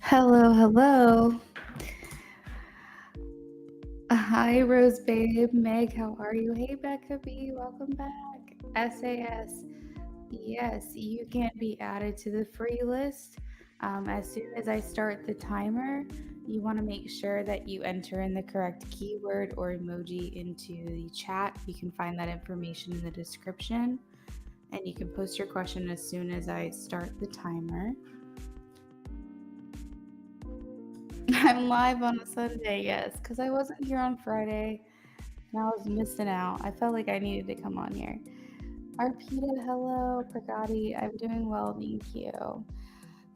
Hello, hello. Hi, Rose Babe. Meg, how are you? Hey, Becca B, welcome back. SAS. Yes, you can be added to the free list. As soon as I start the timer, you want to make sure that you enter in the correct keyword or emoji into the chat. You can find that information in the description, and you can post your question as soon as I start the timer. I'm live on a Sunday, yes, because I wasn't here on Friday and I was missing out. I felt like I needed to come on here. Arpita, hello. Pragati, I'm doing well, thank you.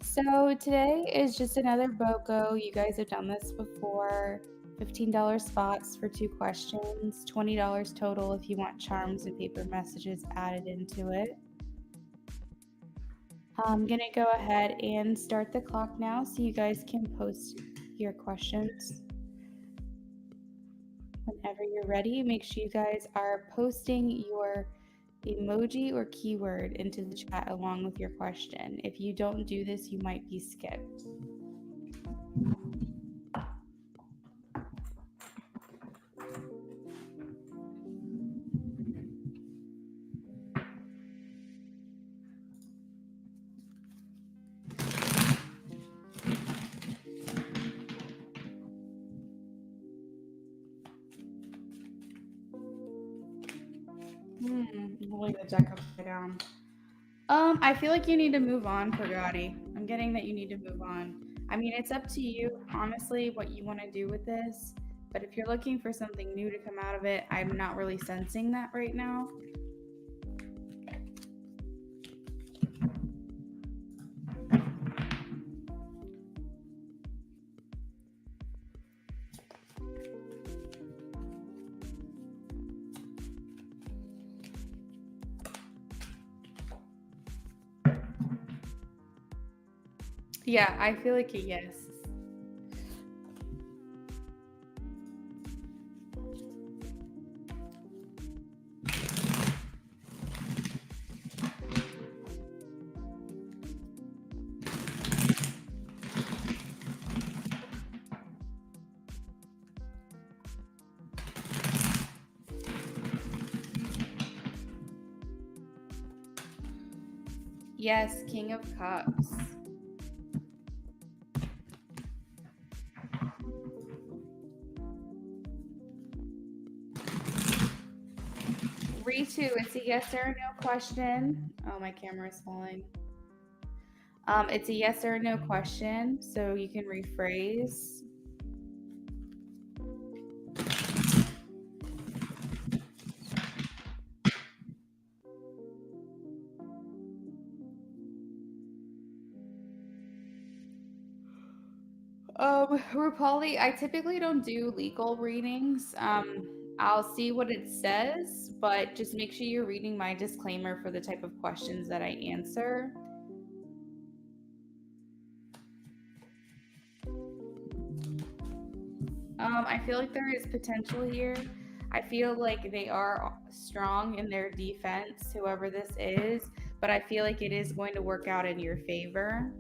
So today is just another BOGO. You guys have done this before. $15 spots for 2 questions, $20 total if you want charms and paper messages added into it. I'm going to go ahead and start the clock now so you guys can post your questions. Whenever you're ready, make sure you guys are posting your emoji or keyword into the chat along with your question. If you don't do this, you might be skipped. Holding the deck upside down. I feel like you need to move on, Pragati. I'm getting that you need to move on. I mean, it's up to you, honestly, what you want to do with this. But if you're looking for something new to come out of it, I'm not really sensing that right now. Yeah, I feel like a yes. Yes, King of Cups. Ritu, it's a yes or no question. Oh, my camera is falling. It's a yes or no question, so you can rephrase. Rupali, I typically don't do legal readings. I'll see what it says, but just make sure you're reading my disclaimer for the type of questions that I answer. I feel like there is potential here. I feel like they are strong in their defense, whoever this is, but I feel like it is going to work out in your favor.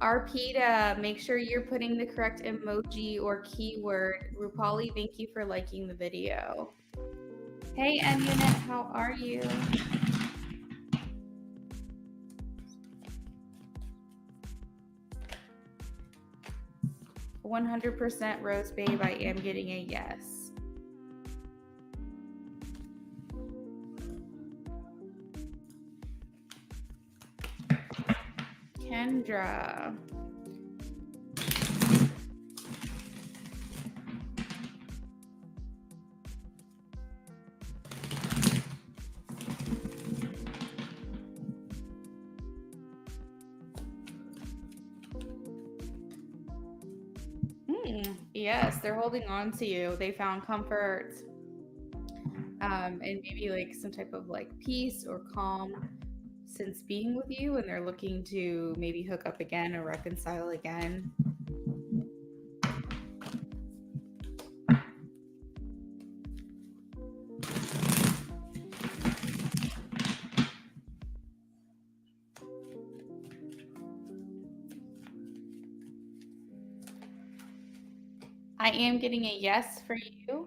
Arpita, make sure you're putting the correct emoji or keyword. Rupali, thank you for liking the video. Hey, Emunit, how are you? 100% Rose Babe, I am getting a yes. Kendra. Yes, they're holding on to you. They found comfort and maybe like some type of like peace or calm since being with you, and they're looking to maybe hook up again or reconcile again. I am getting a yes for you.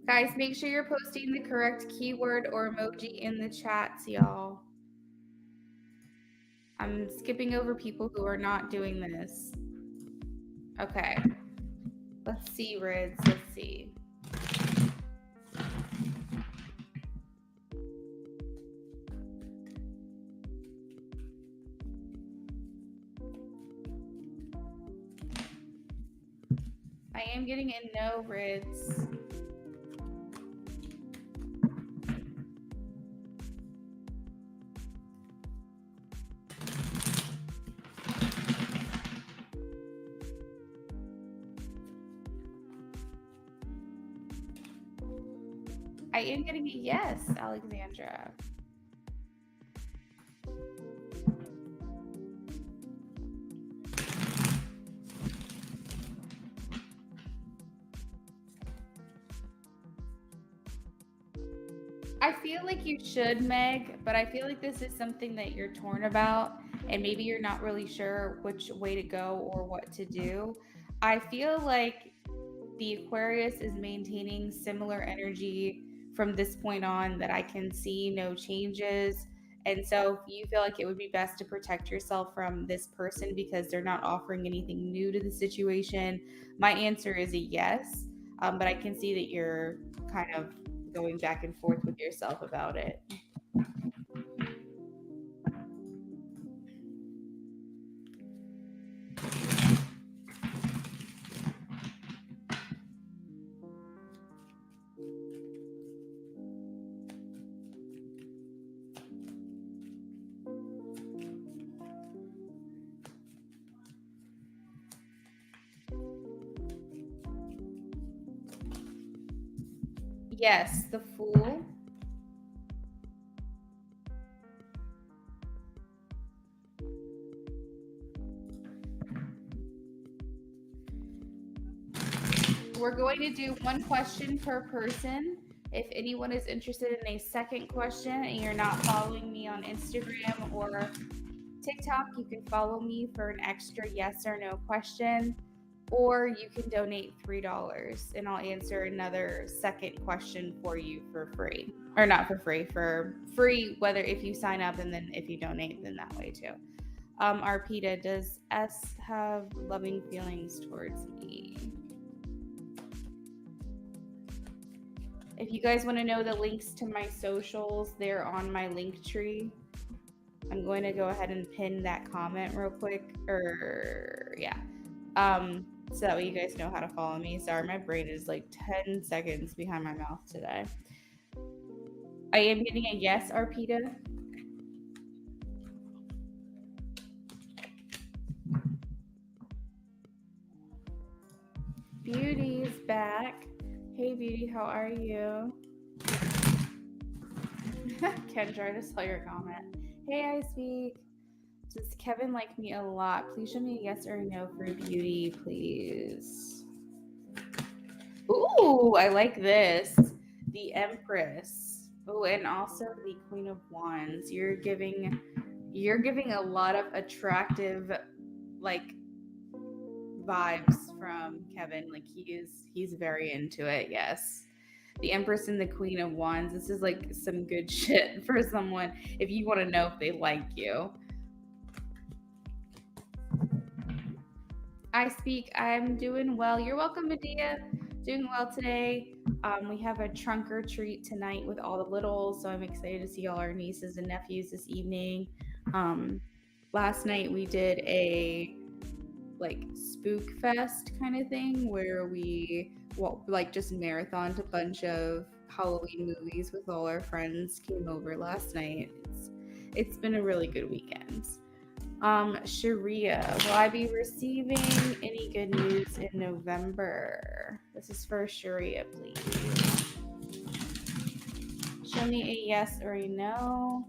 Guys, make sure you're posting the correct keyword or emoji in the chats, y'all. I'm skipping over people who are not doing this. Okay. Let's see, Rids. Let's see. I am getting a no, Rids. I am getting a yes, Alexandra. I feel like you should, Meg, but I feel like this is something that you're torn about, and maybe you're not really sure which way to go or what to do. I feel like the Aquarius is maintaining similar energy from this point on, that I can see no changes. And so if you feel like it would be best to protect yourself from this person because they're not offering anything new to the situation, my answer is a yes. But I can see that you're kind of going back and forth with yourself about it. Yes, the Fool. We're going to do one question per person. If anyone is interested in a second question and you're not following me on Instagram or TikTok, you can follow me for an extra yes or no question, or you can donate $3 and I'll answer another second question for you for free. Or not for free, for free, whether if you sign up and then if you donate, then that way too. Arpita, does S have loving feelings towards me? If you guys want to know the links to my socials, they're on my link tree. I'm going to go ahead and pin that comment real quick. So that way you guys know how to follow me. Sorry, my brain is like 10 seconds behind my mouth today. I am getting a yes, Arpita. Beauty's back. Hey, Beauty, how are you? Kendra, I just saw your comment. Hey, I speak. Does Kevin like me a lot? Please show me a yes or a no for Beauty, please. Ooh, I like this. The Empress. Oh, and also the Queen of Wands. You're giving a lot of attractive, like, vibes from Kevin. Like he's very into it. Yes. The Empress and the Queen of Wands. This is like some good shit for someone if you want to know if they like you. I speak. I'm doing well. You're welcome, Medea. Doing well today. We have a trunk or treat tonight with all the littles, so I'm excited to see all our nieces and nephews this evening. Last night we did a like spook fest kind of thing where we just marathoned a bunch of Halloween movies with all our friends. Came over last night. It's been a really good weekend. Sharia, will I be receiving any good news in November? This is for Sharia, please. Show me a yes or a no.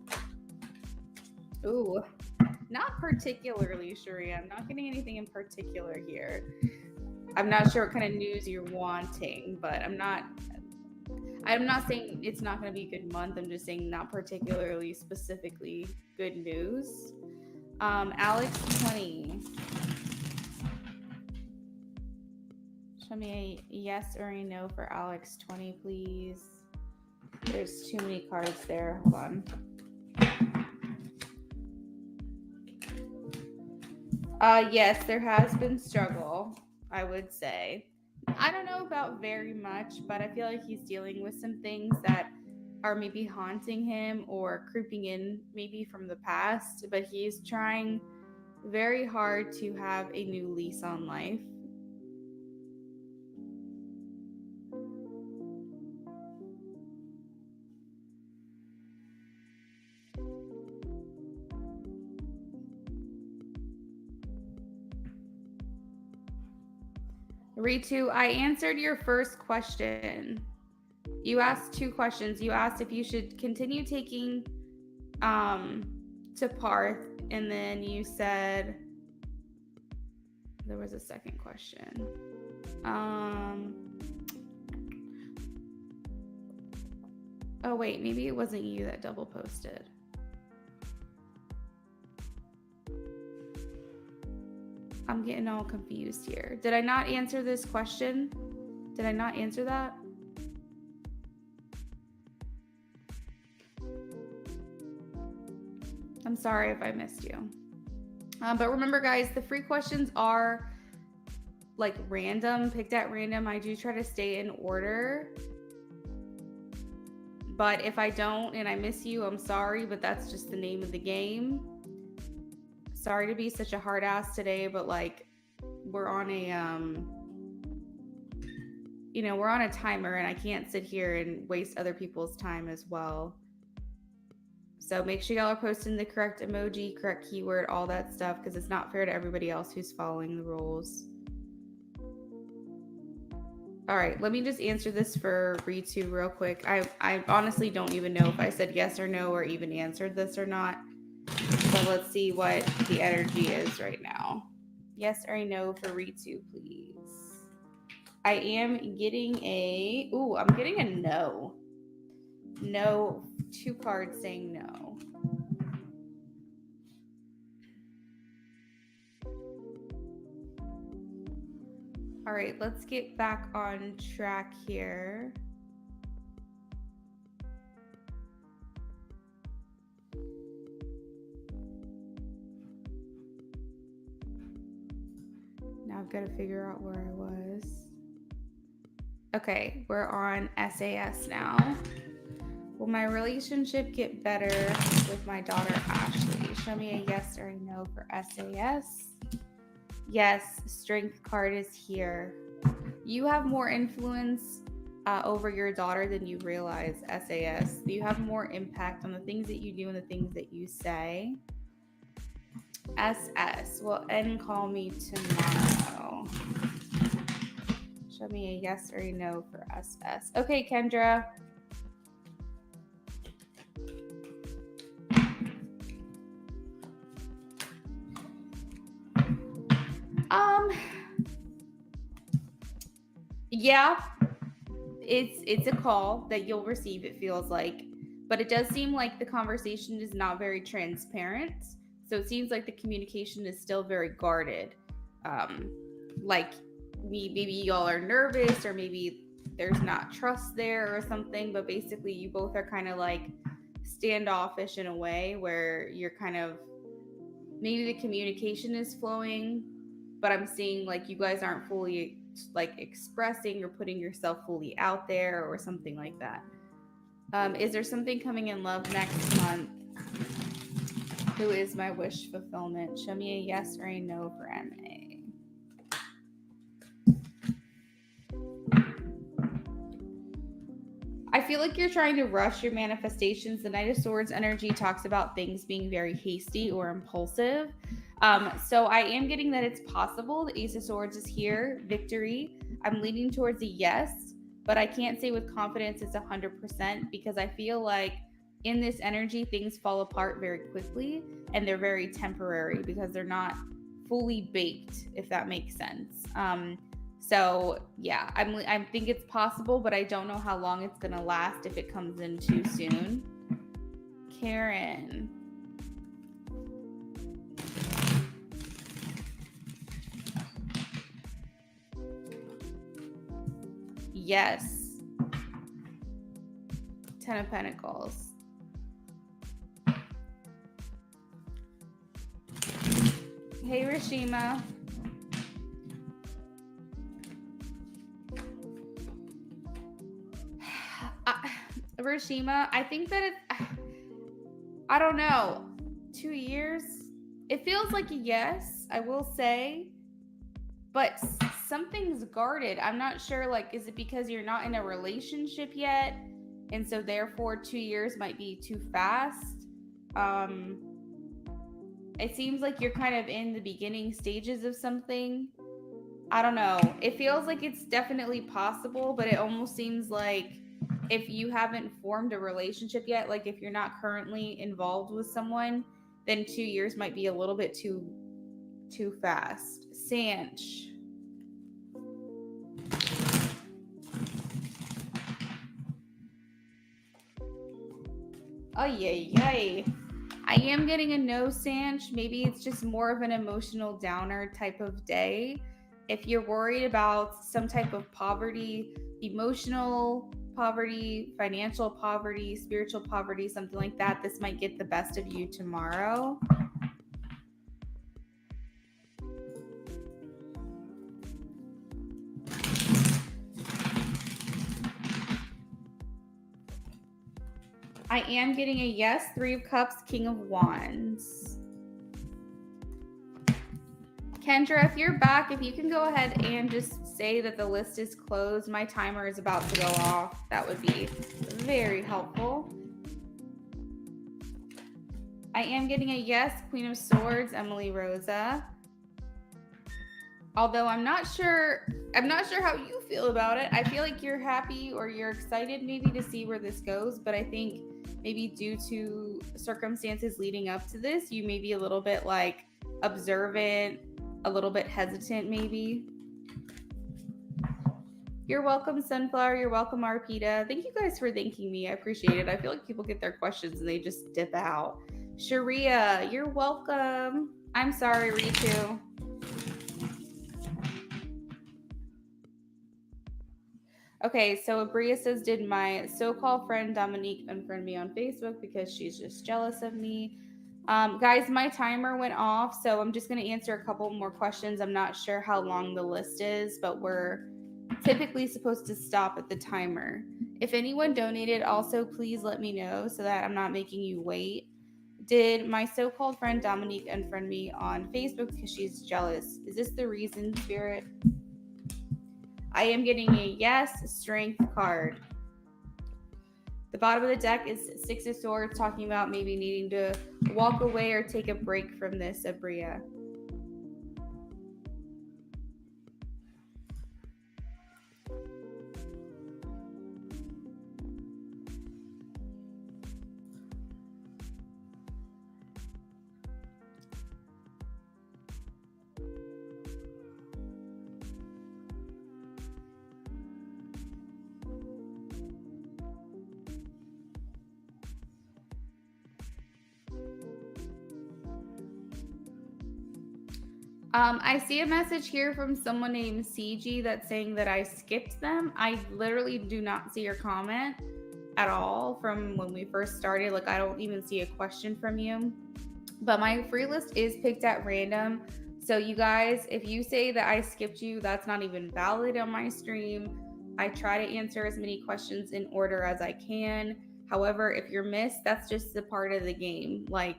Ooh, not particularly, Sharia. I'm not getting anything in particular here. I'm not sure what kind of news you're wanting, but I'm not saying it's not going to be a good month. I'm just saying not particularly specifically good news. Alex 20. Show me a yes or a no for Alex 20, please. There's too many cards there. Hold on. Yes, there has been struggle, I would say. I don't know about very much, but I feel like he's dealing with some things that are maybe haunting him or creeping in maybe from the past, but he's trying very hard to have a new lease on life. Ritu, I answered your first question. You asked two questions. You asked if you should continue taking to Parth, and then you said there was a second question. Oh wait, maybe it wasn't you that double posted. I'm getting all confused here. Did I not answer this question? Did I not answer that? I'm sorry if I missed you. But remember, guys, the free questions are like random, picked at random. I do try to stay in order. But if I don't and I miss you, I'm sorry, but that's just the name of the game. Sorry to be such a hard ass today, but like we're on a we're on a timer and I can't sit here and waste other people's time as well. So make sure y'all are posting the correct emoji, correct keyword, all that stuff, because it's not fair to everybody else who's following the rules. All right, let me just answer this for Ritu real quick. I honestly don't even know if I said yes or no or even answered this or not. So let's see what the energy is right now. Yes or no for Ritu, please. I am getting I'm getting a no. No, 2 cards saying no. All right, let's get back on track here. Now I've got to figure out where I was. Okay, we're on SAS now. Will my relationship get better with my daughter, Ashley? Show me a yes or a no for SAS. Yes, strength card is here. You have more influence over your daughter than you realize, SAS. You have more impact on the things that you do and the things that you say. SS, will N call me tomorrow? Show me a yes or a no for SS. Okay, Kendra. Yeah, it's a call that you'll receive, it feels like, but it does seem like the conversation is not very transparent. So it seems like the communication is still very guarded. Like maybe y'all are nervous, or maybe there's not trust there or something, but basically you both are kind of like standoffish in a way where you're kind of, maybe the communication is flowing, but I'm seeing like you guys aren't fully like expressing or putting yourself fully out there or something like that. Is there something coming in love next month? Who is my wish fulfillment? Show me a yes or a no for MA. I feel like you're trying to rush your manifestations. The Knight of Swords energy talks about things being very hasty or impulsive. So I am getting that it's possible. The Ace of Swords is here, victory. I'm leaning towards a yes, but I can't say with confidence it's 100% because I feel like in this energy, things fall apart very quickly and they're very temporary because they're not fully baked, if that makes sense. So yeah, I think it's possible, but I don't know how long it's gonna last if it comes in too soon. Karen. Yes. 10 of Pentacles. Hey, Rashima. Rashima, I think that it's, I don't know, 2 years? It feels like a yes, I will say, but something's guarded. I'm not sure, like, is it because you're not in a relationship yet? And so therefore 2 years might be too fast. It seems like you're kind of in the beginning stages of something. I don't know. It feels like it's definitely possible, but it almost seems like if you haven't formed a relationship yet, like if you're not currently involved with someone, then 2 years might be a little bit too fast. Sanch. Oh, yay. I am getting a no, Sanch. Maybe it's just more of an emotional downer type of day. If you're worried about some type of poverty, emotional poverty, financial poverty, spiritual poverty, something like that, this might get the best of you tomorrow. I am getting a yes, 3 of Cups, King of Wands. Kendra, if you're back, if you can go ahead and just say that the list is closed. My timer is about to go off. That would be very helpful. I am getting a yes, Queen of Swords, Emily Rosa. Although I'm not sure how you feel about it. I feel like you're happy or you're excited maybe to see where this goes, but I think maybe due to circumstances leading up to this, you may be a little bit like observant, a little bit hesitant maybe. You're welcome, Sunflower. You're welcome, Arpita. Thank you guys for thanking me. I appreciate it. I feel like people get their questions and they just dip out. Sharia, you're welcome. I'm sorry, Ritu. Okay, so Abria says, did my so-called friend Dominique unfriend me on Facebook because she's just jealous of me? Guys, my timer went off, so I'm just going to answer a couple more questions. I'm not sure how long the list is, but we're typically supposed to stop at the timer. If anyone donated, also please let me know so that I'm not making you wait. Did my so-called friend Dominique unfriend me on Facebook because she's jealous? Is this the reason, Spirit? I am getting a yes, Strength card. The bottom of the deck is 6 of Swords, talking about maybe needing to walk away or take a break from this, Abria. I see a message here from someone named CG that's saying that I skipped them. I literally do not see your comment at all from when we first started. Like, I don't even see a question from you. But my free list is picked at random. So you guys, if you say that I skipped you, that's not even valid on my stream. I try to answer as many questions in order as I can. However, if you're missed, that's just the part of the game. Like,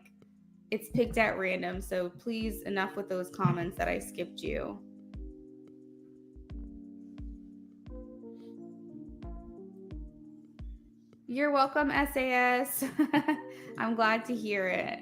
it's picked at random, so please, enough with those comments that I skipped you. You're welcome, SAS. I'm glad to hear it.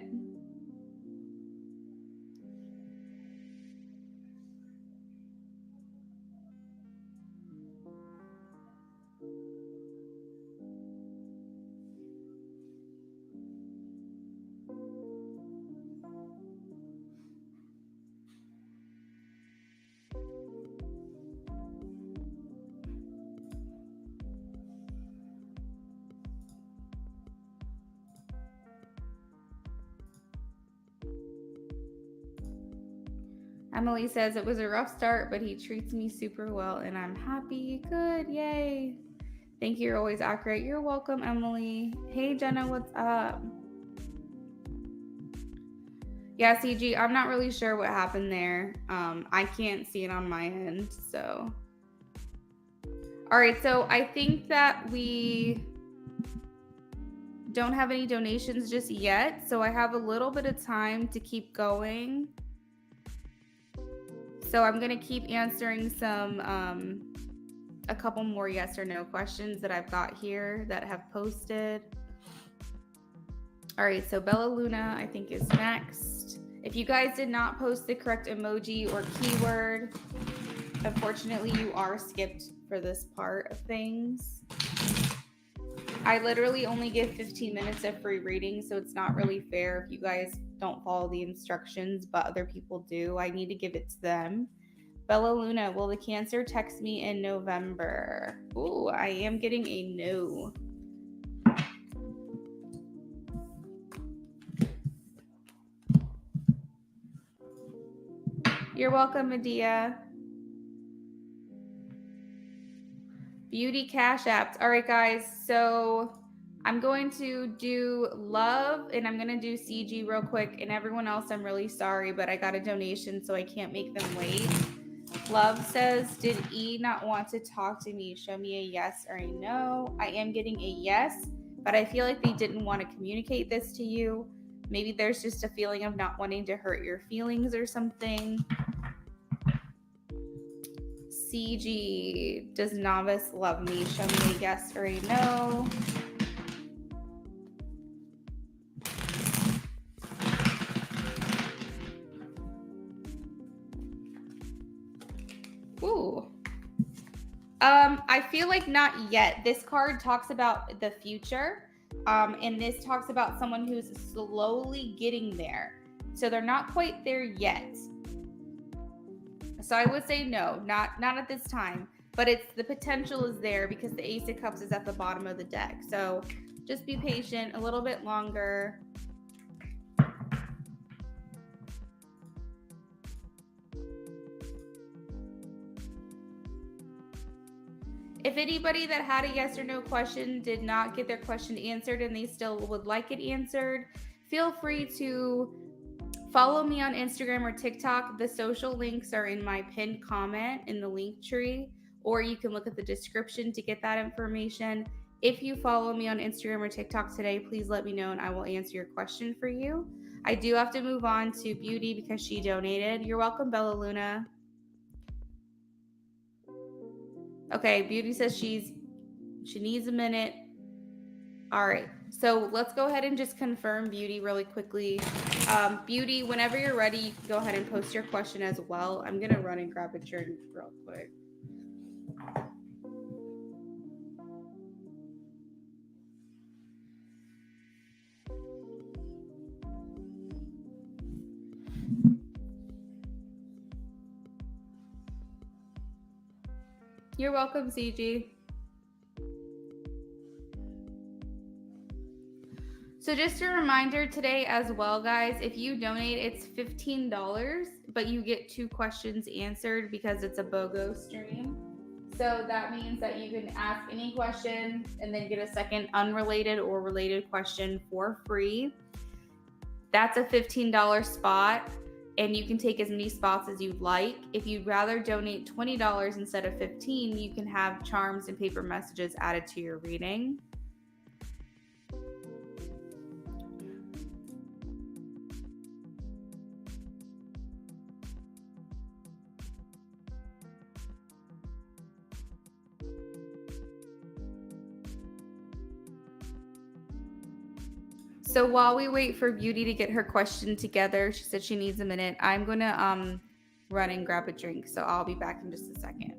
Emily says it was a rough start, but he treats me super well and I'm happy. Good, yay. Thank you, you're always accurate. You're welcome, Emily. Hey, Jenna, what's up? Yeah, CG, I'm not really sure what happened there. I can't see it on my end, so. All right, so I think that we don't have any donations just yet, so I have a little bit of time to keep going. So I'm gonna keep answering some, a couple more yes or no questions that I've got here that have posted. All right, so Bella Luna, I think, is next. If you guys did not post the correct emoji or keyword, unfortunately, you are skipped for this part of things. I literally only give 15 minutes of free reading, so it's not really fair if you guys don't follow the instructions, but other people do. I need to give it to them. Bella Luna, will the Cancer text me in November? Ooh, I am getting a no. You're welcome, Medea. Beauty Cash Apps. All right, guys. So I'm going to do Love and I'm going to do CG real quick. And everyone else, I'm really sorry, but I got a donation, so I can't make them wait. Love says, did E not want to talk to me? Show me a yes or a no. I am getting a yes, but I feel like they didn't want to communicate this to you. Maybe there's just a feeling of not wanting to hurt your feelings or something. CG, does Novice love me? Show me a yes or a no. Ooh. I feel like not yet. This card talks about the future, and this talks about someone who's slowly getting there. So they're not quite there yet. So I would say no, not at this time. But it's the potential is there because the Ace of Cups is at the bottom of the deck. So just be patient a little bit longer. If anybody that had a yes or no question did not get their question answered and they still would like it answered, feel free to follow me on Instagram or TikTok. The social links are in my pinned comment in the link tree, or you can look at the description to get that information. If you follow me on Instagram or TikTok today, please let me know and I will answer your question for you. I do have to move on to Beauty because she donated. You're welcome, Bella Luna. Okay, Beauty says she needs a minute. All right, so let's go ahead and just confirm Beauty really quickly. Beauty, whenever you're ready, you can go ahead and post your question as well. I'm gonna run and grab a drink real quick. You're welcome, CG. So just a reminder today as well, guys, if you donate, it's $15, but you get 2 questions answered because it's a BOGO stream. So that means that you can ask any question and then get a second unrelated or related question for free. That's a $15 spot, and you can take as many spots as you'd like. If you'd rather donate $20 instead of $15, you can have charms and paper messages added to your reading. So while we wait for Beauty to get her question together, she said she needs a minute. I'm going to run and grab a drink. So I'll be back in just a second.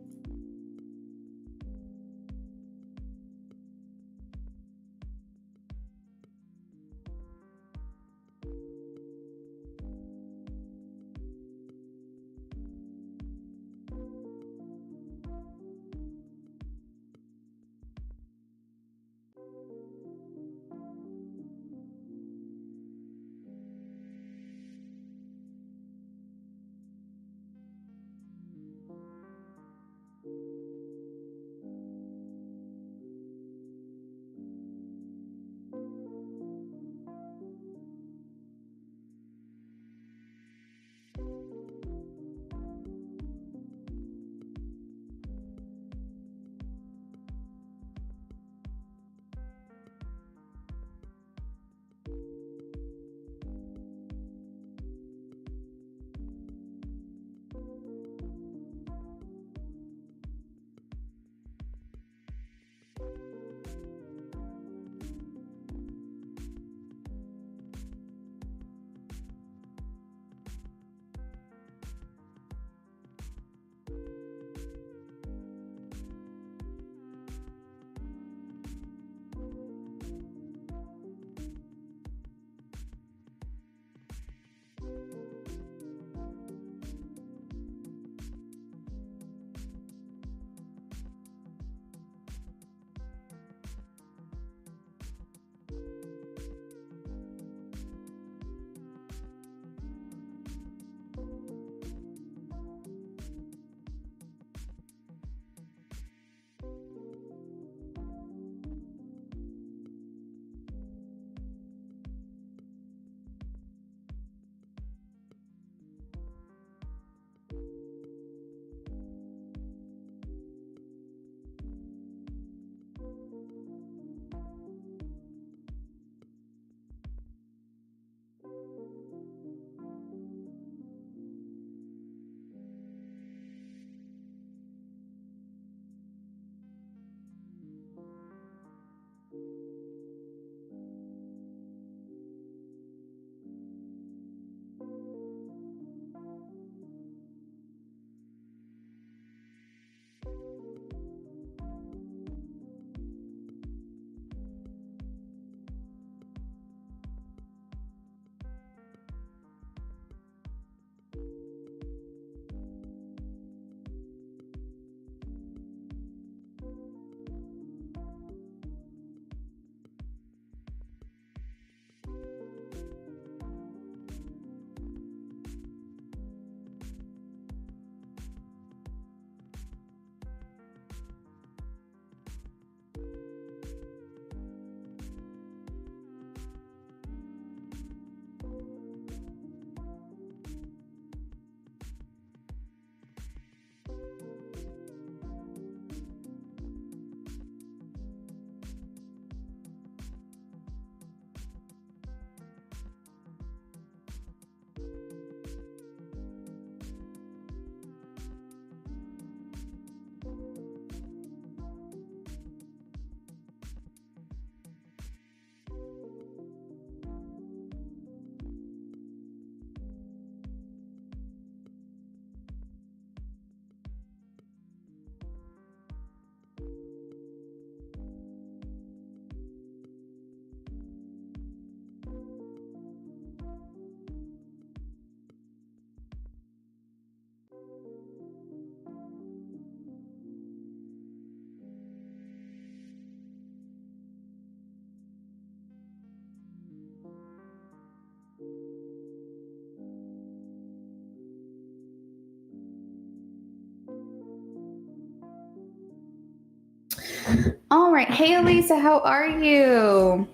All right. Hey, Elisa, how are you?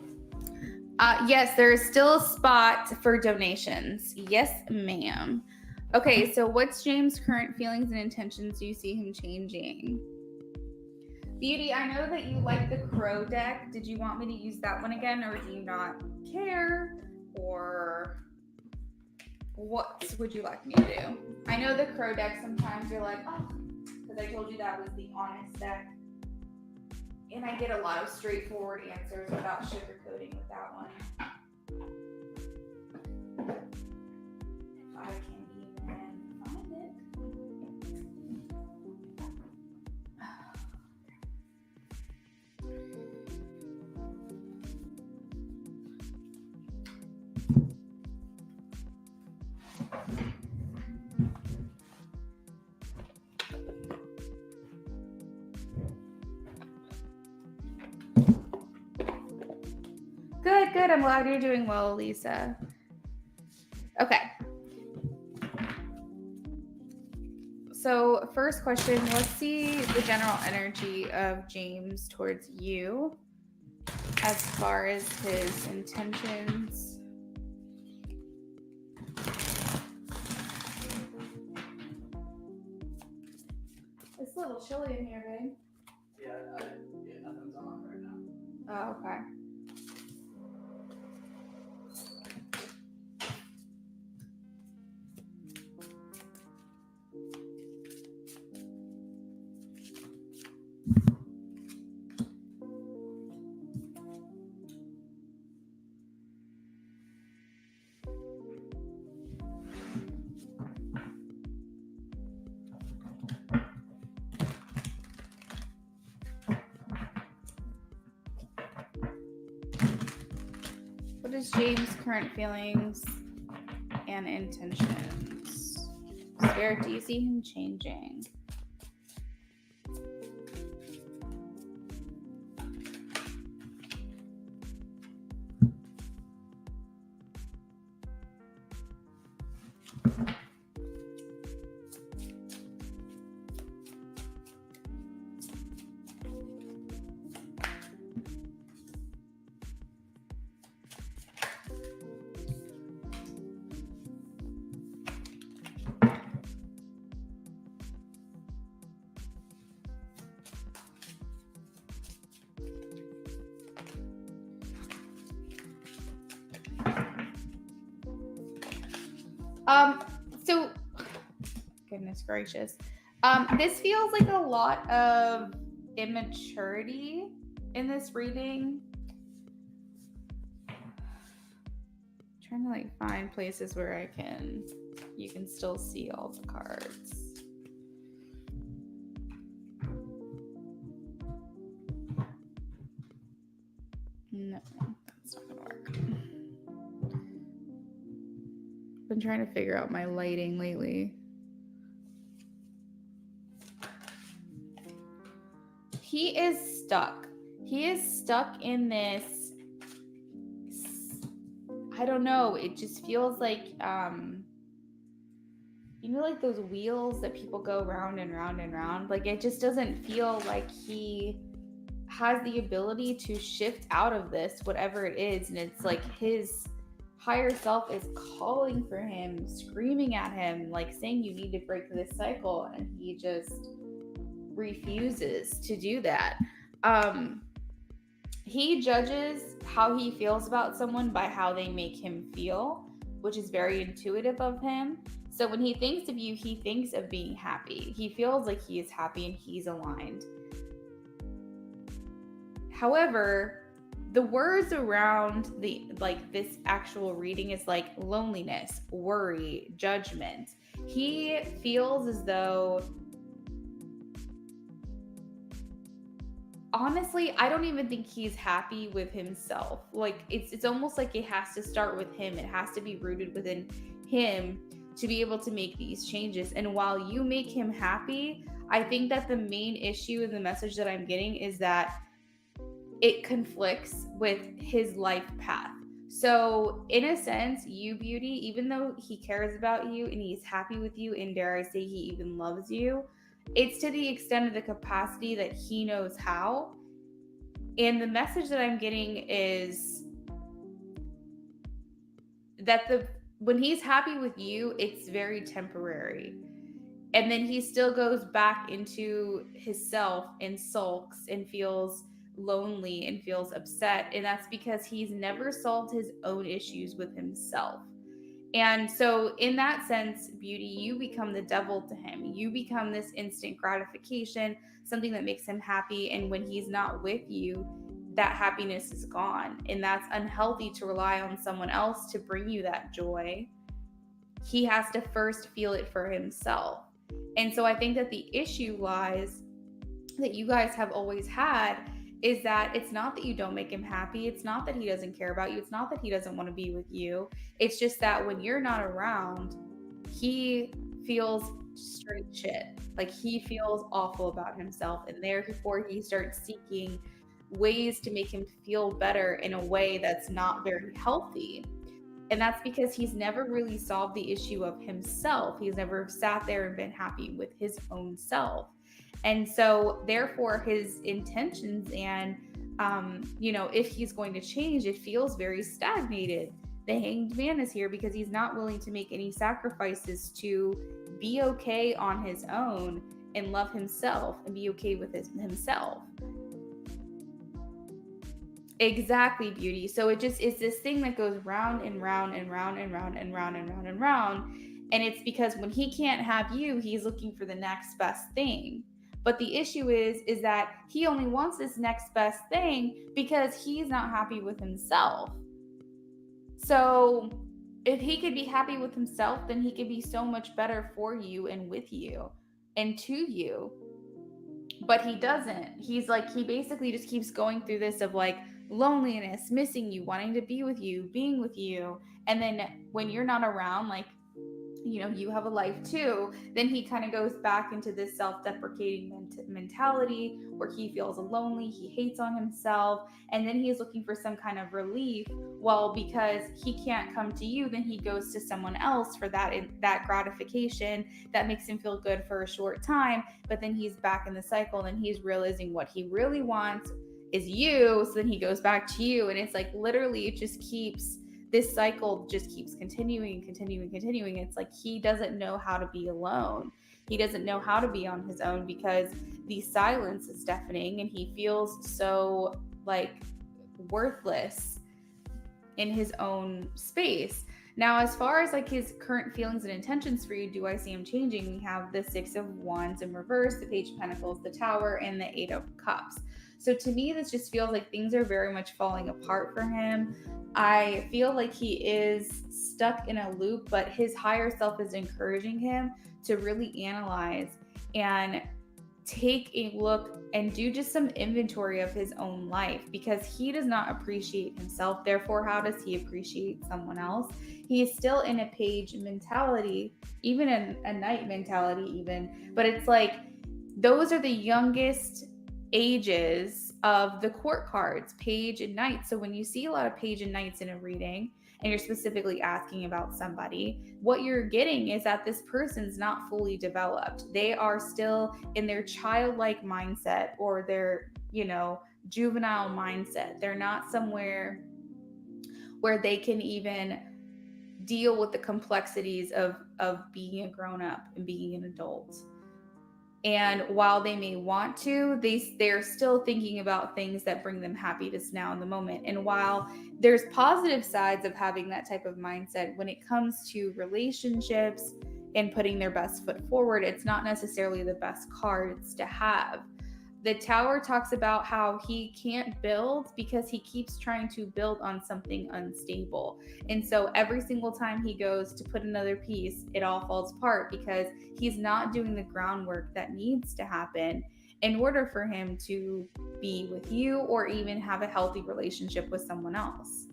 Yes, there is still a spot for donations. Yes, ma'am. Okay, so what's James' current feelings and intentions? Do you see him changing? Beauty, I know that you like the Crow deck. Did you want me to use that one again, or do you not care? Or what would you like me to do? I know the Crow deck, sometimes you're like, oh, because I told you that was the honest deck. And I get a lot of straightforward answers without sugarcoating with that one. If I can even find it. Good. I'm glad you're doing well, Lisa. Okay. So, first question, let's see the general energy of James towards you as far as his intentions. It's a little chilly in here, babe. Yeah, nothing's on right now. Oh, okay. What is James' current feelings and intentions? Spirit, do you see him changing? So, goodness gracious. This feels like a lot of immaturity in this reading. I'm trying to like find places where you can still see all the cards. No, that's not gonna work. Been trying to figure out my lighting lately. He is stuck. He is stuck in this. I don't know. It just feels like, like those wheels that people go round and round and round. Like it just doesn't feel like he has the ability to shift out of this, whatever it is. And it's like his higher self is calling for him, screaming at him, like saying you need to break this cycle, and he just refuses to do that. He judges how he feels about someone by how they make him feel, which is very intuitive of him. So when he thinks of you, he thinks of being happy. He feels like he is happy and he's aligned. However, the words around this actual reading is like loneliness, worry, judgment. He feels as though, honestly, I don't even think he's happy with himself. Like it's almost like it has to start with him. It has to be rooted within him to be able to make these changes. And while you make him happy, I think that the main issue in the message that I'm getting is that it conflicts with his life path. So in a sense, you, Beauty, even though he cares about you and he's happy with you, and dare I say he even loves you, it's to the extent of the capacity that he knows how. And the message that I'm getting is that when he's happy with you, it's very temporary. And then he still goes back into his self and sulks and feels lonely and feels upset. And that's because he's never solved his own issues with himself. And so, in that sense, beauty, you become the devil to him. You become this instant gratification, something that makes him happy. And when he's not with you, that happiness is gone. And that's unhealthy to rely on someone else to bring you that joy. He has to first feel it for himself. And so, I think that the issue lies that you guys have always had is that it's not that you don't make him happy. It's not that he doesn't care about you. It's not that he doesn't want to be with you. It's just that when you're not around, he feels straight shit. Like he feels awful about himself. And therefore, he starts seeking ways to make him feel better in a way that's not very healthy. And that's because he's never really solved the issue of himself. He's never sat there and been happy with his own self. And so, therefore, his intentions and, if he's going to change, it feels very stagnated. The hanged man is here because he's not willing to make any sacrifices to be okay on his own and love himself and be okay with himself. Exactly, beauty. So it just is this thing that goes round and round and round and round and round and round and round. And it's because when he can't have you, he's looking for the next best thing. But the issue is that he only wants this next best thing because he's not happy with himself. So if he could be happy with himself, then he could be so much better for you and with you and to you. But he doesn't. He's like, he basically just keeps going through this of like loneliness, missing you, wanting to be with you, being with you. And then when you're not around, like, you have a life too, then he kind of goes back into this self-deprecating mentality where he feels lonely, he hates on himself, and then he's looking for some kind of relief. Well, because he can't come to you, then he goes to someone else for that gratification that makes him feel good for a short time, but then he's back in the cycle and he's realizing what he really wants is you, so then he goes back to you, and it's like literally it just keeps this cycle just keeps continuing. It's like he doesn't know how to be alone. He doesn't know how to be on his own because the silence is deafening and he feels so like worthless in his own space. Now, as far as like his current feelings and intentions for you, do I see him changing? We have the 6 of Wands in reverse, the Page of Pentacles, the Tower, and the 8 of Cups. So to me, this just feels like things are very much falling apart for him. I feel like he is stuck in a loop, but his higher self is encouraging him to really analyze and take a look and do just some inventory of his own life, because he does not appreciate himself. Therefore, how does he appreciate someone else? He is still in a page mentality, even in a knight mentality even, but it's like those are the youngest ages of the court cards, page and knight. So when you see a lot of page and knights in a reading and you're specifically asking about somebody, what you're getting is that this person's not fully developed. They are still in their childlike mindset or their, juvenile mindset. They're not somewhere where they can even deal with the complexities of being a grown-up and being an adult. And while they may want to, they're still thinking about things that bring them happiness now in the moment. And while there's positive sides of having that type of mindset, when it comes to relationships and putting their best foot forward, it's not necessarily the best cards to have. The Tower talks about how he can't build because he keeps trying to build on something unstable. And so every single time he goes to put another piece, it all falls apart because he's not doing the groundwork that needs to happen in order for him to be with you or even have a healthy relationship with someone else.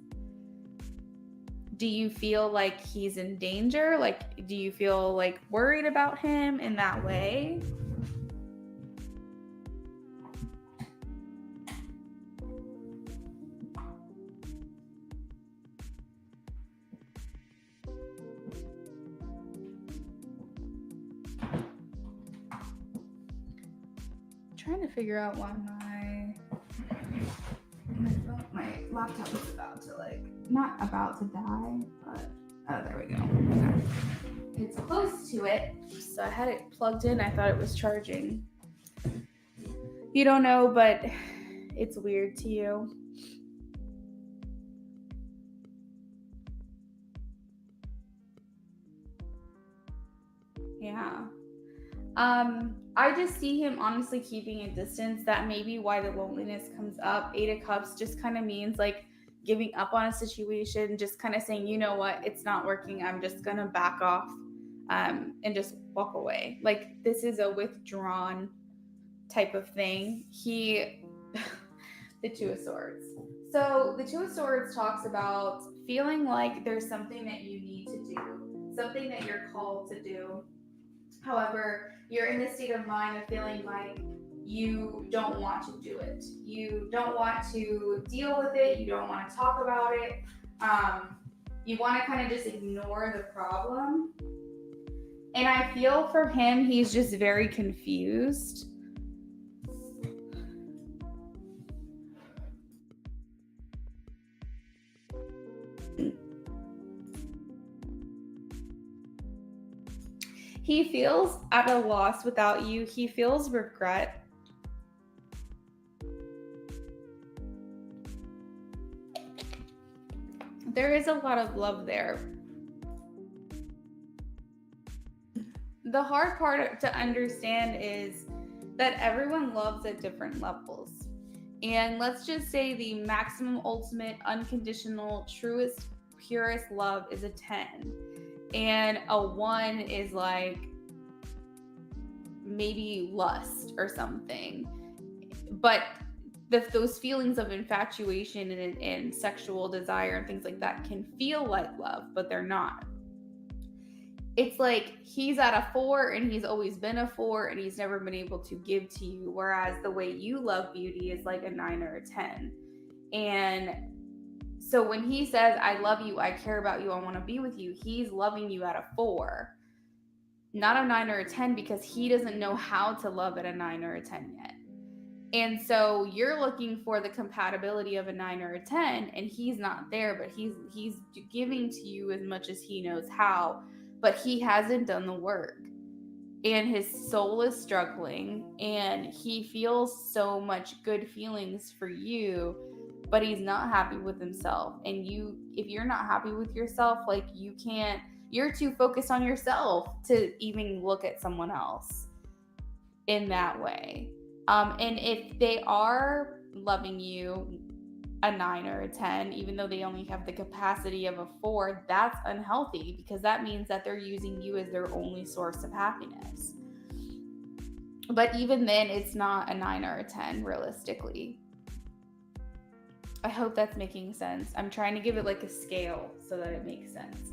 Do you feel like he's in danger? Like, do you feel like worried about him in that way? Trying to figure out why my laptop is about to not about to die, but there we go. Okay. It's close to it, so I had it plugged in. I thought it was charging. You don't know, but it's weird to you. Yeah. I just see him honestly keeping a distance. That may be why the loneliness comes up. 8 of Cups just kind of means giving up on a situation, just kind of saying, you know what, it's not working. I'm just gonna back off, and just walk away. This is a withdrawn type of thing. The Two of Swords. So the Two of Swords talks about feeling like there's something that you need to do, something that you're called to do. However, you're in this state of mind of feeling like you don't want to do it. You don't want to deal with it. You don't want to talk about it. You want to kind of just ignore the problem. And I feel for him, he's just very confused. He feels at a loss without you. He feels regret. There is a lot of love there. The hard part to understand is that everyone loves at different levels. And let's just say the maximum, ultimate, unconditional, truest, purest love is a 10. And a 1 is maybe lust or something. But those feelings of infatuation and sexual desire and things like that can feel like love, but they're not. It's he's at a 4 and he's always been a 4 and he's never been able to give to you. Whereas the way you love beauty is a 9 or a 10. And so when he says, I love you, I care about you, I want to be with you, he's loving you at a 4, not a 9 or a 10, because he doesn't know how to love at a 9 or a 10 yet. And so you're looking for the compatibility of a 9 or a 10, and he's not there, but he's giving to you as much as he knows how, but he hasn't done the work. And his soul is struggling, and he feels so much good feelings for you, but he's not happy with himself. And if you're not happy with yourself, you're too focused on yourself to even look at someone else in that way. And if they are loving you a 9 or a 10, even though they only have the capacity of a 4, that's unhealthy, because that means that they're using you as their only source of happiness. But even then, it's not a 9 or a 10, realistically. I hope that's making sense. I'm trying to give it a scale so that it makes sense.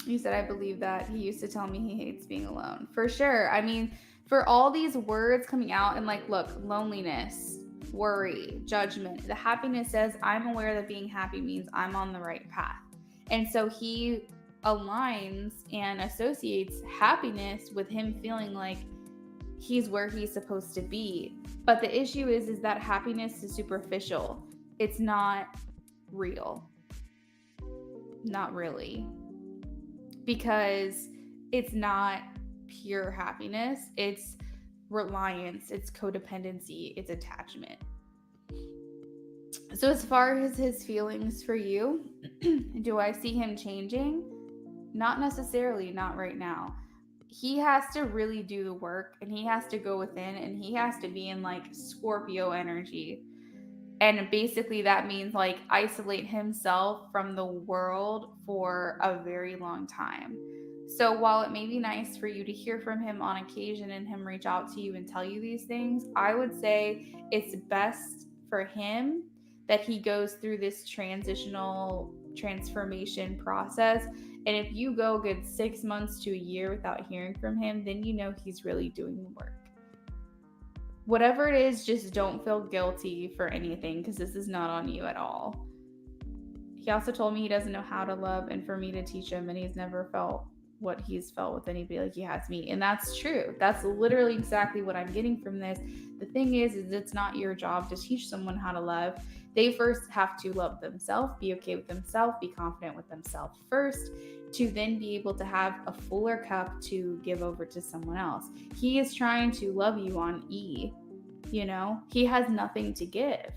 You said, I believe that. He used to tell me he hates being alone. For sure. I mean, for all these words coming out and look, loneliness, worry, judgment, the happiness says, I'm aware that being happy means I'm on the right path. And so he aligns and associates happiness with him feeling like he's where he's supposed to be. But the issue is that happiness is superficial. It's not real. Not really. Because it's not pure happiness. It's reliance, it's codependency, it's attachment. So as far as his feelings for you, do I see him changing? Not necessarily, not right now. He has to really do the work, and he has to go within, and he has to be in Scorpio energy. And basically that means isolate himself from the world for a very long time. So while it may be nice for you to hear from him on occasion and him reach out to you and tell you these things, I would say it's best for him that he goes through this transformation process. And if you go a good 6 months to a year without hearing from him, then you know he's really doing the work. Whatever it is, just don't feel guilty for anything, because this is not on you at all. He also told me he doesn't know how to love, and for me to teach him, and he's never felt what he's felt with anybody like he has me. And that's true. That's literally exactly what I'm getting from this. The thing is it's not your job to teach someone how to love. They first have to love themselves, be okay with themselves, be confident with themselves first, to then be able to have a fuller cup to give over to someone else. He is trying to love you on E, you know? He has nothing to give.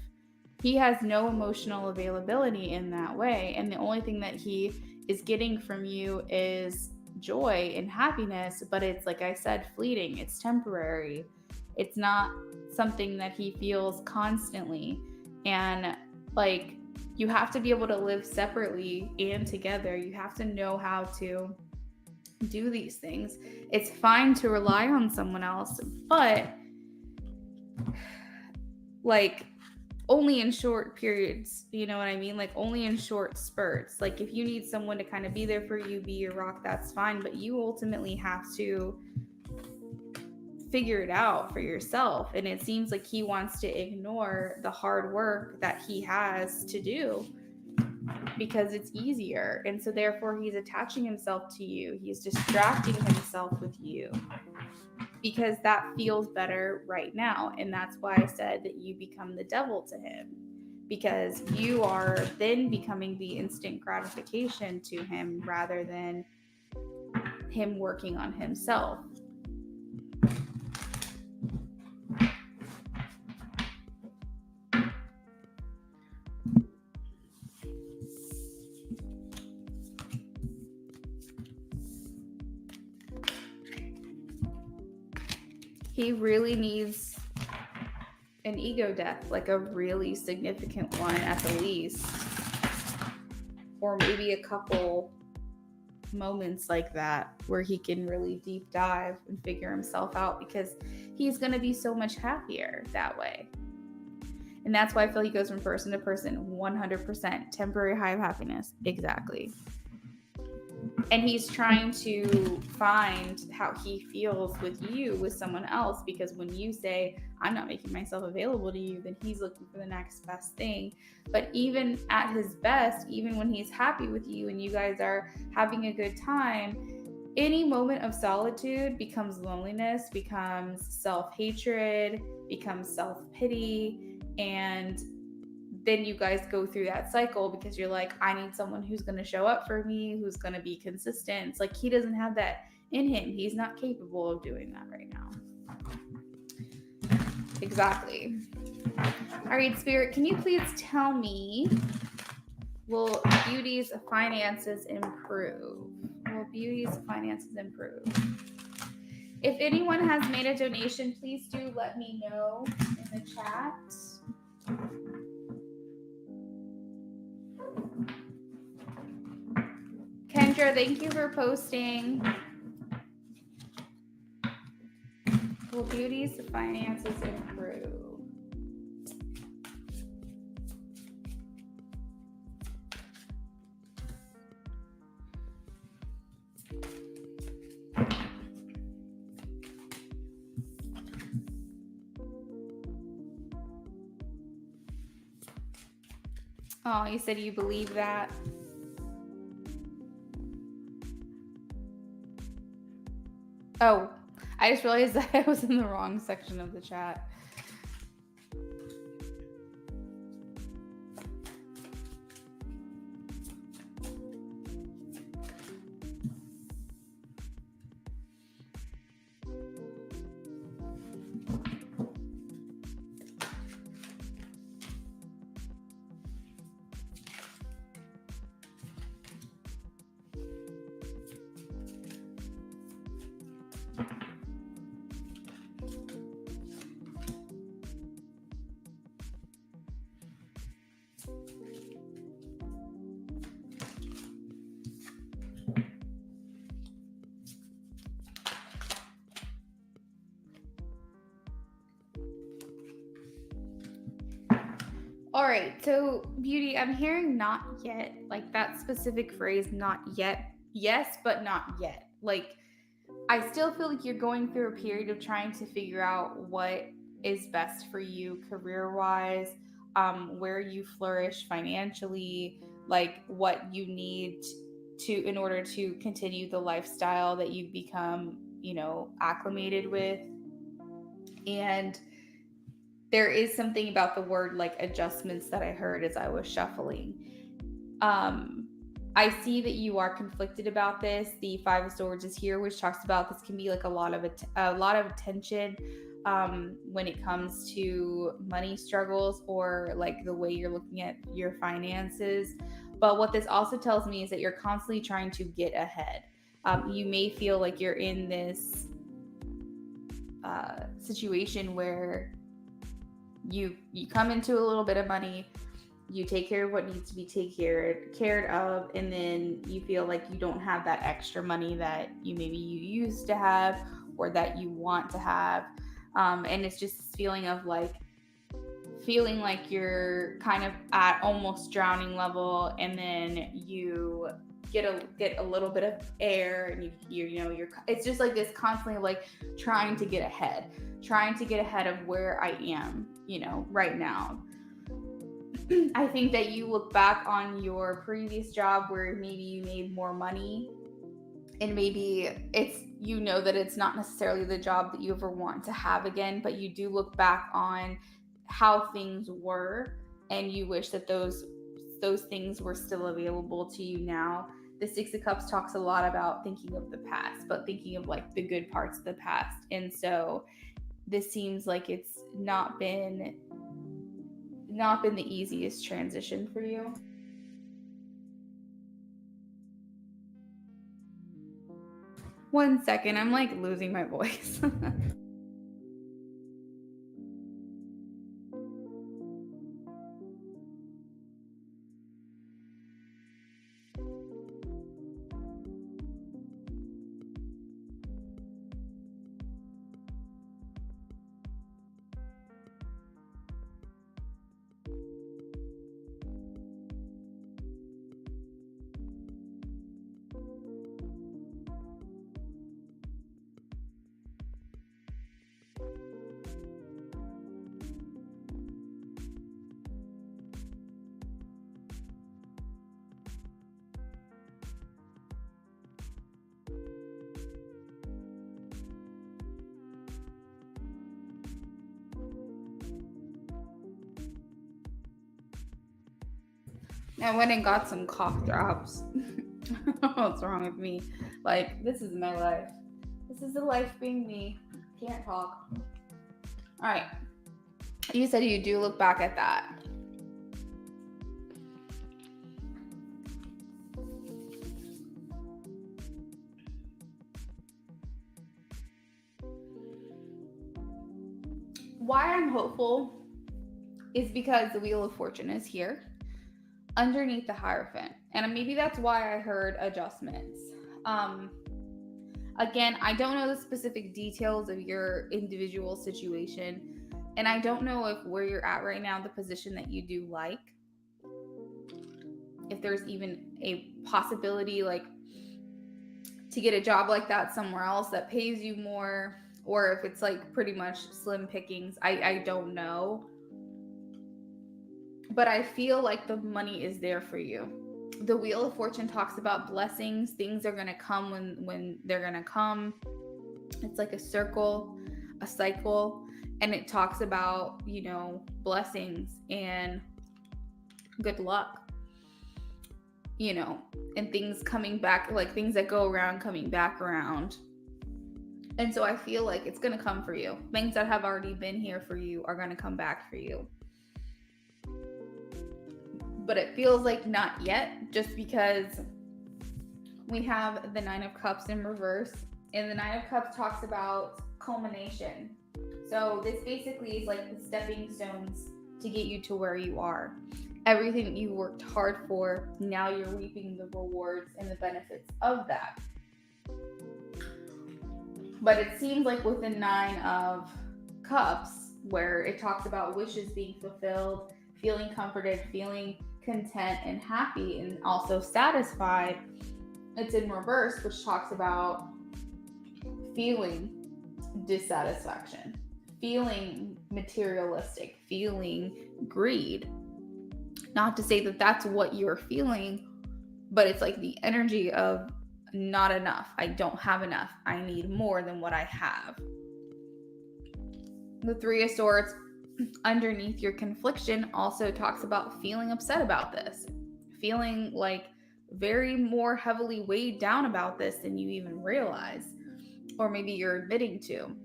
He has no emotional availability in that way. And the only thing that he is getting from you is joy and happiness, but it's, like I said, fleeting. It's temporary. It's not something that he feels constantly. And like, you have to be able to live separately and together. You have to know how to do these things. It's fine to rely on someone else, but like, only in short periods, you know what I mean? Like, only in short spurts. Like, if you need someone to kind of be there for you, be your rock, that's fine, but you ultimately have to figure it out for yourself. And it seems like he wants to ignore the hard work that he has to do because it's easier. And so therefore he's attaching himself to you. He's distracting himself with you because that feels better right now. And that's why I said that you become the devil to him, because you are then becoming the instant gratification to him rather than him working on himself. He really needs an ego death, like a really significant one at the least, or maybe a couple moments like that where he can really deep dive and figure himself out, because he's going to be so much happier that way. And that's why I feel he goes from person to person. 100% temporary high of happiness. Exactly. And he's trying to find how he feels with you, with someone else, because when you say, I'm not making myself available to you, then he's looking for the next best thing. But even at his best, even when he's happy with you and you guys are having a good time, any moment of solitude becomes loneliness, becomes self-hatred, becomes self-pity, and then you guys go through that cycle because you're like, I need someone who's going to show up for me, who's going to be consistent. It's like he doesn't have that in him. He's not capable of doing that right now. Exactly. All right, Spirit, can you please tell me, will Beauty's finances improve? Will Beauty's finances improve? If anyone has made a donation, please do let me know in the chat. Kendra, thank you for posting. Will Beauty's finances improve? Oh, you said you believe that? Oh, I just realized that I was in the wrong section of the chat. All right, so Beauty, I'm hearing not yet, like that specific phrase, not yet. Yes, but not yet. Like, I still feel like you're going through a period of trying to figure out what is best for you career-wise, where you flourish financially, like what you need in order to continue the lifestyle that you've become, acclimated with. And there is something about the word like adjustments that I heard as I was shuffling. I see that you are conflicted about this. The Five of Swords is here, which talks about this can be like a lot of tension when it comes to money struggles or like the way you're looking at your finances. But what this also tells me is that you're constantly trying to get ahead. You may feel like you're in this situation where you come into a little bit of money, you take care of what needs to be taken care of, and then you feel like you don't have that extra money that you used to have or that you want to have, and it's just this feeling of feeling like you're kind of at almost drowning level, and then you get a little bit of air, and you're it's just like this constantly like trying to get ahead of where I am, right now. I think that you look back on your previous job where maybe you made more money, and maybe it's, that it's not necessarily the job that you ever want to have again, but you do look back on how things were, and you wish that those things were still available to you now. The Six of Cups talks a lot about thinking of the past, but thinking of like the good parts of the past. And so this seems like it's not been the easiest transition for you. One second, I'm like losing my voice. I went and got some cough drops. What's wrong with me? Like, this is my life. This is the life being me. Can't talk. All right. You said you do look back at that. Why I'm hopeful is because the Wheel of Fortune is here underneath the Hierophant. And maybe that's why I heard adjustments. Again, I don't know the specific details of your individual situation. And I don't know if where you're at right now, the position that you do like, if there's even a possibility like to get a job like that somewhere else that pays you more, or if it's like pretty much slim pickings. I don't know. But I feel like the money is there for you. The Wheel of Fortune talks about blessings. Things are going to come when they're going to come. It's like a circle, a cycle. And it talks about, blessings and good luck, and things coming back, like things that go around coming back around. And so I feel like it's going to come for you. Things that have already been here for you are going to come back for you. But it feels like not yet, just because we have the Nine of Cups in reverse. And the Nine of Cups talks about culmination. So this basically is like the stepping stones to get you to where you are. Everything that you worked hard for, now you're reaping the rewards and the benefits of that. But it seems like with the Nine of Cups, where it talks about wishes being fulfilled, feeling comforted, feeling content and happy, and also satisfied, it's in reverse, which talks about feeling dissatisfaction, feeling materialistic, feeling greed. Not to say that that's what you're feeling, but it's like the energy of not enough. I don't have enough. I need more than what I have. The Three of Swords underneath your confliction also talks about feeling upset about this, feeling like very more heavily weighed down about this than you even realize, or maybe you're admitting to.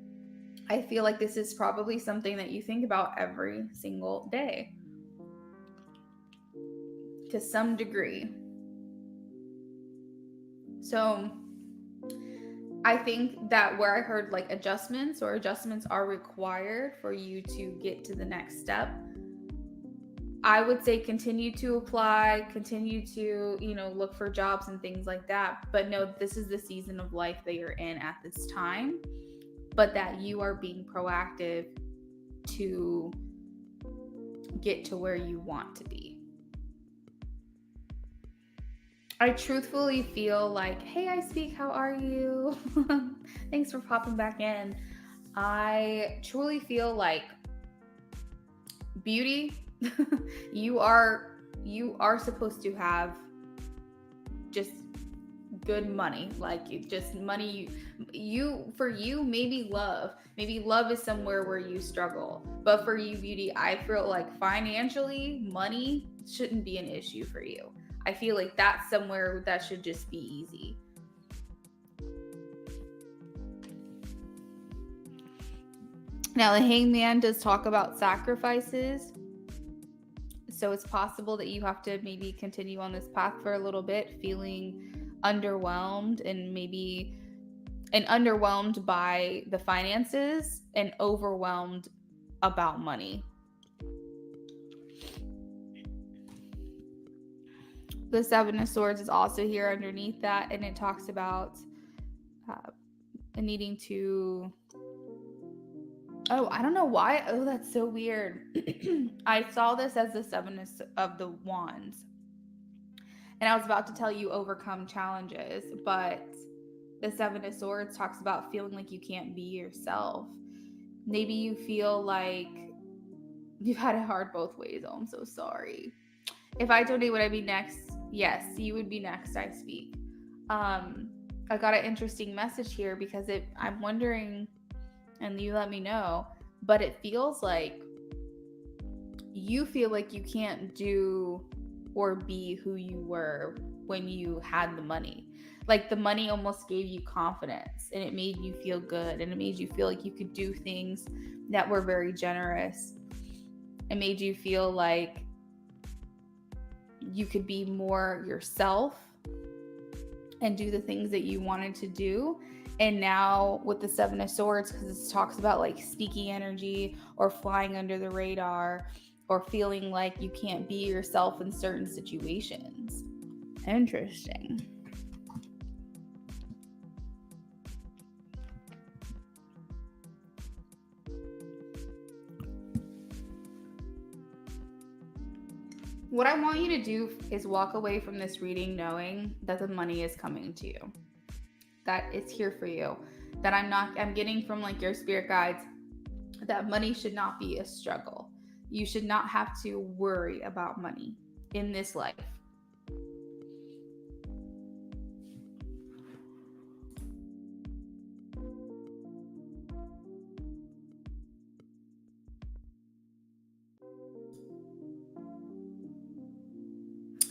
I feel like this is probably something that you think about every single day to some degree. So I think that where I heard like adjustments are required for you to get to the next step, I would say continue to apply, continue to, look for jobs and things like that. But know this is the season of life that you're in at this time, but that you are being proactive to get to where you want to be. I truthfully feel like, hey, I speak, how are you? Thanks for popping back in. I truly feel like beauty, you are supposed to have just good money, like just money. For you, maybe love is somewhere where you struggle, but for you, beauty, I feel like financially, money shouldn't be an issue for you. I feel like that's somewhere that should just be easy. Now, the Hangman does talk about sacrifices. So it's possible that you have to maybe continue on this path for a little bit, feeling underwhelmed and underwhelmed by the finances and overwhelmed about money. The Seven of Swords is also here underneath that, and it talks about needing to... Oh, I don't know why. Oh, that's so weird. I saw this as the Seven of the Wands. And I was about to tell you overcome challenges, but the Seven of Swords talks about feeling like you can't be yourself. Maybe you feel like you've had it hard both ways. Oh, I'm so sorry. If I donate, would I be next? Yes, you would be next, I speak. I got an interesting message here because I'm wondering, and you let me know, but it feels like you feel like you can't do or be who you were when you had the money. Like the money almost gave you confidence and it made you feel good and it made you feel like you could do things that were very generous. It made you feel like you could be more yourself and do the things that you wanted to do. And now with the Seven of Swords, because it talks about like sneaky energy or flying under the radar or feeling like you can't be yourself in certain situations. Interesting. What I want you to do is walk away from this reading knowing that the money is coming to you, that it's here for you, that I'm getting from like your spirit guides that money should not be a struggle. You should not have to worry about money in this life.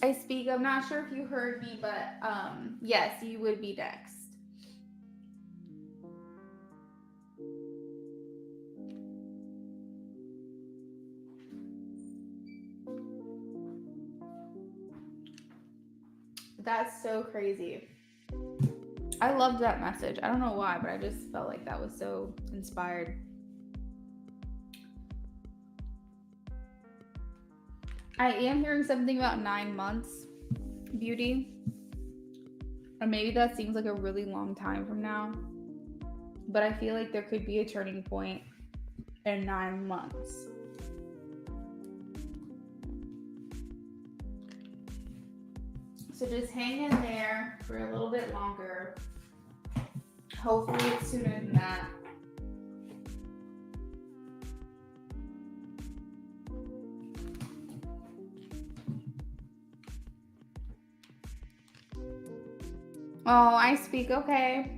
I speak, I'm not sure if you heard me, but yes, you would be next. That's so crazy. I loved that message. I don't know why, but I just felt like that was so inspired. I am hearing something about 9 months, beauty. Or maybe that seems like a really long time from now. But I feel like there could be a turning point in 9 months. So just hang in there for a little bit longer. Hopefully it's sooner than that. Oh, I speak okay.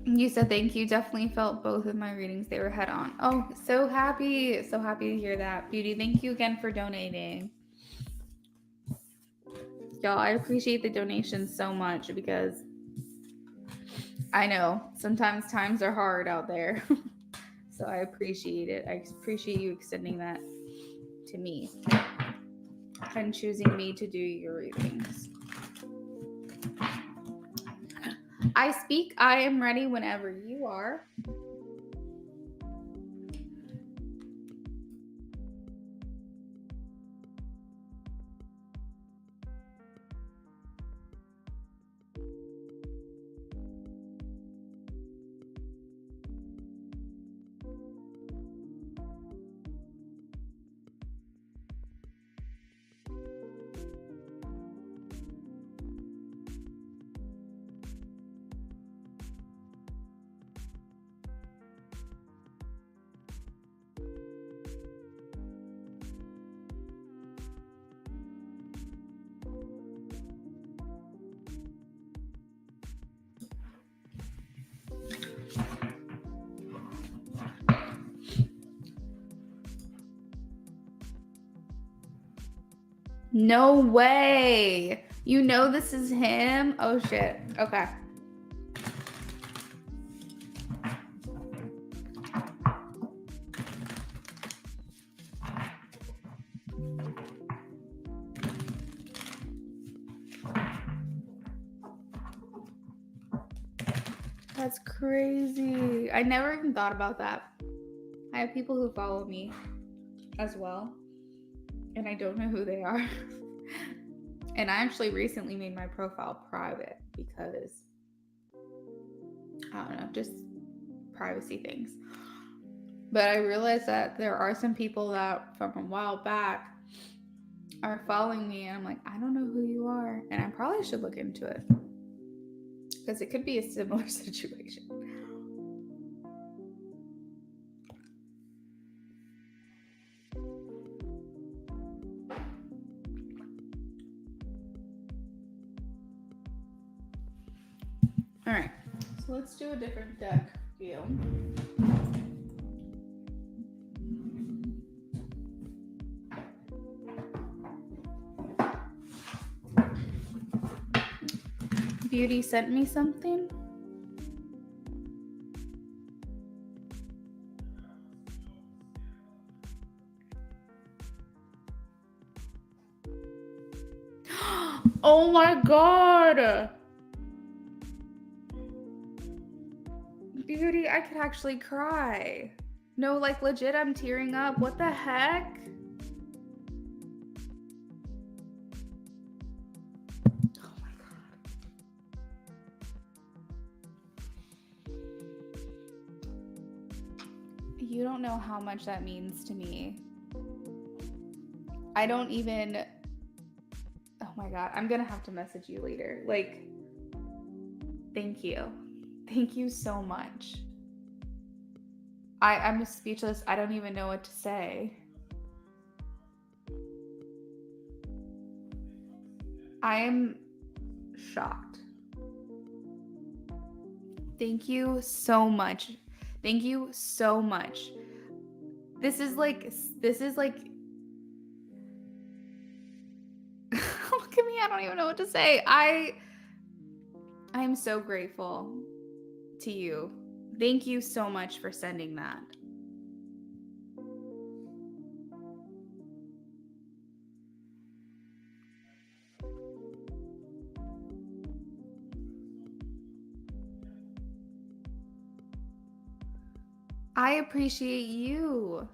You said thank you. Definitely felt both of my readings. They were head on. Oh, so happy. So happy to hear that. Beauty, thank you again for donating. Y'all, I appreciate the donations so much because I know sometimes times are hard out there. So I appreciate it. I appreciate you extending that to me and choosing me to do your readings. I speak. I am ready whenever you are. No way. You know this is him? Oh shit. Okay. That's crazy. I never even thought about that. I have people who follow me as well, and I don't know who they are. And I actually recently made my profile private because, I don't know, just privacy things. But I realized that there are some people that from a while back are following me, and I'm like, I don't know who you are. And I probably should look into it because it could be a similar situation. All right, so let's do a different deck view. Beauty sent me something. Oh my god! Beauty, I could actually cry. No, like legit, I'm tearing up. What the heck? Oh my god. You don't know how much that means to me. I don't even. Oh my god, I'm gonna have to message you later. Like, thank you. Thank you so much. I'm speechless. I don't even know what to say. I am shocked. Thank you so much. Thank you so much. This is like look at me, I don't even know what to say. I'm so grateful to you. Thank you so much for sending that. I appreciate you.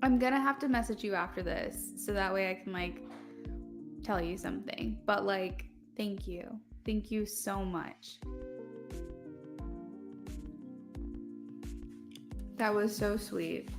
I'm gonna have to message you after this so that way I can like tell you something, but like, thank you. Thank you so much. That was so sweet.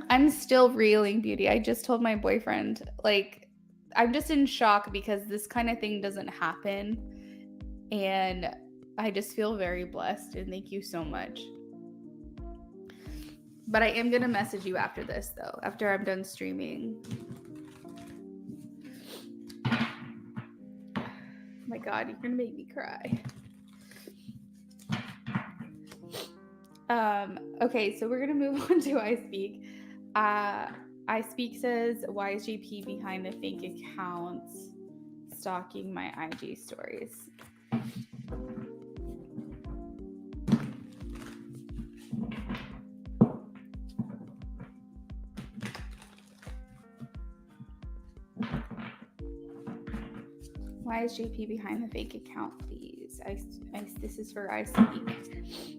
I'm still reeling, Beauty. I just told my boyfriend, like, I'm just in shock because this kind of thing doesn't happen, and I just feel very blessed, and thank you so much. But I am gonna message you after this, though, after I'm done streaming. Oh my God, you're gonna make me cry. Okay, so we're gonna move on to I Speak. I Speak says, why is JP behind the fake accounts stalking my IG stories? Why is JP behind the fake account, please? This is for I Speak.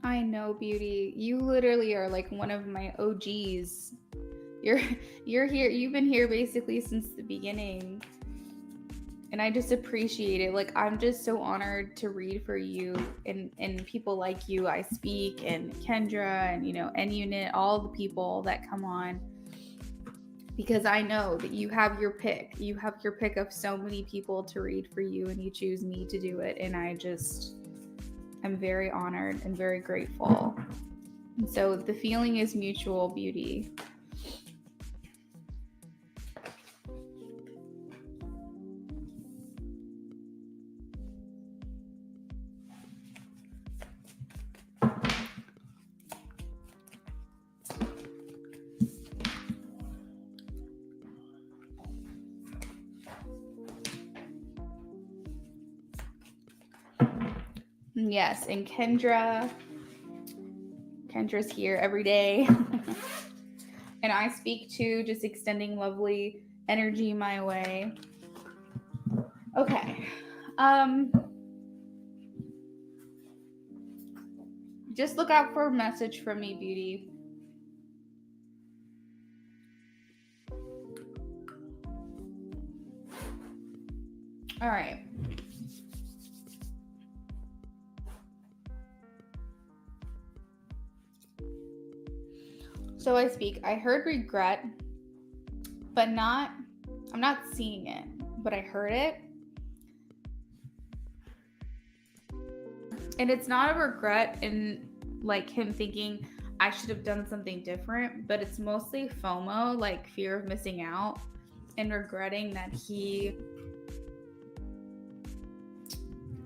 I know, Beauty. You literally are like one of my OGs. You're here. You've been here basically since the beginning. And I just appreciate it. Like, I'm just so honored to read for you and people like you, I Speak, and Kendra, and, you know, NUnit, all the people that come on. Because I know that you have your pick. You have your pick of so many people to read for you, and you choose me to do it. And I'm very honored and very grateful. And so the feeling is mutual, Beauty. Yes, and Kendra's here every day. And I Speak too, just extending lovely energy my way. Okay. Just look out for a message from me, Beauty. All right. So I Speak. I heard regret, but I'm not seeing it, but I heard it. And it's not a regret in like him thinking I should have done something different, but it's mostly FOMO, like fear of missing out, and regretting that he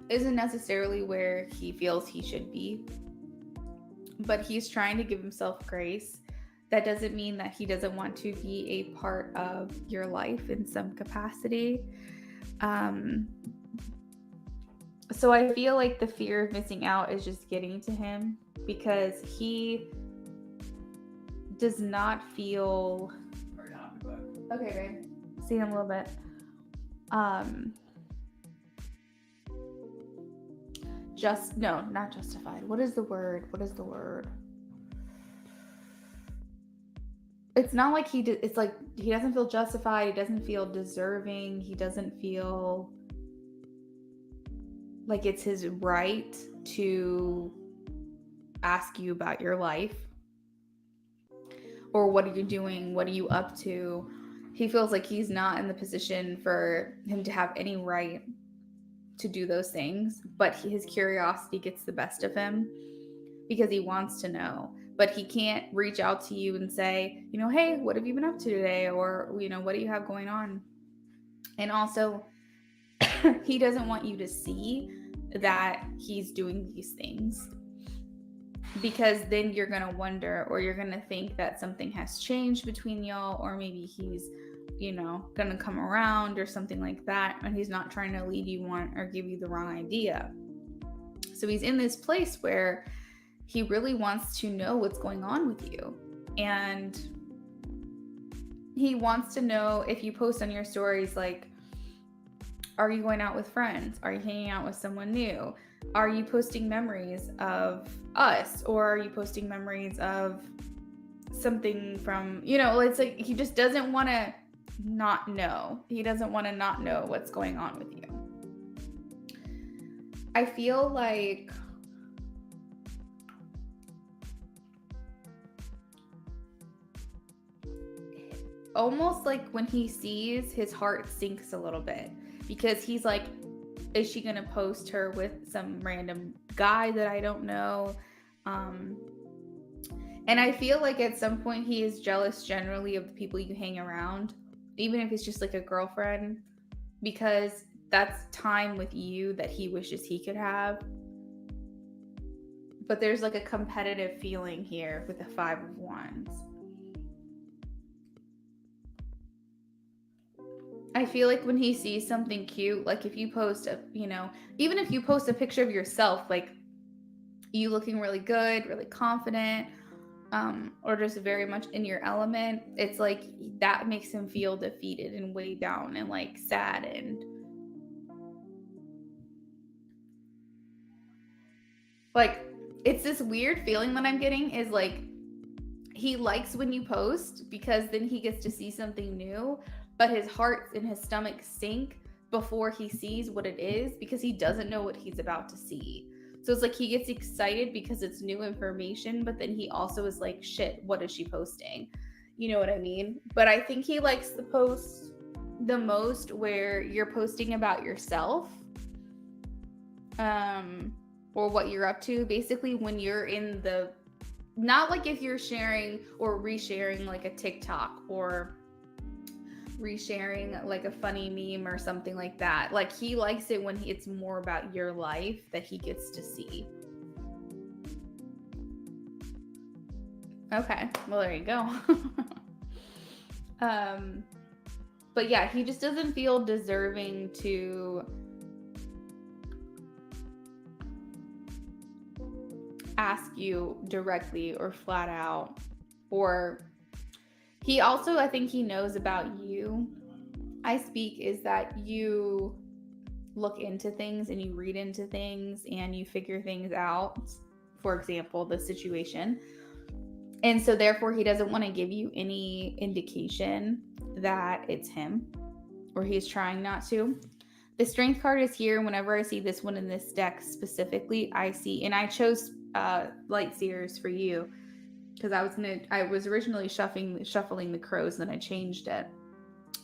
isn't necessarily where he feels he should be. But he's trying to give himself grace. That doesn't mean that he doesn't want to be a part of your life in some capacity. So I feel like the fear of missing out is just getting to him because he does not feel... Okay, babe. See him a little bit. Not justified. What is the word? It's not like it's like he doesn't feel justified. He doesn't feel deserving. He doesn't feel like it's his right to ask you about your life or what are you doing? What are you up to? He feels like he's not in the position for him to have any right to do those things, but his curiosity gets the best of him because he wants to know, but he can't reach out to you and say, hey, what have you been up to today? Or, what do you have going on? And also, he doesn't want you to see that he's doing these things, because then you're going to wonder, or you're going to think that something has changed between y'all, or maybe he's going to come around or something like that, and he's not trying to lead you on or give you the wrong idea. So he's in this place where he really wants to know what's going on with you, and he wants to know if you post on your stories, like, are you going out with friends? Are you hanging out with someone new? Are you posting memories of us? Or are you posting memories of something from, it's like he just doesn't want to not know. He doesn't want to not know what's going on with you. I feel like almost like when he sees, his heart sinks a little bit, because he's like, is she going to post her with some random guy that I don't know? And I feel like at some point he is jealous generally of the people you hang around, even if it's just like a girlfriend, because that's time with you that he wishes he could have. But there's like a competitive feeling here with the 5 of Wands. I feel like when he sees something cute, like if you post even if you post a picture of yourself, like you looking really good, really confident, or just very much in your element, it's like that makes him feel defeated and way down and like sad. And like, it's this weird feeling that I'm getting, is like he likes when you post because then he gets to see something new, but his heart and his stomach sink before he sees what it is, because he doesn't know what he's about to see. So it's like he gets excited because it's new information, but then he also is like, shit, what is she posting? You know what I mean? But I think he likes the posts the most where you're posting about yourself, or what you're up to. Basically, when you're in the, not like if you're sharing or resharing like a TikTok, or resharing like a funny meme or something like that. Like, he likes it when it's more about your life that he gets to see. Okay, well, there you go. But yeah, he just doesn't feel deserving to ask you directly or flat out. Or he also, I think he knows about you, I speak, is that you look into things and you read into things and you figure things out. For example, the situation. And so therefore he doesn't want to give you any indication that it's him, or he's trying not to. The Strength card is here. Whenever I see this one in this deck specifically, I see, and I chose Light Seers for you because I was originally shuffling the crows, then I changed it.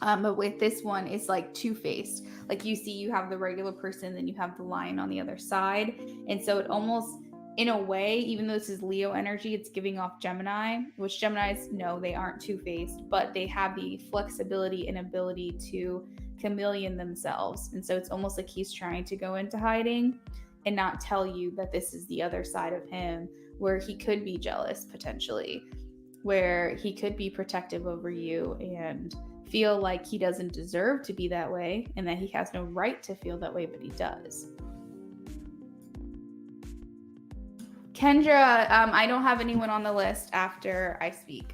But with this one, it's like two-faced. Like, you see, you have the regular person, then you have the lion on the other side. And so it almost, in a way, even though this is Leo energy, it's giving off Gemini, which Geminis, no, they aren't two-faced, but they have the flexibility and ability to chameleon themselves. And so it's almost like he's trying to go into hiding and not tell you that this is the other side of him, where he could be jealous potentially, where he could be protective over you and feel like he doesn't deserve to be that way, and that he has no right to feel that way, but he does. Kendra, I don't have anyone on the list after I speak.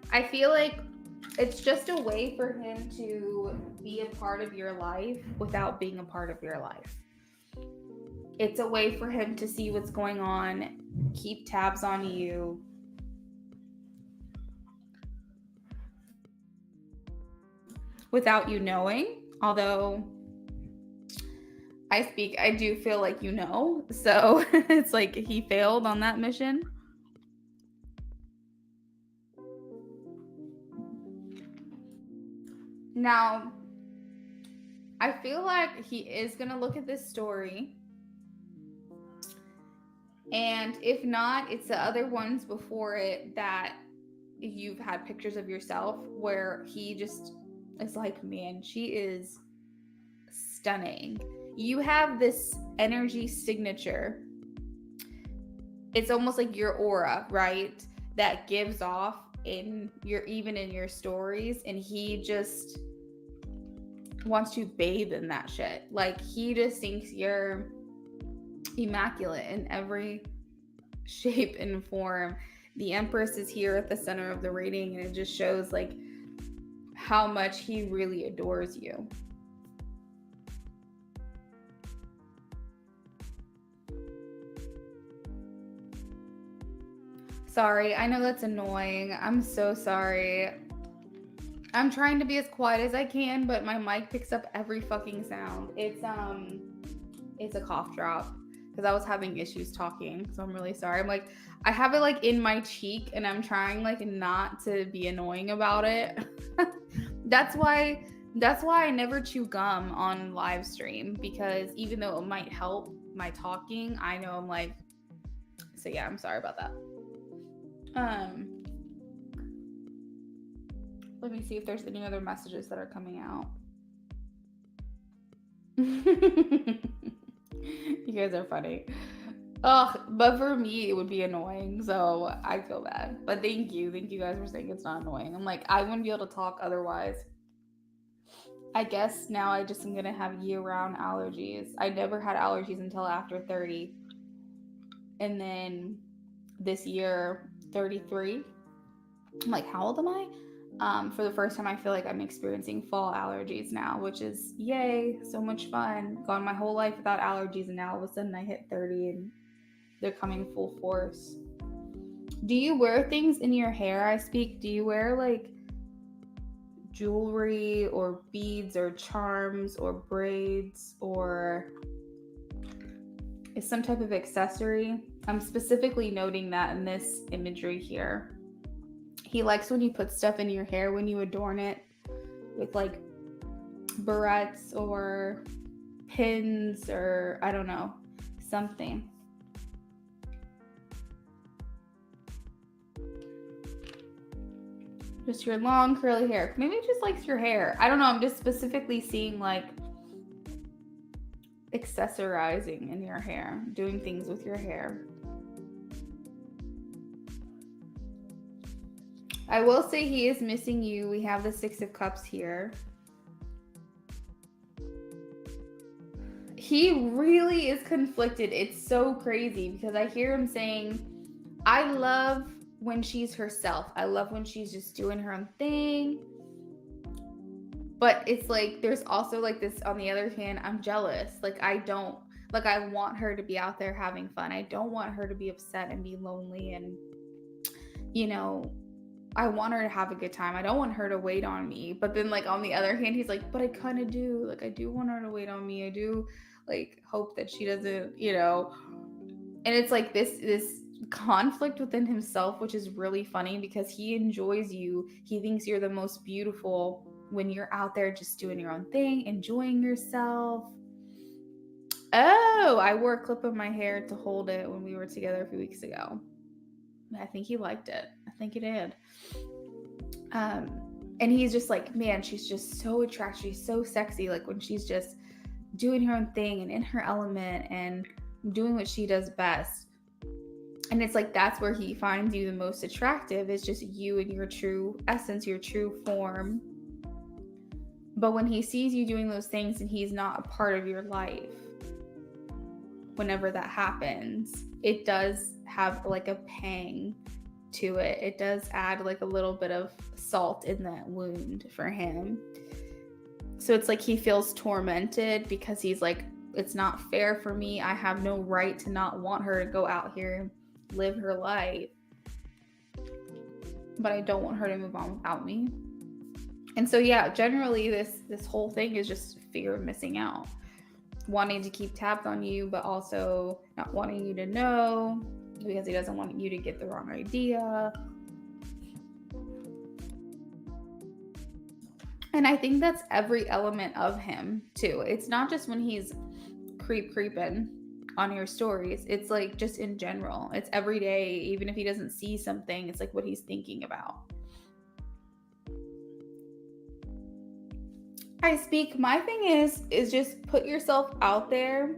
I feel like it's just a way for him to be a part of your life without being a part of your life. It's a way for him to see what's going on, keep tabs on you, without you knowing. Although I do feel like you know. So it's like he failed on that mission. Now, I feel like he is going to look at this story. And if not, it's the other ones before it that you've had pictures of yourself where he just is like, man, she is stunning. You have this energy signature. It's almost like your aura, right? That gives off even in your stories, and he just wants to bathe in that shit. Like, he just thinks you're immaculate in every shape and form. The Empress is here at the center of the reading, and it just shows like how much he really adores you. Sorry, I know that's annoying. I'm so sorry. I'm trying to be as quiet as I can, but my mic picks up every fucking sound. It's a cough drop because I was having issues talking, so I'm really sorry. I'm like, I have it like in my cheek, and I'm trying like not to be annoying about it. That's why I never chew gum on live stream, because even though it might help my talking, I know I'm like, so yeah, I'm sorry about that. Let me see if there's any other messages that are coming out. You guys are funny. Ugh, but for me, it would be annoying, so I feel bad. But thank you guys for saying it's not annoying. I'm like, I wouldn't be able to talk otherwise. I guess now I just am gonna have year-round allergies. I never had allergies until after 30. And then this year, 33. I'm like, how old am I? For the first time, I feel like I'm experiencing fall allergies now, which is yay, so much fun. Gone my whole life without allergies, and now all of a sudden I hit 30 and they're coming full force. Do you wear things in your hair? Do you wear like jewelry or beads or charms or braids or is some type of accessory? I'm specifically noting that in this imagery here. He likes when you put stuff in your hair, when you adorn it with like barrettes or pins or I don't know, something. Just your long curly hair. Maybe he just likes your hair. I don't know. I'm just specifically seeing like accessorizing in your hair, doing things with your hair. I will say he is missing you. We have the Six of Cups here. He really is conflicted. It's so crazy because I hear him saying, I love when she's herself. I love when she's just doing her own thing. But it's like, there's also like this, on the other hand, I'm jealous. Like, I want her to be out there having fun. I don't want her to be upset and be lonely. And, you know, I want her to have a good time. I don't want her to wait on me. But then, like, on the other hand, he's like, but I kind of do. Like, I do want her to wait on me. I do, like, hope that she doesn't, you know. And it's like this conflict within himself, which is really funny because he enjoys you. He thinks you're the most beautiful when you're out there just doing your own thing, enjoying yourself. Oh, I wore a clip of my hair to hold it when we were together a few weeks ago. I think he liked it. I think he did. And he's just like, man, she's just so attractive. She's so sexy. Like when she's just doing her own thing and in her element and doing what she does best. And it's like, that's where he finds you the most attractive, is just you and your true essence, your true form. But when he sees you doing those things and he's not a part of your life, whenever that happens, it does have like a pang to it. It does add like a little bit of salt in that wound for him. So it's like he feels tormented because he's like, it's not fair for me. I have no right to not want her to go out here and live her life. But I don't want her to move on without me. And so yeah, generally this whole thing is just fear of missing out, wanting to keep tabs on you, but also not wanting you to know because he doesn't want you to get the wrong idea. And I think that's every element of him too. It's not just when he's creeping on your stories. It's like just in general. It's every day, even if he doesn't see something, it's like what he's thinking about. My thing is just put yourself out there.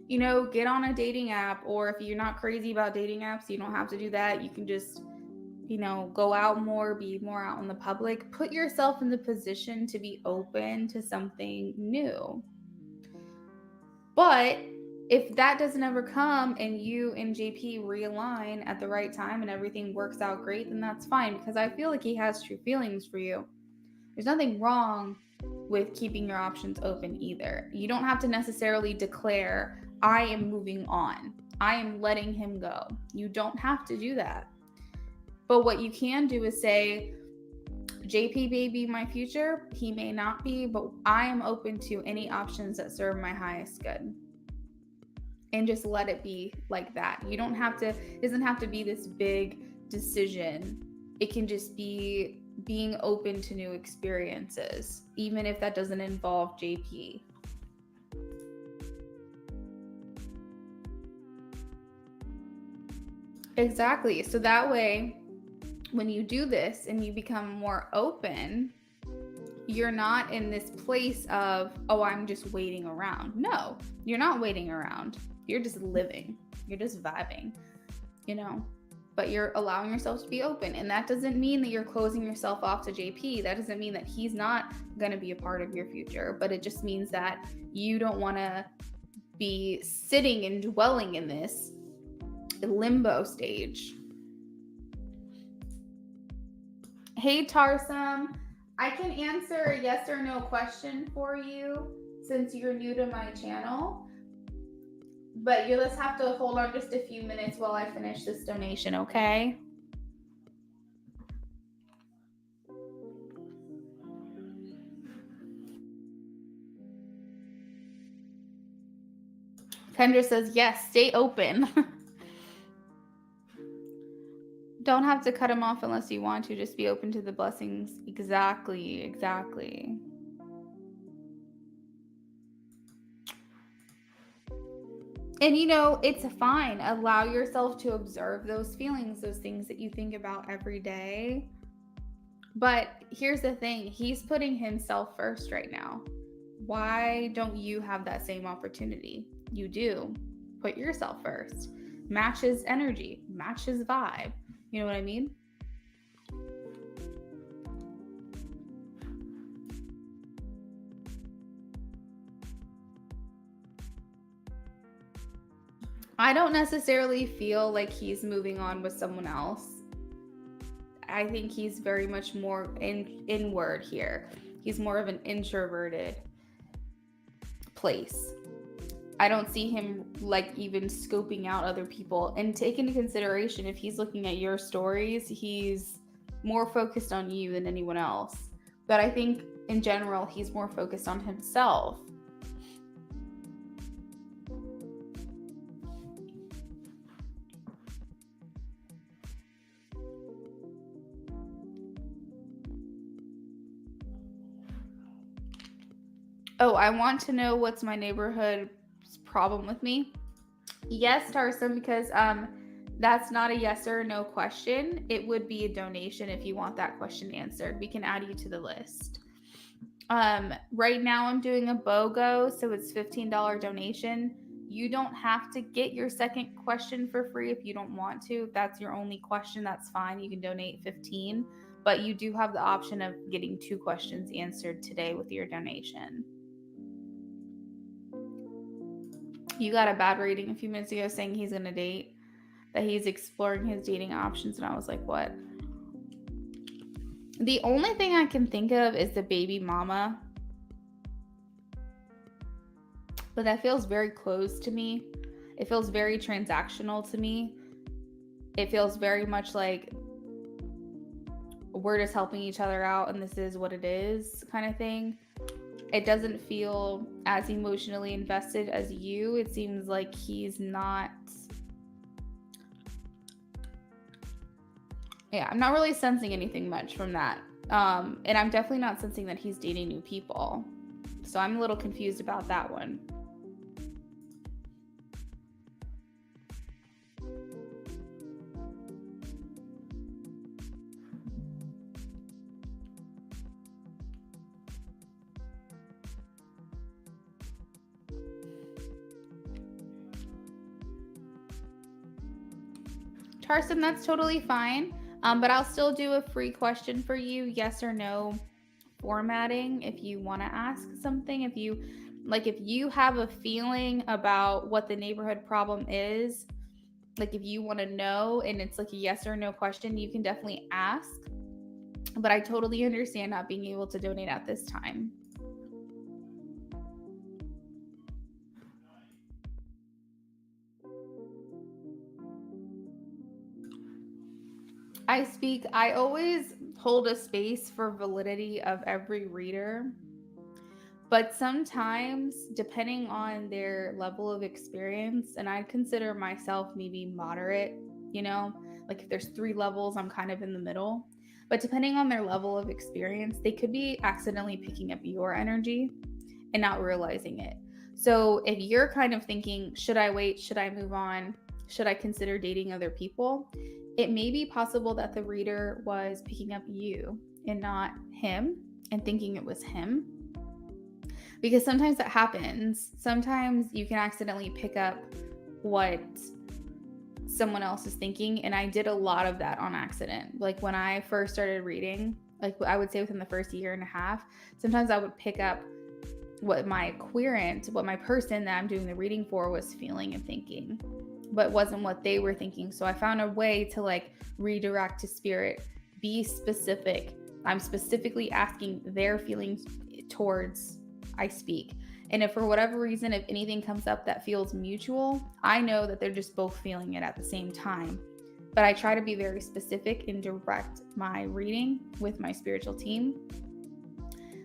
You know, get on a dating app, or if you're not crazy about dating apps, you don't have to do that. You can just, you know, go out more, be more out in the public. Put yourself in the position to be open to something new. But if that doesn't ever come and you and JP realign at the right time and everything works out great, then that's fine, because I feel like he has true feelings for you. There's nothing wrong with keeping your options open either. You don't have to necessarily declare, I am moving on, I am letting him go. You don't have to do that. But what you can do is say, JP may be my future, he may not be, but I am open to any options that serve my highest good. And just let it be like that. You don't have to, it doesn't have to be this big decision. It can just be being open to new experiences, even if that doesn't involve JP. Exactly. So that way, when you do this and you become more open, you're not in this place of, oh, I'm just waiting around. No, you're not waiting around. You're just living. You're just vibing, you know? But you're allowing yourself to be open. And that doesn't mean that you're closing yourself off to JP. That doesn't mean that he's not going to be a part of your future. But it just means that you don't want to be sitting and dwelling in this limbo stage. Hey, Tarsum, I can answer a yes or no question for you since you're new to my channel. But you'll just have to hold on just a few minutes while I finish this donation, okay? Kendra says, yes, stay open. Don't have to cut him off unless you want to. Just be open to the blessings. Exactly, exactly. And you know, it's fine. Allow yourself to observe those feelings, those things that you think about every day. But here's the thing, he's putting himself first right now. Why don't you have that same opportunity? You do. Put yourself first. Match his energy, match his vibe. You know what I mean? I don't necessarily feel like he's moving on with someone else. I think he's very much more inward here. He's more of an introverted place. I don't see him like even scoping out other people. And take into consideration, if he's looking at your stories, he's more focused on you than anyone else. But I think in general, he's more focused on himself. Oh, I want to know what's my neighborhood's problem with me. Yes, Tarsum, because that's not a yes or no question. It would be a donation if you want that question answered. We can add you to the list. Right now I'm doing a BOGO, so it's $15 donation. You don't have to get your second question for free if you don't want to. If that's your only question, that's fine. You can donate $15, but you do have the option of getting 2 questions answered today with your donation. You got a bad rating a few minutes ago saying he's gonna date, that he's exploring his dating options, and I was like, what? The only thing I can think of is the baby mama. But that feels very close to me. It feels very transactional to me. It feels very much like we're just helping each other out and this is what it is kind of thing. It doesn't feel as emotionally invested as you. It seems like he's not. Yeah, I'm not really sensing anything much from that. And I'm definitely not sensing that he's dating new people. So I'm a little confused about that one. Tarson, that's totally fine. But I'll still do a free question for you, yes or no formatting, if you want to ask something. If you have a feeling about what the neighborhood problem is, like if you want to know and it's like a yes or no question, you can definitely ask. But I totally understand not being able to donate at this time. I always hold a space for validity of every reader. But sometimes, depending on their level of experience, and I consider myself maybe moderate, like if there's 3 levels, I'm kind of in the middle. But depending on their level of experience, they could be accidentally picking up your energy and not realizing it. So if you're kind of thinking, should I wait? Should I move on? Should I consider dating other people? It may be possible that the reader was picking up you and not him and thinking it was him. Because sometimes that happens. Sometimes you can accidentally pick up what someone else is thinking. And I did a lot of that on accident. Like when I first started reading, like I would say within the first year and a half, sometimes I would pick up what my querent, what my person that I'm doing the reading for was feeling and thinking, but wasn't what they were thinking. So I found a way to like redirect to spirit, be specific. I'm specifically asking their feelings towards I speak. And if for whatever reason, if anything comes up that feels mutual, I know that they're just both feeling it at the same time. But I try to be very specific and direct my reading with my spiritual team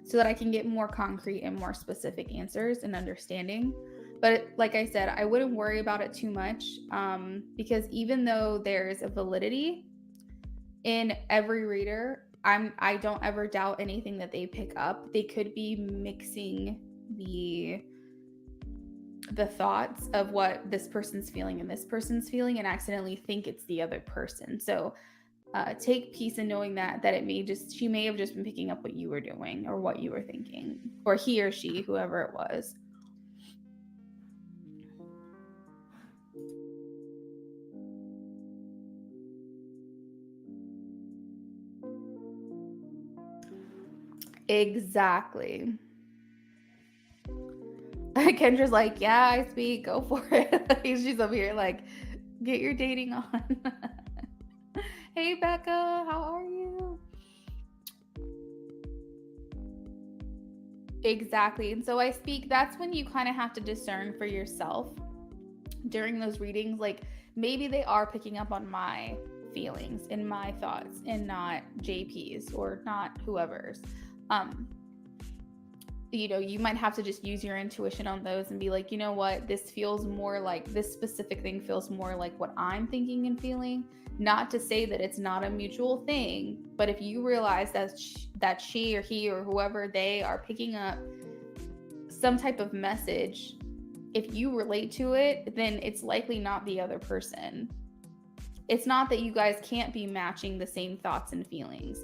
so that I can get more concrete and more specific answers and understanding. But like I said, I wouldn't worry about it too much because even though there's a validity in every reader, I don't ever doubt anything that they pick up. They could be mixing the thoughts of what this person's feeling and this person's feeling and accidentally think it's the other person. So take peace in knowing that she may have just been picking up what you were doing or what you were thinking, or he or she, whoever it was. Exactly. Kendra's like, yeah, I speak, go for it. She's over here like, get your dating on. Hey Becca, how are you? Exactly. And so I speak, that's when you kind of have to discern for yourself during those readings. Like maybe they are picking up on my feelings and my thoughts and not JP's or not whoever's. You might have to just use your intuition on those and be like, you know what, this specific thing feels more like what I'm thinking and feeling. Not to say that it's not a mutual thing, but if you realize that she or he or whoever they are picking up some type of message, if you relate to it, then it's likely not the other person. It's not that you guys can't be matching the same thoughts and feelings,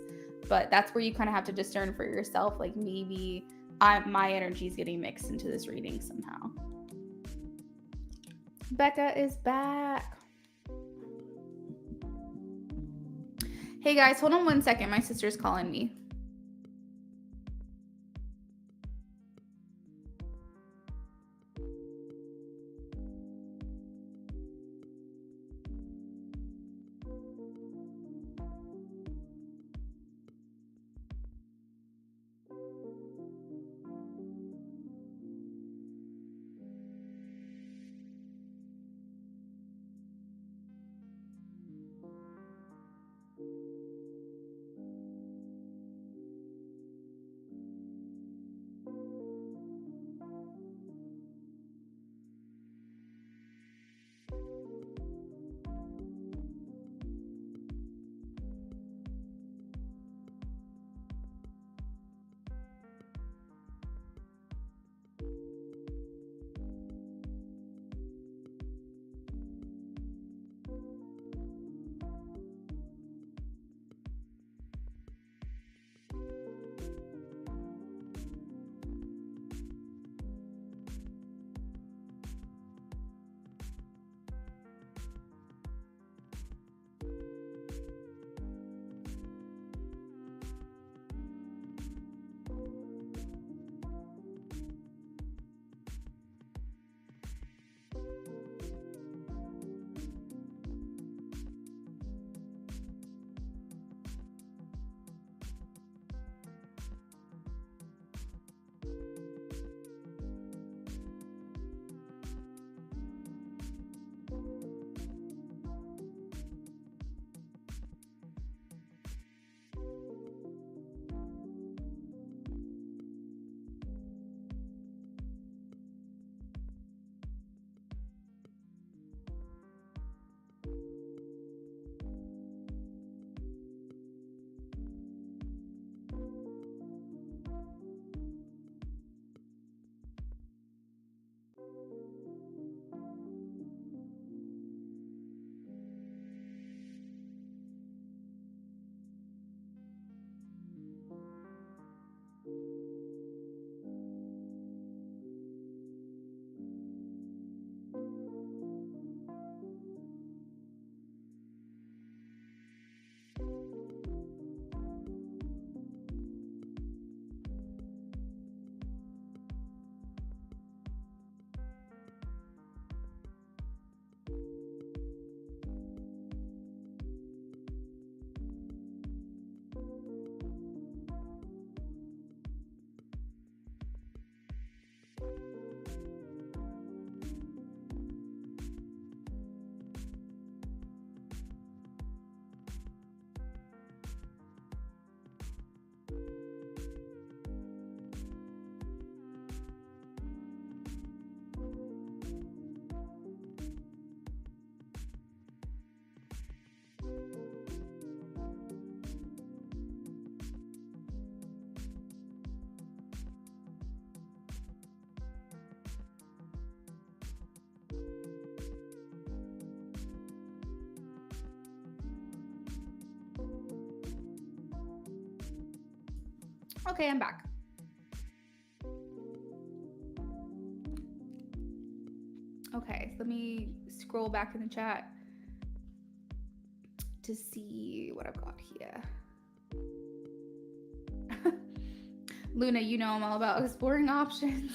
but that's where you kind of have to discern for yourself, like maybe my energy is getting mixed into this reading somehow. Becca is back. Hey guys, hold on 1 second. My sister's calling me. Okay, I'm back. Okay, so let me scroll back in the chat to see what I've got here. Luna, you know I'm all about exploring options.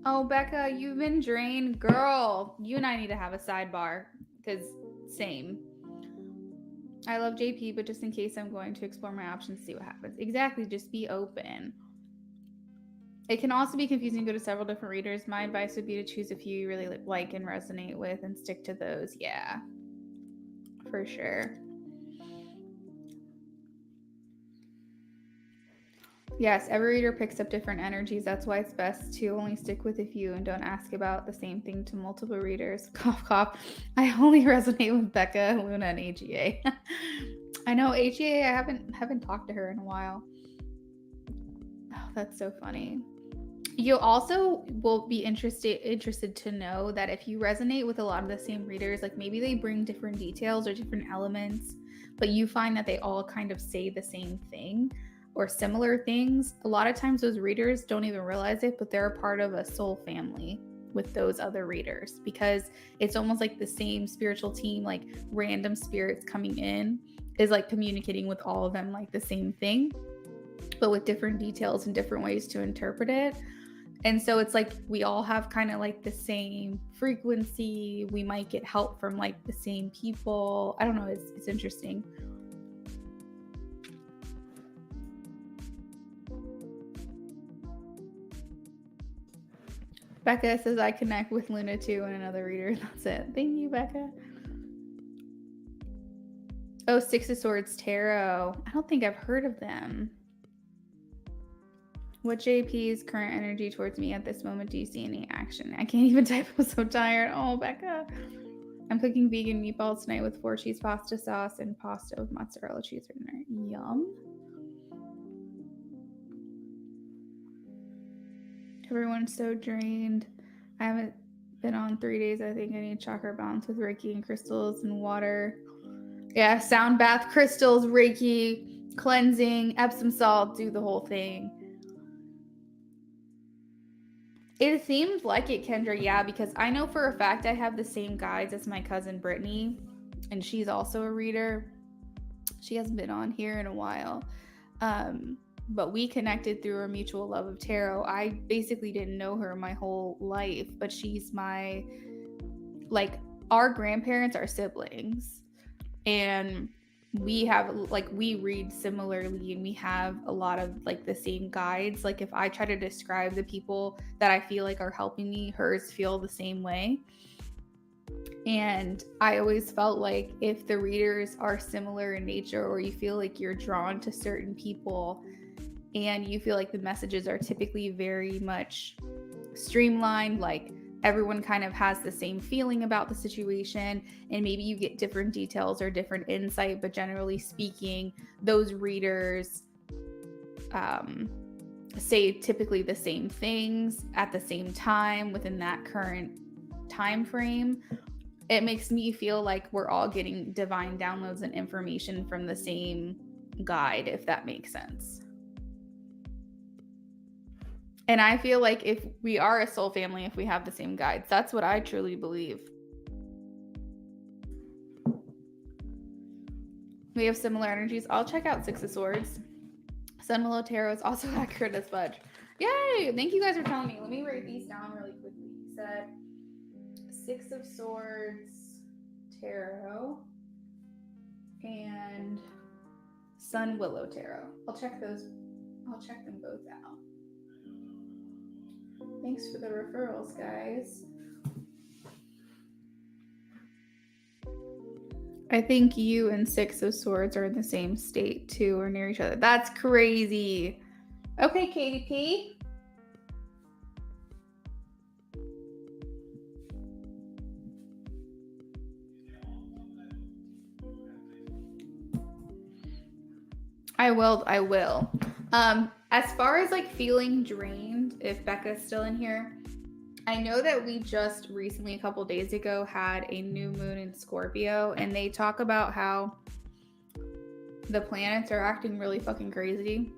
Oh, Becca, you've been drained. Girl, you and I need to have a sidebar, because same. I love JP, but just in case, I'm going to explore my options, see what happens. Exactly, just be open. It can also be confusing to go to several different readers. My advice would be to choose a few you really like and resonate with and stick to those. Yeah, for sure. Yes, every reader picks up different energies. That's why it's best to only stick with a few and don't ask about the same thing to multiple readers. Cough, cough. I only resonate with Becca, Luna, and AGA. I know AGA. I haven't talked to her in a while. Oh, that's so funny. You also will be interested to know that if you resonate with a lot of the same readers, like maybe they bring different details or different elements, but you find that they all kind of say the same thing or similar things. A lot of times those readers don't even realize it, but they're a part of a soul family with those other readers, because it's almost like the same spiritual team, like random spirits coming in is like communicating with all of them like the same thing, but with different details and different ways to interpret it. And so it's like we all have kind of like the same frequency. We might get help from like the same people. I don't know. It's interesting. Becca says I connect with Luna too and another reader. That's it. Thank you, Becca. Oh, Six of Swords Tarot. I don't think I've heard of them. What JP's current energy towards me at this moment? Do you see any action? I can't even type. I'm so tired. Oh, Becca. I'm cooking vegan meatballs tonight with 4-cheese pasta sauce and pasta with mozzarella cheese for dinner. Yum. Everyone's so drained. I haven't been on 3 days. I think I need chakra balance with Reiki and crystals and water. Yeah, sound bath, crystals, Reiki, cleansing, Epsom salt, do the whole thing. It seems like it, Kendra, yeah, because I know for a fact I have the same guides as my cousin Brittany, and she's also a reader. She hasn't been on here in a while, but we connected through our mutual love of tarot. I basically didn't know her my whole life, but she's my, like, our grandparents are siblings, and we have, like, we read similarly, and we have a lot of like the same guides. Like if I try to describe the people that I feel like are helping me, hers feel the same way. And I always felt like if the readers are similar in nature, or you feel like you're drawn to certain people and you feel like the messages are typically very much streamlined, like everyone kind of has the same feeling about the situation, and maybe you get different details or different insight, but generally speaking, those readers say typically the same things at the same time within that current time frame. It makes me feel like we're all getting divine downloads and information from the same guide, if that makes sense. And I feel like if we are a soul family, if we have the same guides, that's what I truly believe. We have similar energies. I'll check out Six of Swords. Sun Willow Tarot is also accurate as fudge. Yay! Thank you guys for telling me. Let me write these down really quickly. You said Six of Swords Tarot and Sun Willow Tarot. I'll check them both out. Thanks for the referrals, guys. I think you and Six of Swords are in the same state too, or near each other. That's crazy. Okay, Katie P. I will. As far as like feeling drained, if Becca's still in here, I know that we just recently, a couple days ago, had a new moon in Scorpio, and they talk about how the planets are acting really fucking crazy.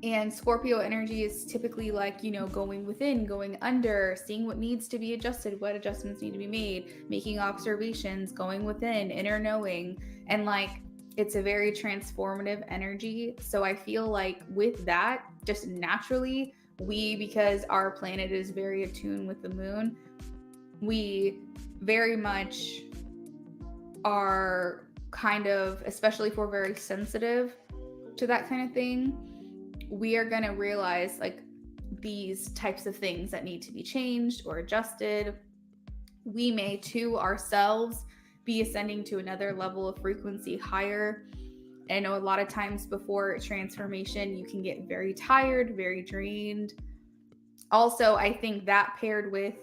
And Scorpio energy is typically like, you know, going within, going under, seeing what needs to be adjusted, what adjustments need to be made, making observations, going within, inner knowing. And like, it's a very transformative energy. So I feel like with that, just naturally, because our planet is very attuned with the moon, we very much are kind of, especially if we're very sensitive to that kind of thing, we are going to realize like these types of things that need to be changed or adjusted. We may to ourselves be ascending to another level of frequency higher. I know a lot of times before transformation, you can get very tired, very drained. Also, I think that paired with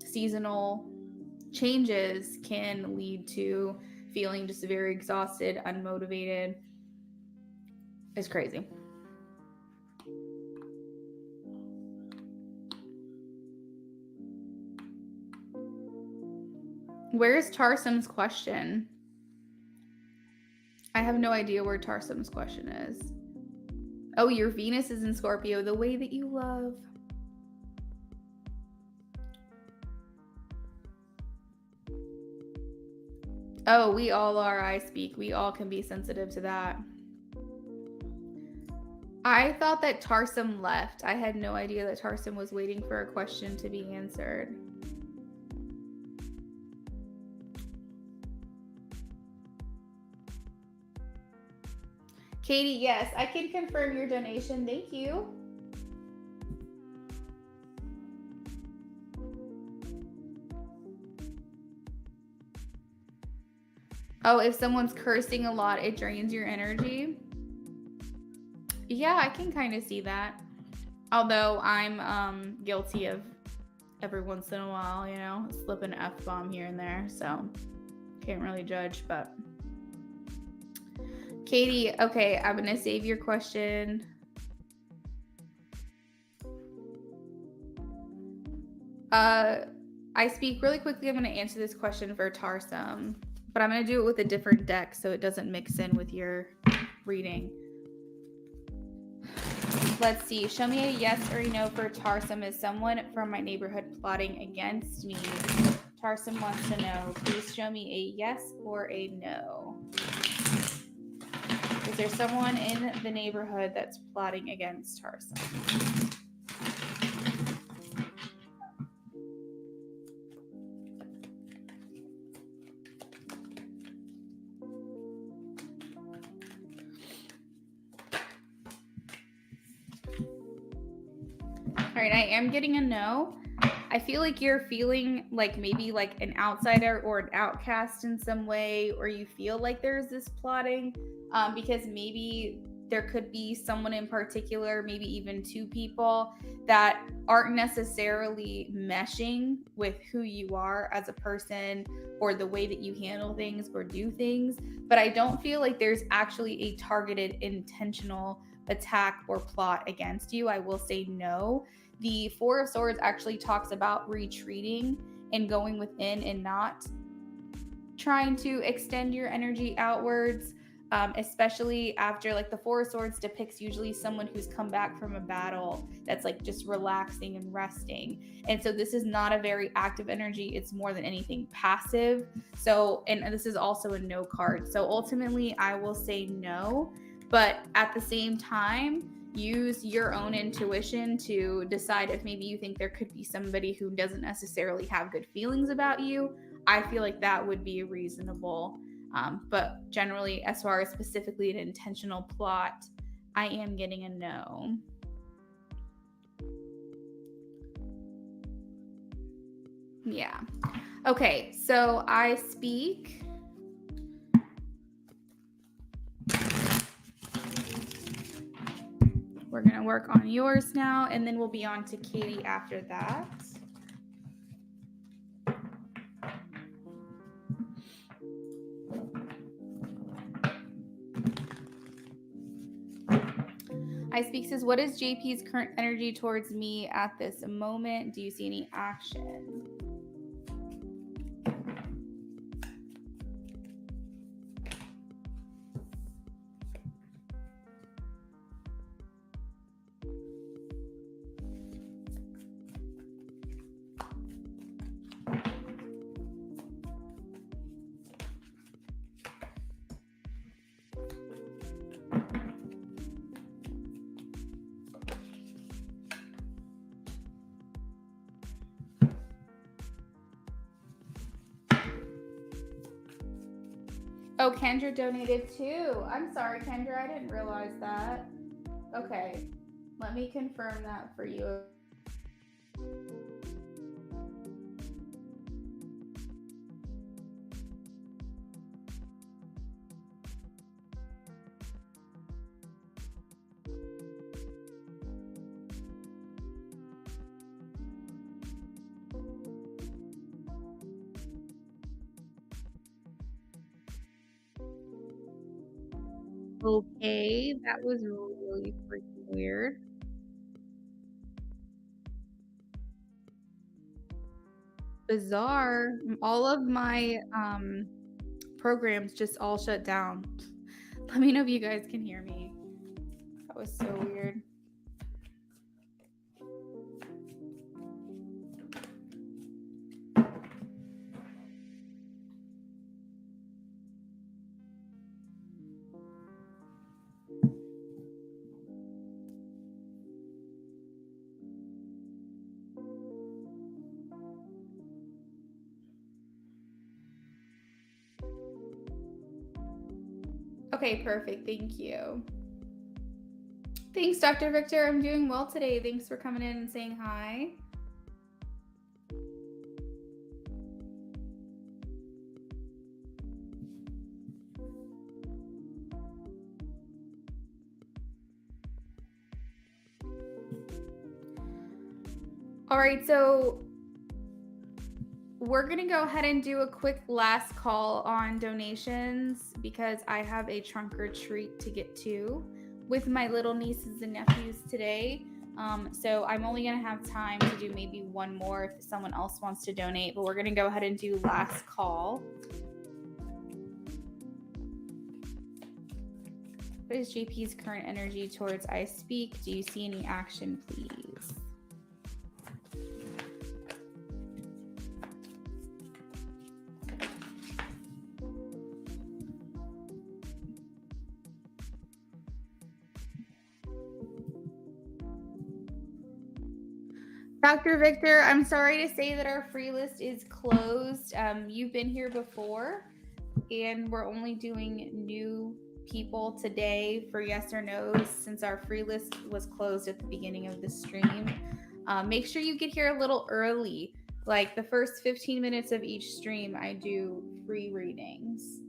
seasonal changes can lead to feeling just very exhausted, unmotivated. It's crazy. Where's Tarsim's question? I have no idea where Tarsim's question is. Oh, your Venus is in Scorpio, the way that you love. Oh, we all are, I speak. We all can be sensitive to that. I thought that Tarsim left. I had no idea that Tarsim was waiting for a question to be answered. Katie, yes, I can confirm your donation. Thank you. Oh, if someone's cursing a lot, it drains your energy. Yeah, I can kind of see that. Although I'm guilty of every once in a while, you know, slip an F-bomb here and there. So can't really judge, but Katie, okay, I'm going to save your question. I speak really quickly. I'm going to answer this question for Tarsim, but I'm going to do it with a different deck so it doesn't mix in with your reading. Let's see. Show me a yes or a no for Tarsim. Is someone from my neighborhood plotting against me? Tarsim wants to know. Please show me a yes or a no. Is there someone in the neighborhood that's plotting against Tarsim? All right, I am getting a no. I feel like you're feeling like maybe like an outsider or an outcast in some way, or you feel like there's this plotting because maybe there could be someone in particular, maybe even two people that aren't necessarily meshing with who you are as a person or the way that you handle things or do things. But I don't feel like there's actually a targeted, intentional attack or plot against you. I will say no. The Four of Swords actually talks about retreating and going within and not trying to extend your energy outwards, especially after like the Four of Swords depicts usually someone who's come back from a battle that's like just relaxing and resting. And so this is not a very active energy. It's more than anything passive. So, and this is also a no card. So ultimately I will say no, but at the same time, use your own intuition to decide if maybe you think there could be somebody who doesn't necessarily have good feelings about you. I feel like that would be reasonable. But generally, as far as specifically an intentional plot, I am getting a no. Yeah. Okay, so I speak. We're going to work on yours now, and then we'll be on to Katie after that. I speak says, what is JP's current energy towards me at this moment? Do you see any action? Oh, Kendra donated too. I'm sorry, Kendra. I didn't realize that. Okay. Let me confirm that for you. Okay, that was really freaking weird. Bizarre. All of my programs just all shut down. Let me know if you guys can hear me. That was so weird. Okay, perfect. Thank you. Thanks, Dr. Victor. I'm doing well today. Thanks for coming in and saying hi. All right, so we're going to go ahead and do a quick last call on donations because I have a trunk or treat to get to with my little nieces and nephews today. So I'm only going to have time to do maybe one more if someone else wants to donate, but we're going to go ahead and do last call. What is JP's current energy towards I speak? Do you see any action, please? Dr. Victor, I'm sorry to say that our free list is closed. You've been here before, and we're only doing new people today for yes or no's since our free list was closed at the beginning of the stream. Make sure you get here a little early. Like the first 15 minutes of each stream, I do free readings.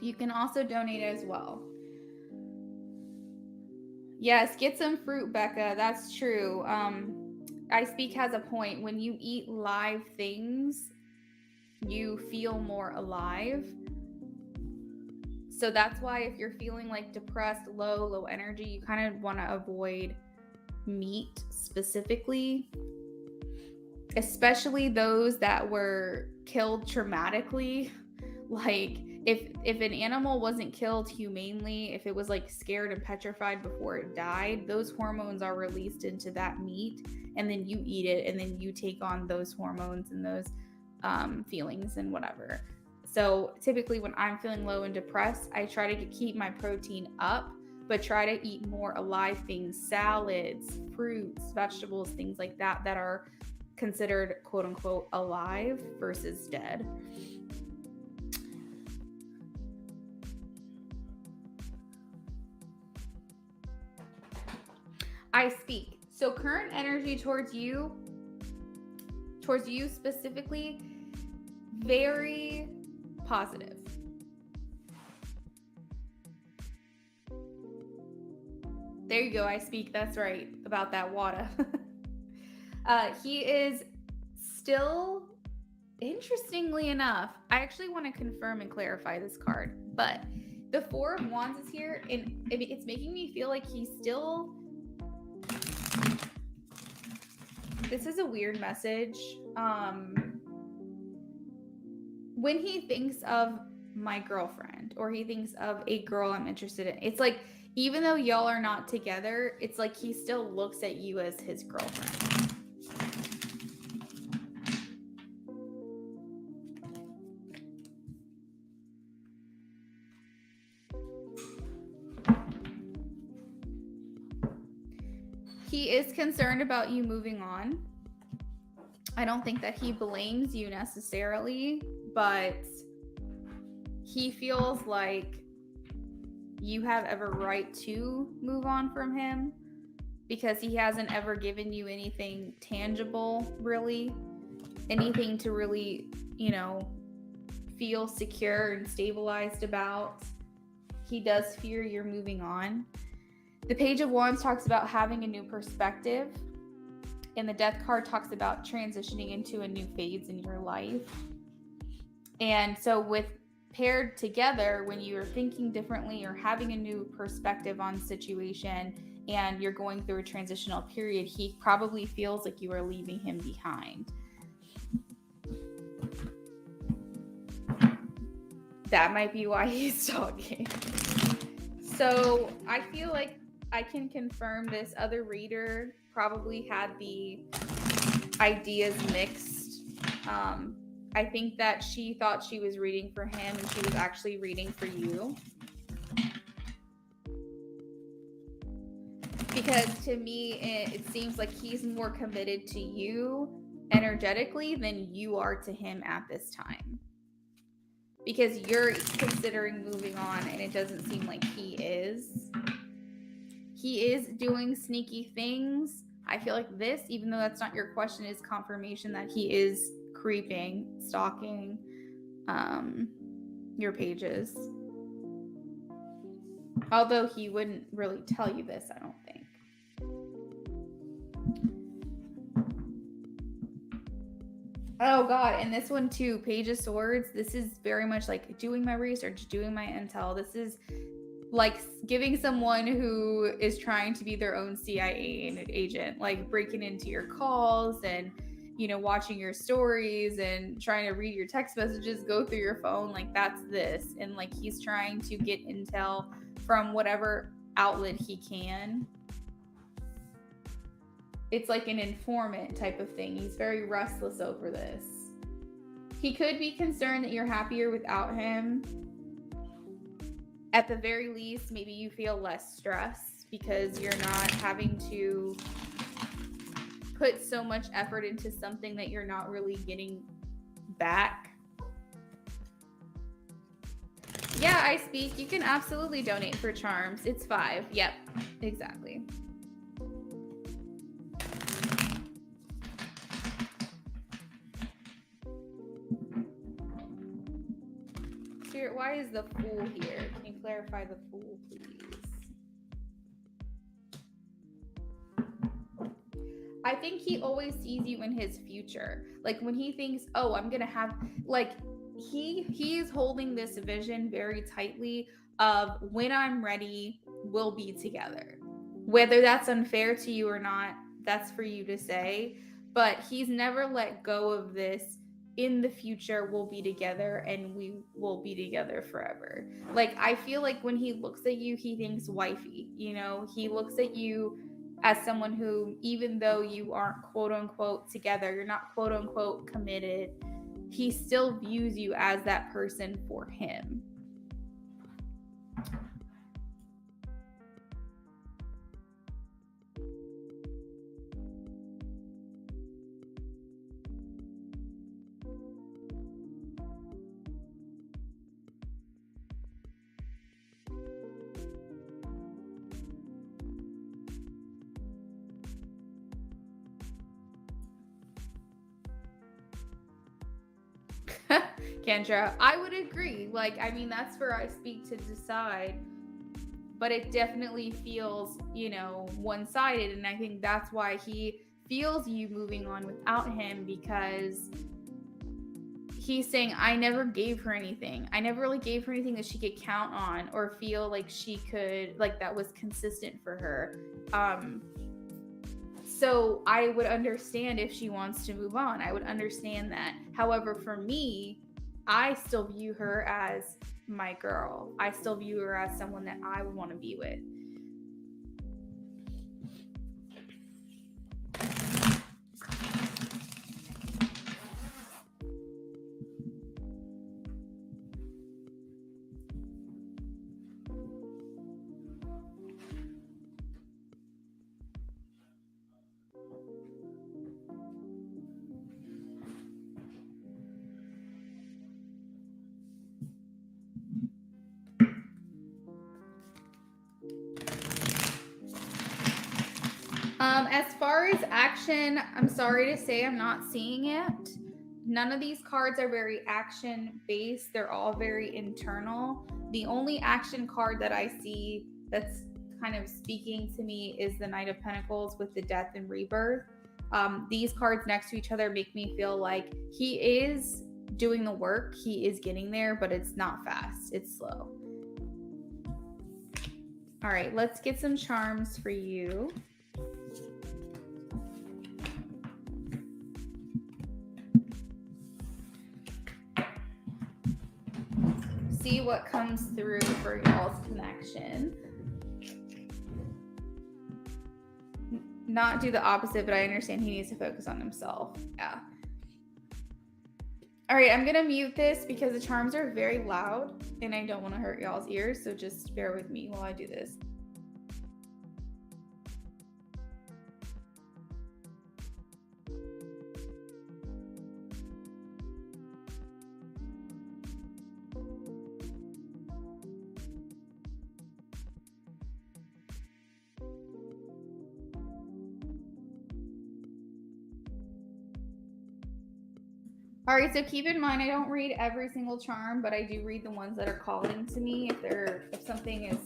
You can also donate as well. Yes, get some fruit, Becca. That's true. I Speak has a point. When you eat live things, you feel more alive. So that's why if you're feeling like depressed, low energy, you kind of want to avoid meat specifically, especially those that were killed traumatically. Like if an animal wasn't killed humanely, if it was like scared and petrified before it died, those hormones are released into that meat, and then you eat it, and then you take on those hormones and those feelings and whatever. So typically when I'm feeling low and depressed, I try to keep my protein up, but try to eat more alive things, salads, fruits, vegetables, things like that that are considered quote unquote alive versus dead. I speak. So current energy towards you specifically, very positive. There you go. I speak. That's right about that water. He is still, interestingly enough, I actually want to confirm and clarify this card, but the Four of Wands is here, and it's making me feel like he's still. This is a weird message. When he thinks of my girlfriend or he thinks of a girl I'm interested in, it's like even though y'all are not together, it's like he still looks at you as his girlfriend. He is concerned about you moving on. I don't think that he blames you necessarily, but he feels like you have every right to move on from him because he hasn't ever given you anything tangible, really, anything to really, feel secure and stabilized about. He does fear you're moving on. The Page of Wands talks about having a new perspective, and the Death card talks about transitioning into a new phase in your life. And so with paired together, when you're thinking differently or having a new perspective on situation and you're going through a transitional period, he probably feels like you are leaving him behind. That might be why he's talking. So I feel like I can confirm this other reader probably had the ideas mixed. I think that she thought she was reading for him and she was actually reading for you. Because to me, it seems like he's more committed to you energetically than you are to him at this time. Because you're considering moving on and it doesn't seem like he is. He is doing sneaky things. I feel like this, even though that's not your question, is confirmation that he is creeping, stalking your pages. Although he wouldn't really tell you this, I don't think. Oh God, and this one too, Page of Swords. This is very much like doing my research, doing my intel. This is like giving someone who is trying to be their own CIA agent, like breaking into your calls and, watching your stories and trying to read your text messages, go through your phone. Like that's this. And like he's trying to get intel from whatever outlet he can. It's like an informant type of thing. He's very restless over this. He could be concerned that you're happier without him. At the very least, maybe you feel less stress because you're not having to put so much effort into something that you're not really getting back. Yeah, I speak. You can absolutely donate for charms. It's 5. Yep, exactly. Spirit, why is the Fool here? Can you clarify the Fool, please? I think he always sees you in his future. Like when he thinks, oh, I'm going to have, like, he is holding this vision very tightly of when I'm ready, we'll be together. Whether that's unfair to you or not, that's for you to say. But he's never let go of this. In the future, we'll be together and we will be together forever. Like, I feel like when he looks at you, he thinks wifey, he looks at you as someone who, even though you aren't quote unquote together, you're not quote unquote committed, he still views you as that person for him. Kendra, I would agree. Like, I mean, that's where I speak to decide. But it definitely feels, one-sided. And I think that's why he feels you moving on without him, because he's saying, I never gave her anything. I never really gave her anything that she could count on or feel like she could, like that was consistent for her. So I would understand if she wants to move on. I would understand that. However, for me, I still view her as my girl. I still view her as someone that I would want to be with. As far as action, I'm sorry to say I'm not seeing it. None of these cards are very action based. They're all very internal. The only action card that I see that's kind of speaking to me is the Knight of Pentacles with the Death and Rebirth. These cards next to each other make me feel like he is doing the work, he is getting there, but it's not fast, it's slow. All right, let's get some charms for you. See what comes through for y'all's connection. Not do the opposite, but I understand he needs to focus on himself. Yeah. All right, I'm going to mute this because the charms are very loud and I don't want to hurt y'all's ears, so just bear with me while I do this. All right, so keep in mind, I don't read every single charm, but I do read the ones that are calling to me. If something is,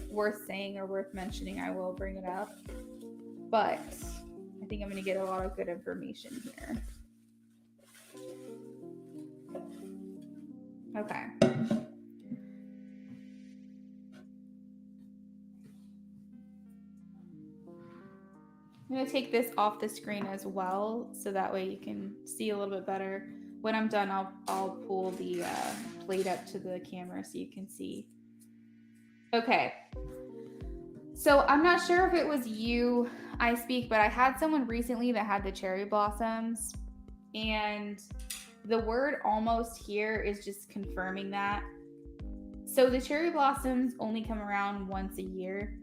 worth saying or worth mentioning, I will bring it up. But I think I'm going to get a lot of good information here. Okay. I'm going to take this off the screen as well, so that way you can see a little bit better. When I'm done, I'll pull the plate up to the camera so you can see. Okay. So I'm not sure if it was you I speak, but I had someone recently that had the cherry blossoms, and the word almost here is just confirming that. So the cherry blossoms only come around once a year.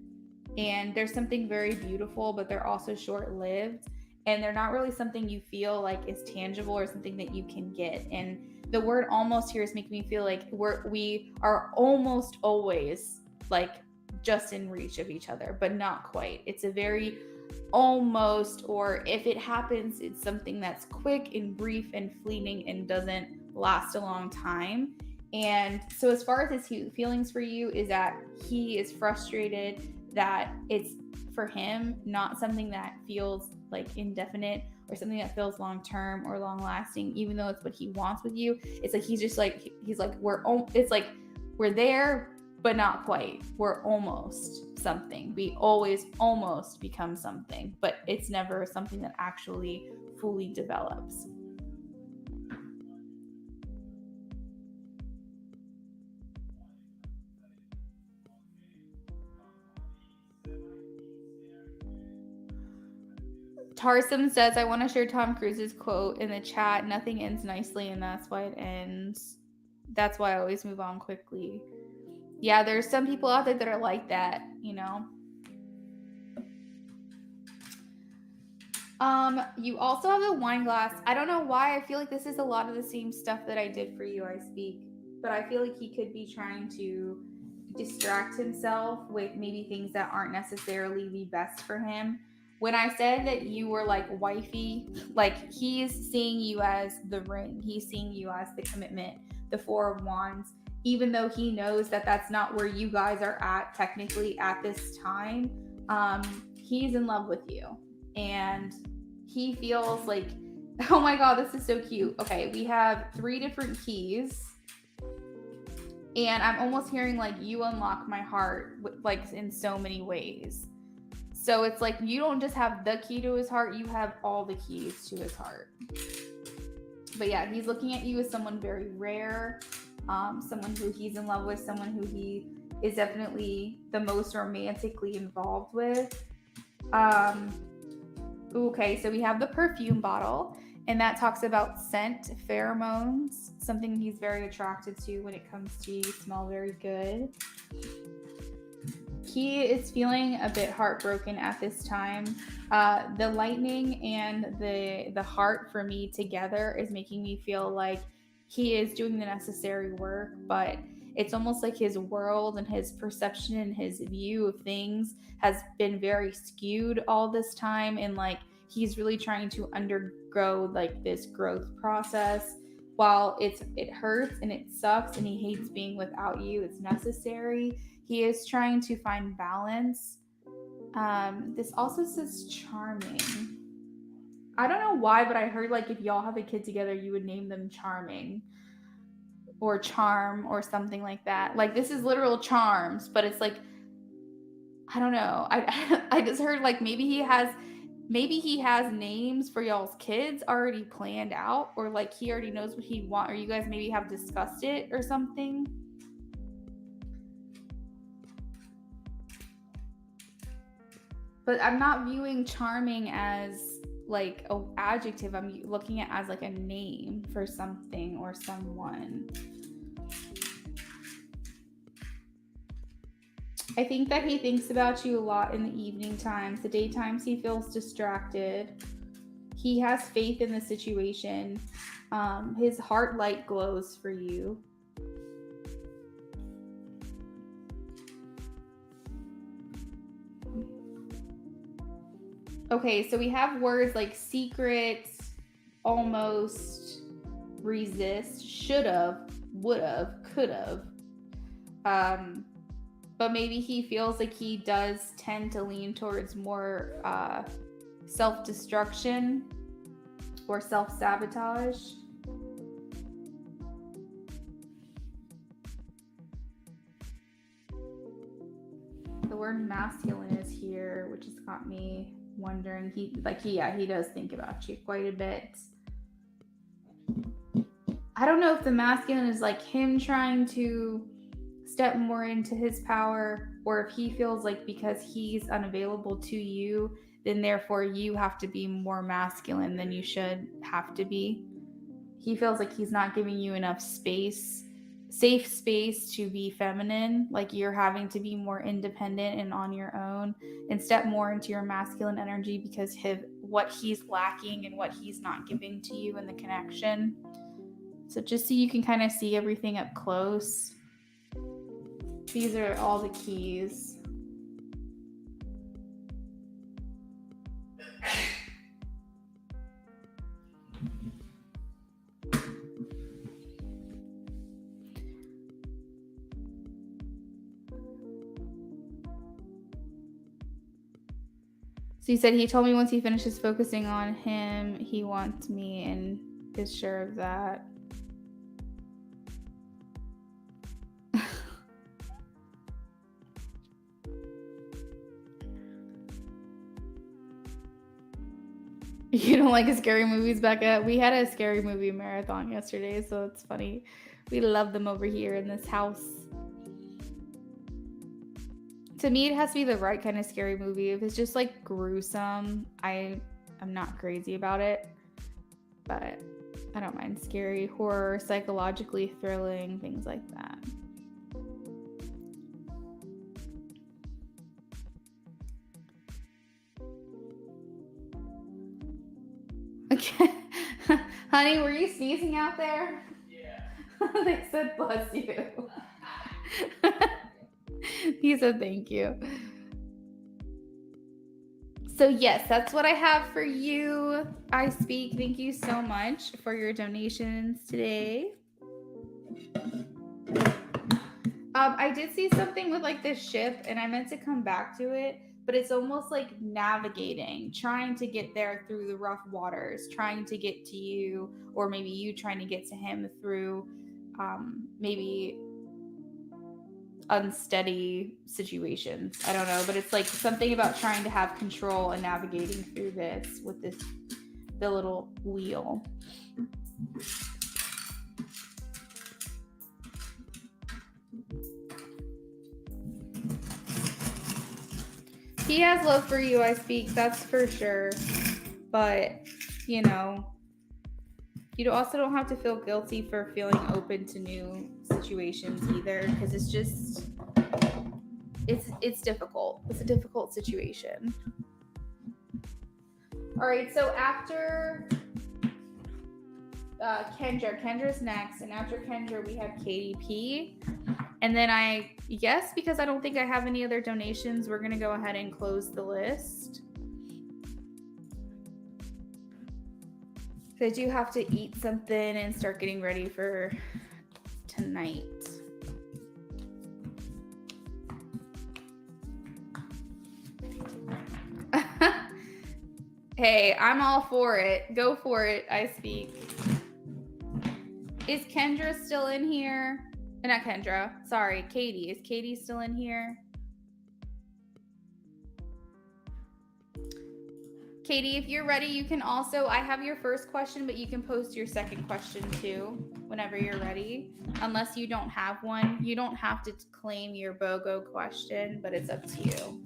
And there's something very beautiful, but they're also short-lived, and they're not really something you feel like is tangible or something that you can get. And the word almost here is making me feel like we are almost always like just in reach of each other, but not quite. It's a very almost, or if it happens, it's something that's quick and brief and fleeting and doesn't last a long time. And so as far as his feelings for you is that he is frustrated that it's for him not something that feels like indefinite or something that feels long-term or long-lasting, even though it's what he wants with you. It's like he's like we're there, but not quite. We're almost something. We always almost become something, but it's never something that actually fully develops. Tarsum says, I want to share Tom Cruise's quote in the chat. Nothing ends nicely, and that's why it ends. That's why I always move on quickly. Yeah, there's some people out there that are like that, You also have the wine glass. I don't know why. I feel like this is a lot of the same stuff that I did for you, I speak. But I feel like he could be trying to distract himself with maybe things that aren't necessarily the best for him. When I said that you were like wifey, like he's seeing you as the ring. He's seeing you as the commitment, the Four of Wands, even though he knows that that's not where you guys are at technically at this time. He's in love with you, and he feels like, oh my God, this is so cute. Okay, we have 3 different keys. And I'm almost hearing like you unlock my heart like in so many ways. So it's like you don't just have the key to his heart, you have all the keys to his heart. But yeah, he's looking at you as someone very rare, someone who he's in love with, someone who he is definitely the most romantically involved with. Okay, so we have the perfume bottle, and that talks about scent, pheromones, something he's very attracted to when it comes to you smell very good. He is feeling a bit heartbroken at this time. The lightning and the heart for me together is making me feel like he is doing the necessary work, but it's almost like his world and his perception and his view of things has been very skewed all this time, and like he's really trying to undergo like this growth process. While it hurts and it sucks and he hates being without you, it's necessary. He is trying to find balance. This also says charming. I don't know why, but I heard like if y'all have a kid together, you would name them Charming or Charm or something like that. Like this is literal charms, but it's like I don't know. I just heard like maybe he has names for y'all's kids already planned out, or like he already knows what he wants, or you guys maybe have discussed it or something. But I'm not viewing charming as like a adjective. I'm looking at it as like a name for something or someone. I think that he thinks about you a lot in the evening times. The daytimes he feels distracted. He has faith in the situation. His heart light glows for you. Okay, so we have words like secret, almost, resist, should've, would've, could've. But maybe he feels like he does tend to lean towards more self-destruction or self-sabotage. The word masculine is here, which has got me wondering. He does think about you quite a bit. I don't know if the masculine is like him trying to step more into his power, or if he feels like because he's unavailable to you, then therefore you have to be more masculine than you should have to be. He feels like he's not giving you enough space, safe space to be feminine, like you're having to be more independent and on your own and step more into your masculine energy because what he's lacking and what he's not giving to you in the connection. So just so you can kind of see everything up close, these are all the keys. So he said he told me once he finishes focusing on him, he wants me and is sure of that. You don't like scary movies, Becca? We had a scary movie marathon yesterday, so it's funny. We love them over here in this house. To me, it has to be the right kind of scary movie. If it's just like gruesome, I'm not crazy about it. But I don't mind scary, horror, psychologically thrilling, things like that. Okay. Honey, were you sneezing out there? Yeah. They said bless you. He said thank you. So yes, that's what I have for you. I speak. Thank you so much for your donations today. I did see something with like this ship, and I meant to come back to it, but it's almost like navigating, trying to get there through the rough waters, trying to get to you, or maybe you trying to get to him through maybe unsteady situations. I don't know, but it's like something about trying to have control and navigating through this with the little wheel. He has love for you, I speak, that's for sure. But, you know, you also don't have to feel guilty for feeling open to new situations either, because it's just, it's difficult. It's a difficult situation. All right, so after Kendra's next, and after Kendra we have Katie P. And then I guess because I don't think I have any other donations, we're going to go ahead and close the list. I do have to eat something and start getting ready for tonight. Hey, I'm all for it. Go for it, I speak. Is Kendra still in here? Not Kendra. Sorry, Katie. Is Katie still in here? Katie, if you're ready, you can also, I have your first question, but you can post your second question too whenever you're ready. Unless you don't have one. You don't have to claim your BOGO question, but it's up to you.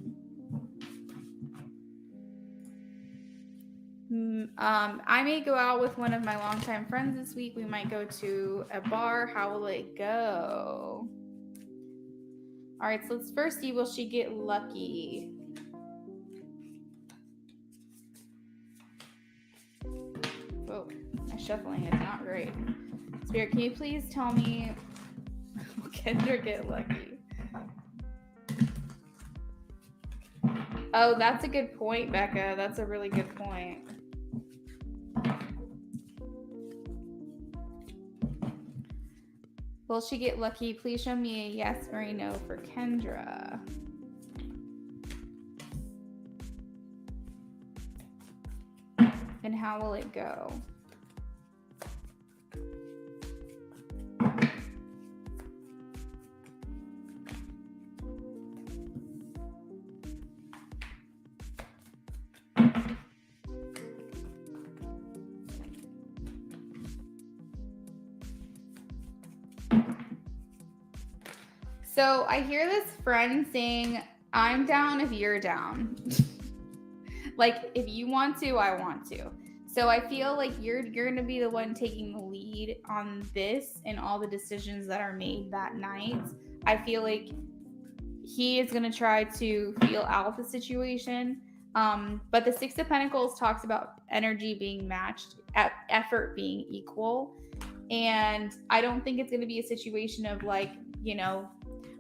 I may go out with one of my longtime friends this week. We might go to a bar. How will it go? All right, so let's first see, will she get lucky? Whoa, my shuffling is not great. Spirit, can you please tell me, will Kendra get lucky? Oh, that's a good point, Becca. That's a really good point. Will she get lucky? Please show me a yes or a no for Kendra. And how will it go? So I hear this friend saying, I'm down if you're down. Like, if you want to, I want to. So I feel like you're going to be the one taking the lead on this and all the decisions that are made that night. I feel like he is going to try to feel out the situation. But the Six of Pentacles talks about energy being matched, effort being equal. And I don't think it's going to be a situation of like, you know,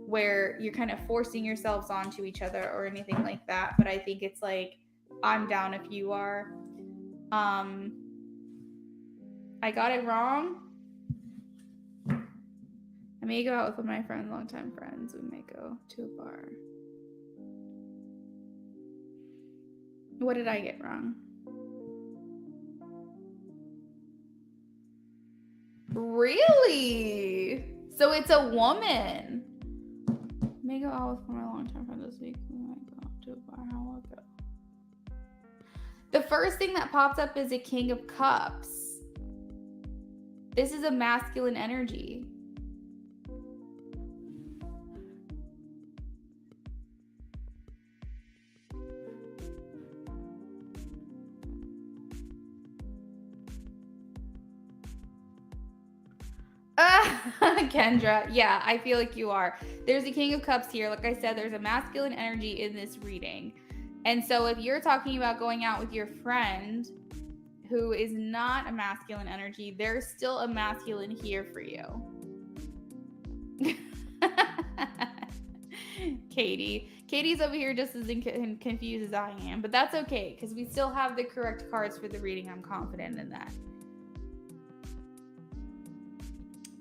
where you're kind of forcing yourselves onto each other or anything like that. But I think it's like, I'm down if you are. I got it wrong. I may go out with one of my friends, longtime friends. We may go to a bar. What did I get wrong? Really? So it's a woman. May go out with one of my longtime friends this week. We might go out to a bar. How will it go? The first thing that pops up is a King of Cups. This is a masculine energy. Kendra, yeah, I feel like you are. There's a King of Cups here. Like I said, there's a masculine energy in this reading. And so if you're talking about going out with your friend who is not a masculine energy, there's still a masculine here for you. Katie's over here just as confused as I am, but that's okay because we still have the correct cards for the reading. I'm confident in that.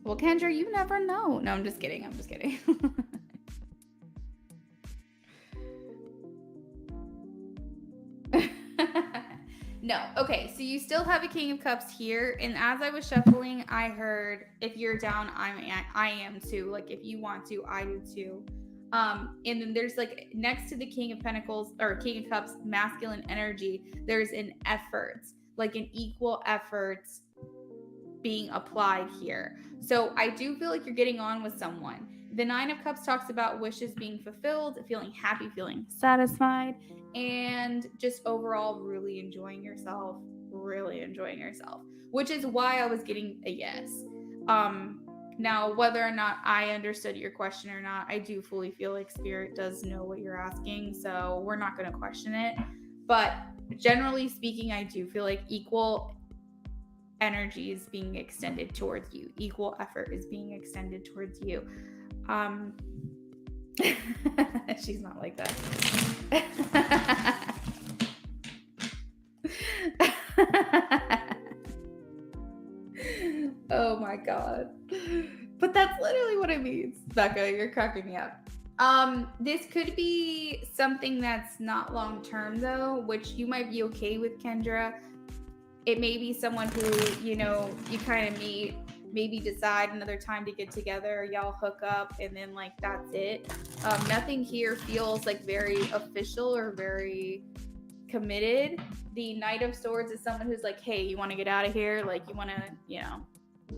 Well, Kendra, you never know. No, I'm just kidding. No. Okay, so you still have a King of Cups here. And as I was shuffling, I heard, if you're down, I am too. Like, if you want to, I do too. And then there's like next to the King of Pentacles or King of Cups, masculine energy, there's an effort, like an equal effort being applied here. So I do feel like you're getting on with someone. The Nine of Cups talks about wishes being fulfilled, feeling happy, feeling satisfied, and just overall really enjoying yourself, which is why I was getting a yes. Now, whether or not I understood your question or not, I do fully feel like Spirit does know what you're asking, so we're not going to question it. But generally speaking, I do feel like equal energy is being extended towards you. Equal effort is being extended towards you. She's not like that. Oh my god. But that's literally what it means. Becca, you're cracking me up. This could be something that's not long term though, which you might be okay with, Kendra. It may be someone who, you know, you kind of meet, maybe decide another time to get together, y'all hook up, and then like that's it. Nothing here feels like very official or very committed. The Knight of Swords is someone who's like, hey, you want to get out of here? Like, you want to, you know,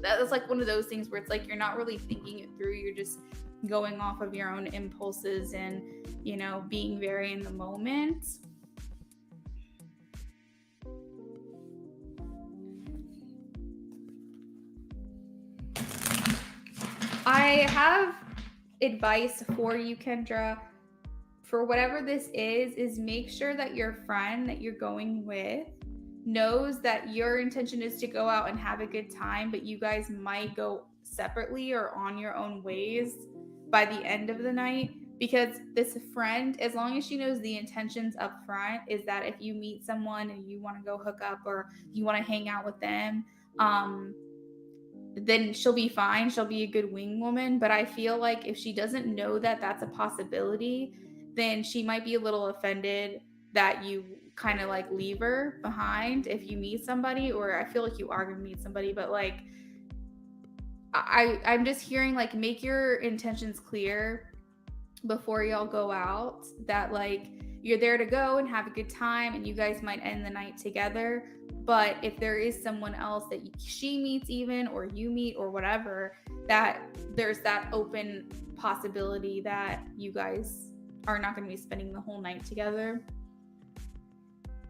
that's like one of those things where it's like you're not really thinking it through. You're just going off of your own impulses and, you know, being very in the moment. I have advice for you, Kendra. For whatever this is make sure that your friend that you're going with knows that your intention is to go out and have a good time, but you guys might go separately or on your own ways by the end of the night. Because this friend, as long as she knows the intentions up front, is that if you meet someone and you want to go hook up or you want to hang out with them, then she'll be fine. She'll be a good wing woman. But I feel like if she doesn't know that that's a possibility, then she might be a little offended that you kind of like leave her behind if you meet somebody, or I feel like you are going to meet somebody, but like I'm just hearing like make your intentions clear before y'all go out, that like you're there to go and have a good time and you guys might end the night together. But if there is someone else that she meets even, or you meet or whatever, that there's that open possibility that you guys are not going to be spending the whole night together.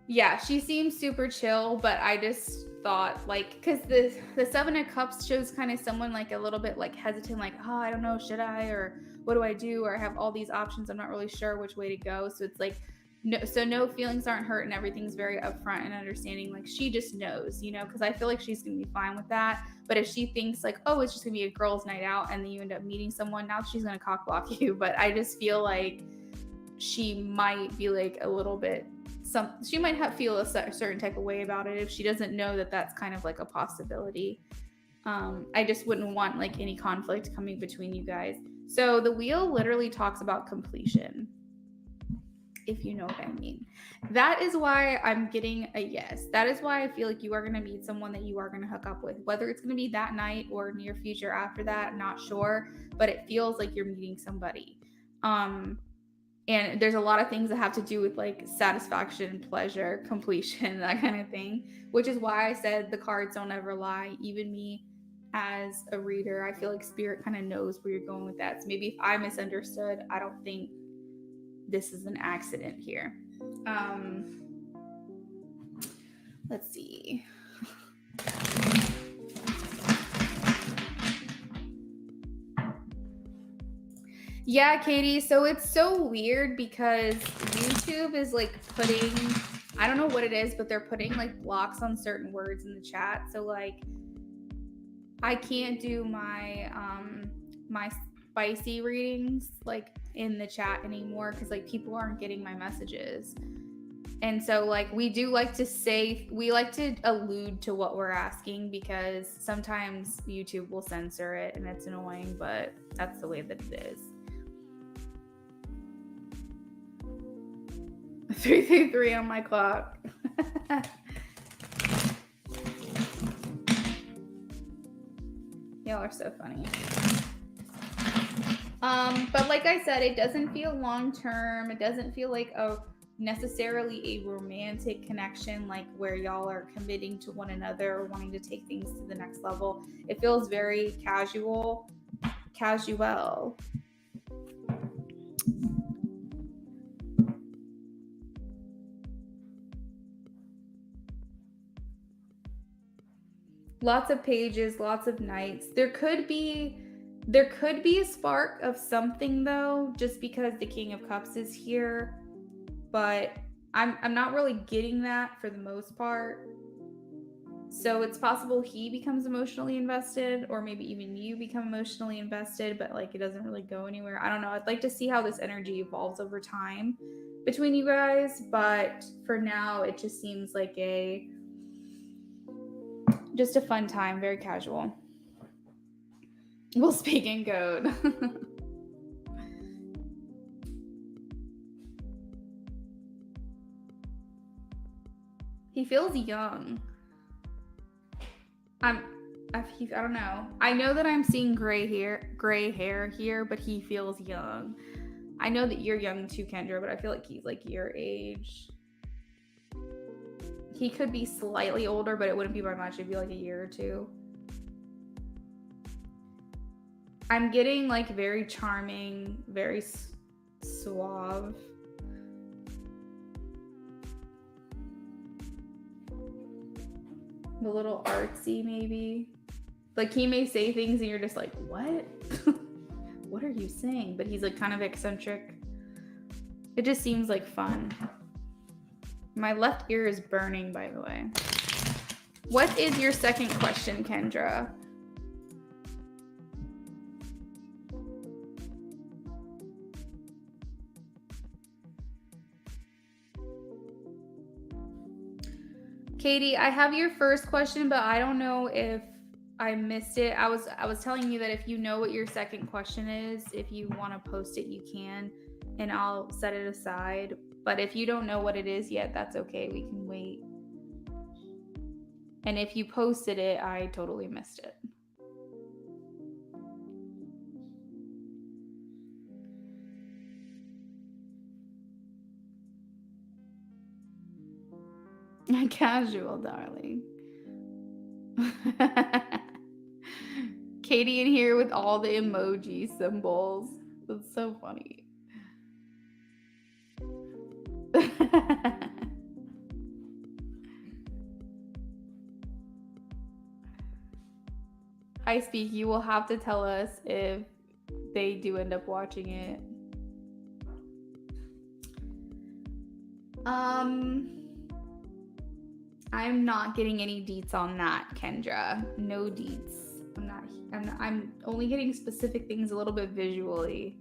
Yeah, she seems super chill, but I just thought like, because the Seven of Cups shows kind of someone like a little bit like hesitant, like, oh, I don't know, should I, or what do I do, or I have all these options, I'm not really sure which way to go. So it's like no feelings aren't hurt and everything's very upfront and understanding. Like she just knows, you know, because I feel like she's gonna be fine with that. But if she thinks like, oh, it's just gonna be a girls' night out, and then you end up meeting someone, now she's gonna cock block you. But I just feel like she might be like a little bit she might feel a certain type of way about it if she doesn't know that that's kind of like a possibility. I just wouldn't want like any conflict coming between you guys. So the wheel literally talks about completion, if you know what I mean. That is why I'm getting a yes. That is why I feel like you are going to meet someone that you are going to hook up with. Whether it's going to be that night or near future after that, not sure, but it feels like you're meeting somebody. And there's a lot of things that have to do with like satisfaction, pleasure, completion, that kind of thing, which is why I said the cards don't ever lie. Even me as a reader, I feel like spirit kind of knows where you're going with that. So maybe if I misunderstood, I don't think this is an accident here. Let's see. Yeah, Katie. So it's so weird because YouTube is like putting, I don't know what it is, but they're putting like blocks on certain words in the chat. So like I can't do my my spicy readings like in the chat anymore because like people aren't getting my messages. And so like we do like to say, we like to allude to what we're asking because sometimes YouTube will censor it and it's annoying, but that's the way that it is. 333 on my clock. Y'all are so funny. But like I said, it doesn't feel long term. It doesn't feel like necessarily a romantic connection, like where y'all are committing to one another or wanting to take things to the next level. It feels very casual. Lots of pages, lots of nights. There could be a spark of something though, just because the King of Cups is here, but I'm not really getting that for the most part. So it's possible he becomes emotionally invested, or maybe even you become emotionally invested, but like it doesn't really go anywhere. I don't know. I'd like to see how this energy evolves over time between you guys, but for now it just seems like just a fun time, very casual. We'll speak in code. He feels young. I don't know. I know that I'm seeing gray hair here, but he feels young. I know that you're young too, Kendra, but I feel like he's like your age. He could be slightly older, but it wouldn't be by much. It'd be like a year or two. I'm getting like very charming, very suave. A little artsy, maybe. Like he may say things and you're just like, what? What are you saying? But he's like kind of eccentric. It just seems like fun. My left ear is burning, by the way. What is your second question, Kendra? Katie, I have your first question, but I don't know if I missed it. I was telling you that if you know what your second question is, if you want to post it, you can, and I'll set it aside. But if you don't know what it is yet, that's okay. We can wait. And if you posted it, I totally missed it. Casual, darling. Katie in here with all the emoji symbols. That's so funny. I speak. You will have to tell us if they do end up watching it. I'm not getting any deets on that, Kendra. No deets. I'm only getting specific things a little bit visually.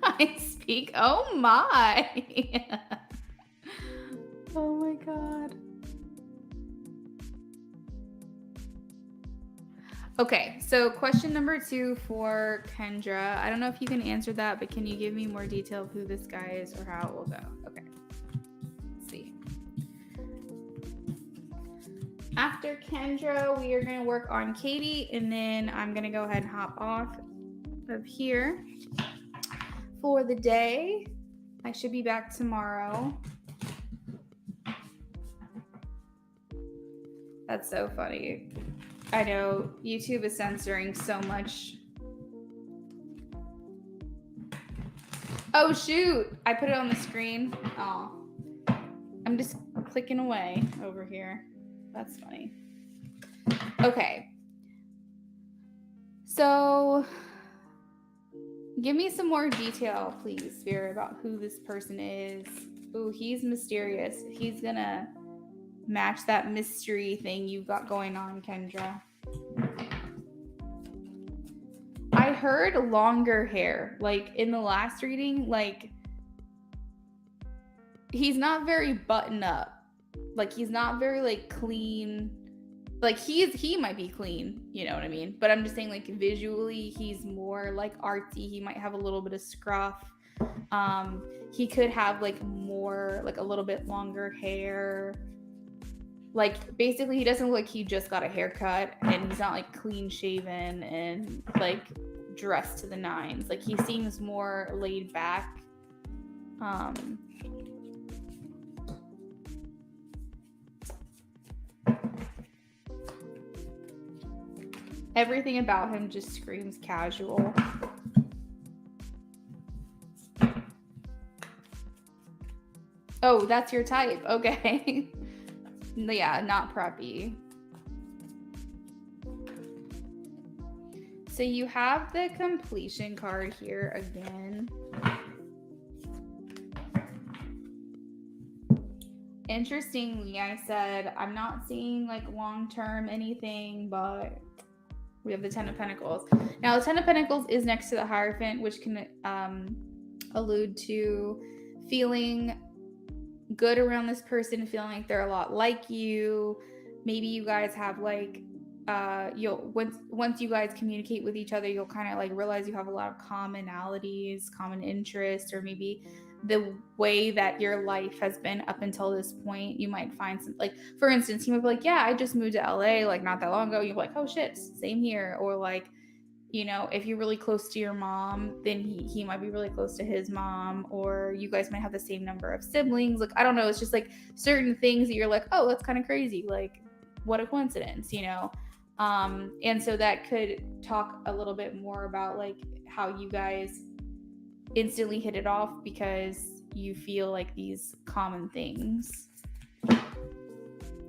I speak. Oh my. Oh my God. Okay, so question number 2 for Kendra. I don't know if you can answer that, but can you give me more detail of who this guy is or how it will go? Okay, let's see. After Kendra, we are going to work on Katie, and then I'm going to go ahead and hop off of here for the day. I should be back tomorrow. That's so funny. I know YouTube is censoring so much. Oh shoot, I put it on the screen. Oh, I'm just clicking away over here. That's funny. Okay. So give me some more detail, please, Spirit, about who this person is. Ooh, he's mysterious. He's gonna match that mystery thing you've got going on, Kendra. I heard longer hair. Like in the last reading, like he's not very buttoned up. Like he's not very like clean. Like he might be clean, you know what I mean? But I'm just saying like visually he's more like artsy. He might have a little bit of scruff. He could have like more like a little bit longer hair. Like basically he doesn't look like he just got a haircut, and he's not like clean shaven and like dressed to the nines. Like he seems more laid back. Everything about him just screams casual. Oh, that's your type. Okay. Yeah, not preppy. So you have the completion card here again. Interestingly, I said I'm not seeing like long-term anything, but we have the Ten of Pentacles. Now, the Ten of Pentacles is next to the Hierophant, which can allude to feeling good around this person, feeling like they're a lot like you. Maybe you guys have like you'll once you guys communicate with each other, you'll kind of like realize you have a lot of commonalities, common interests, or maybe the way that your life has been up until this point, you might find some, like, for instance, he might be like, yeah, I just moved to LA like not that long ago. You're like, oh shit, same here. Or like, you know, if you're really close to your mom, then he might be really close to his mom, or you guys might have the same number of siblings. Like, I don't know, it's just like certain things that you're like, oh, that's kind of crazy, like what a coincidence, you know. And so that could talk a little bit more about like how you guys instantly hit it off because you feel like these common things.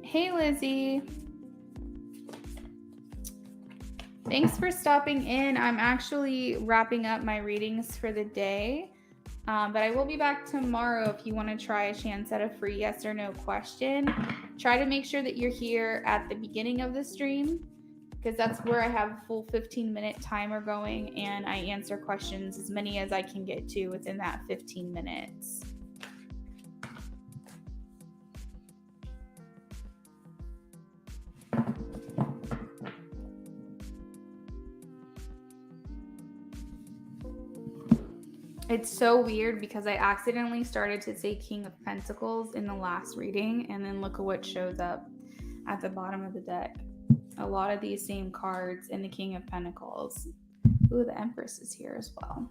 Hey Lizzie, thanks for stopping in. I'm actually wrapping up my readings for the day, but I will be back tomorrow if you want to try a chance at a free yes or no question. Try to make sure that you're here at the beginning of the stream, because that's where I have a full 15-minute timer going, and I answer questions, as many as I can get to within that 15 minutes. It's so weird because I accidentally started to say King of Pentacles in the last reading, and then look at what shows up at the bottom of the deck. A lot of these same cards in the King of Pentacles. Ooh, the Empress is here as well.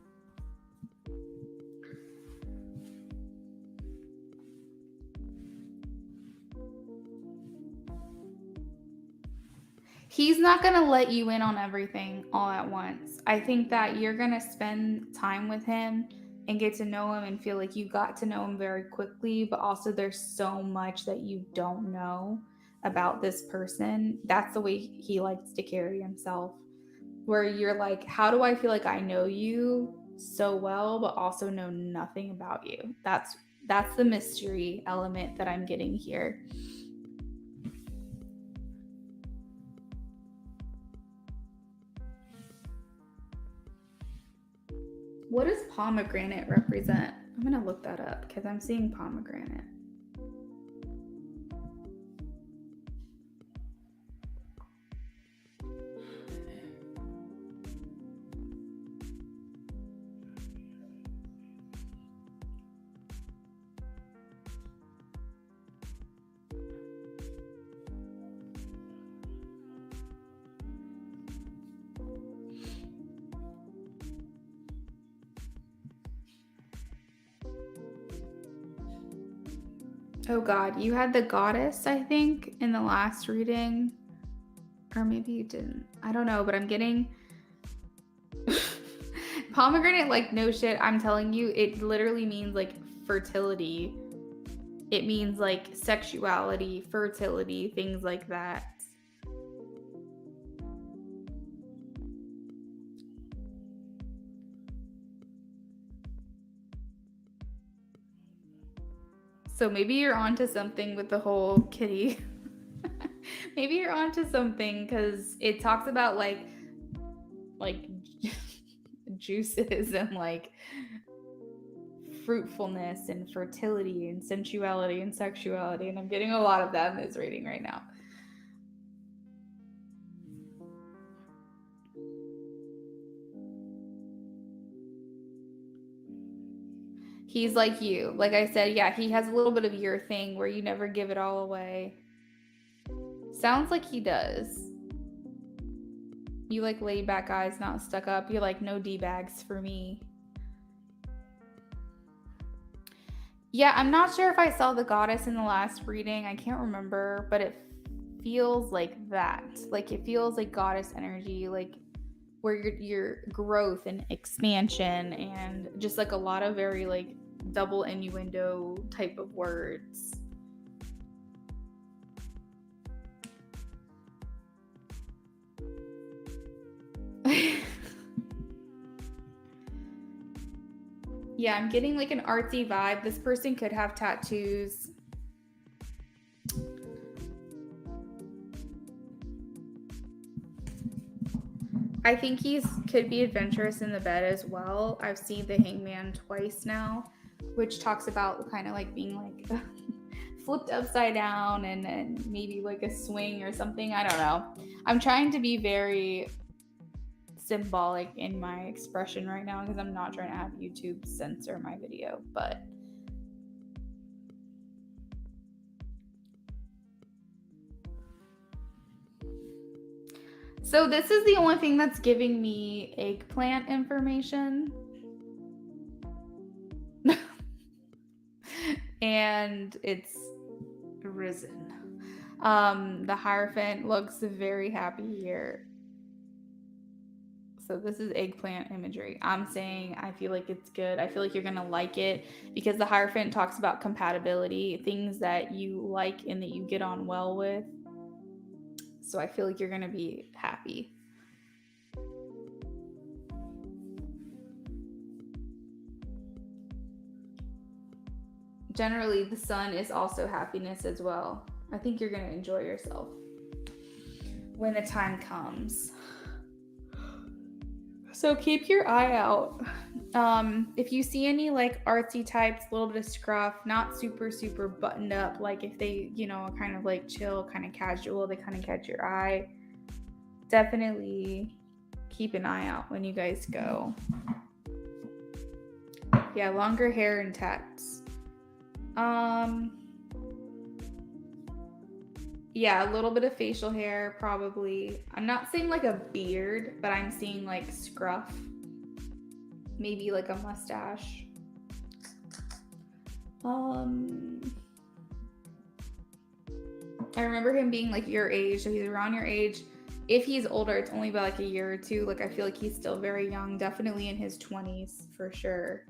He's not going to let you in on everything all at once. I think that you're going to spend time with him and get to know him and feel like you got to know him very quickly, but also there's so much that you don't know about this person. That's the way he likes to carry himself, where you're like, how do I feel like I know you so well, but also know nothing about you? That's the mystery element that I'm getting here. What does pomegranate represent? I'm going to look that up because I'm seeing pomegranate. Oh God, you had the Goddess, I think, in the last reading. Or maybe you didn't. I don't know, but I'm getting pomegranate, like no shit, I'm telling you, it literally means like fertility. It means like sexuality, fertility, things like that. So maybe you're onto something with the whole kitty. Maybe you're onto something because it talks about like juices and like fruitfulness and fertility and sensuality and sexuality, and I'm getting a lot of that in this reading right now. He's like you. Like I said, yeah, he has a little bit of your thing where you never give it all away. Sounds like he does. You like laid back guys, not stuck up. You're like, no D-bags for me. Yeah, I'm not sure if I saw the Goddess in the last reading. I can't remember, but it feels like that. Like it feels like Goddess energy, like where your growth and expansion and just like a lot of very like double innuendo type of words. Yeah, I'm getting like an artsy vibe. This person could have tattoos. I think could be adventurous in the bed as well. I've seen the hangman twice now, which talks about kind of like being like flipped upside down and maybe like a swing or something. I don't know. I'm trying to be very symbolic in my expression right now because I'm not trying to have YouTube censor my video, but so this is the only thing that's giving me eggplant information. And it's risen. The Hierophant looks very happy here. So this is eggplant imagery. I'm saying I feel like it's good. I feel like you're going to like it because the Hierophant talks about compatibility, things that you like and that you get on well with. So I feel like you're going to be happy. Generally, the sun is also happiness as well. I think you're going to enjoy yourself when the time comes. So keep your eye out. If you see any like artsy types, a little bit of scruff, not super, super buttoned up, like if they, are kind of like chill, kind of casual, they kind of catch your eye, definitely keep an eye out when you guys go. Yeah, longer hair and tats. Yeah, a little bit of facial hair, probably. I'm not saying like a beard, but I'm seeing like scruff. Maybe like a mustache. I remember him being like your age, so he's around your age. If he's older, it's only by like a year or two. Like I feel like he's still very young, definitely in his 20s for sure.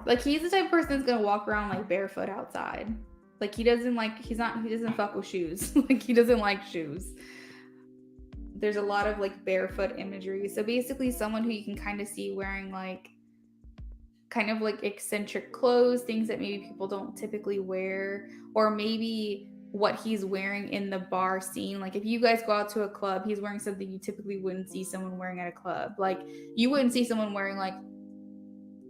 Like he's the type of person that's gonna walk around like barefoot outside. Like he doesn't fuck with shoes. Like he doesn't like shoes. There's a lot of like barefoot imagery. So basically someone who you can kind of see wearing like kind of like eccentric clothes, things that maybe people don't typically wear, or maybe what he's wearing in the bar scene. Like if you guys go out to a club, he's wearing something you typically wouldn't see someone wearing at a club. Like you wouldn't see someone wearing like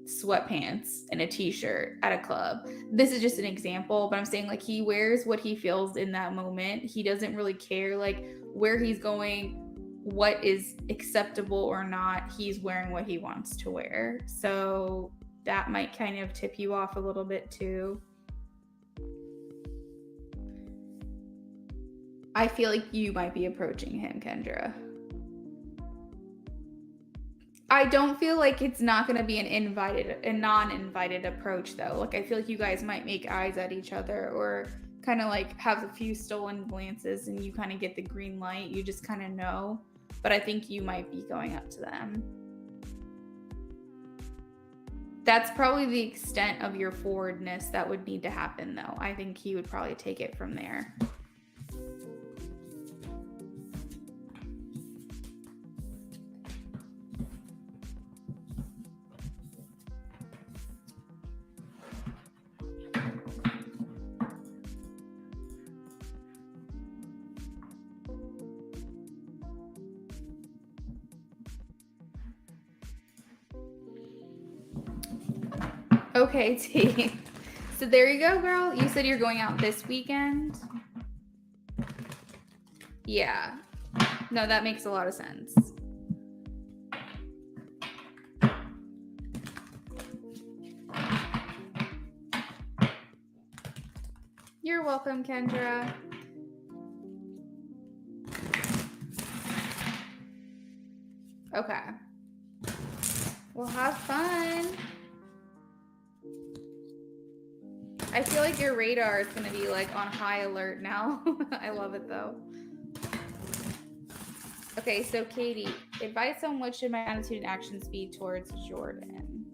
sweatpants and a t-shirt at a club. This is just an example, but I'm saying like he wears what he feels in that moment. He doesn't really care like where he's going, what is acceptable or not. He's wearing what he wants to wear. So that might kind of tip you off a little bit too. I feel like you might be approaching him, Kendra. I don't feel like it's not going to be a non-invited approach though. Like I feel like you guys might make eyes at each other or kind of like have a few stolen glances and you kind of get the green light. You just kind of know. But I think you might be going up to them. That's probably the extent of your forwardness that would need to happen though. I think he would probably take it from there. Okay, T. So there you go, girl. You said you're going out this weekend? Yeah. No, that makes a lot of sense. You're welcome, Kendra. Okay. Well, have fun. I feel like your radar is going to be like on high alert now. I love it though. Okay, so Katie, advice on what should my attitude and actions be towards Jordan?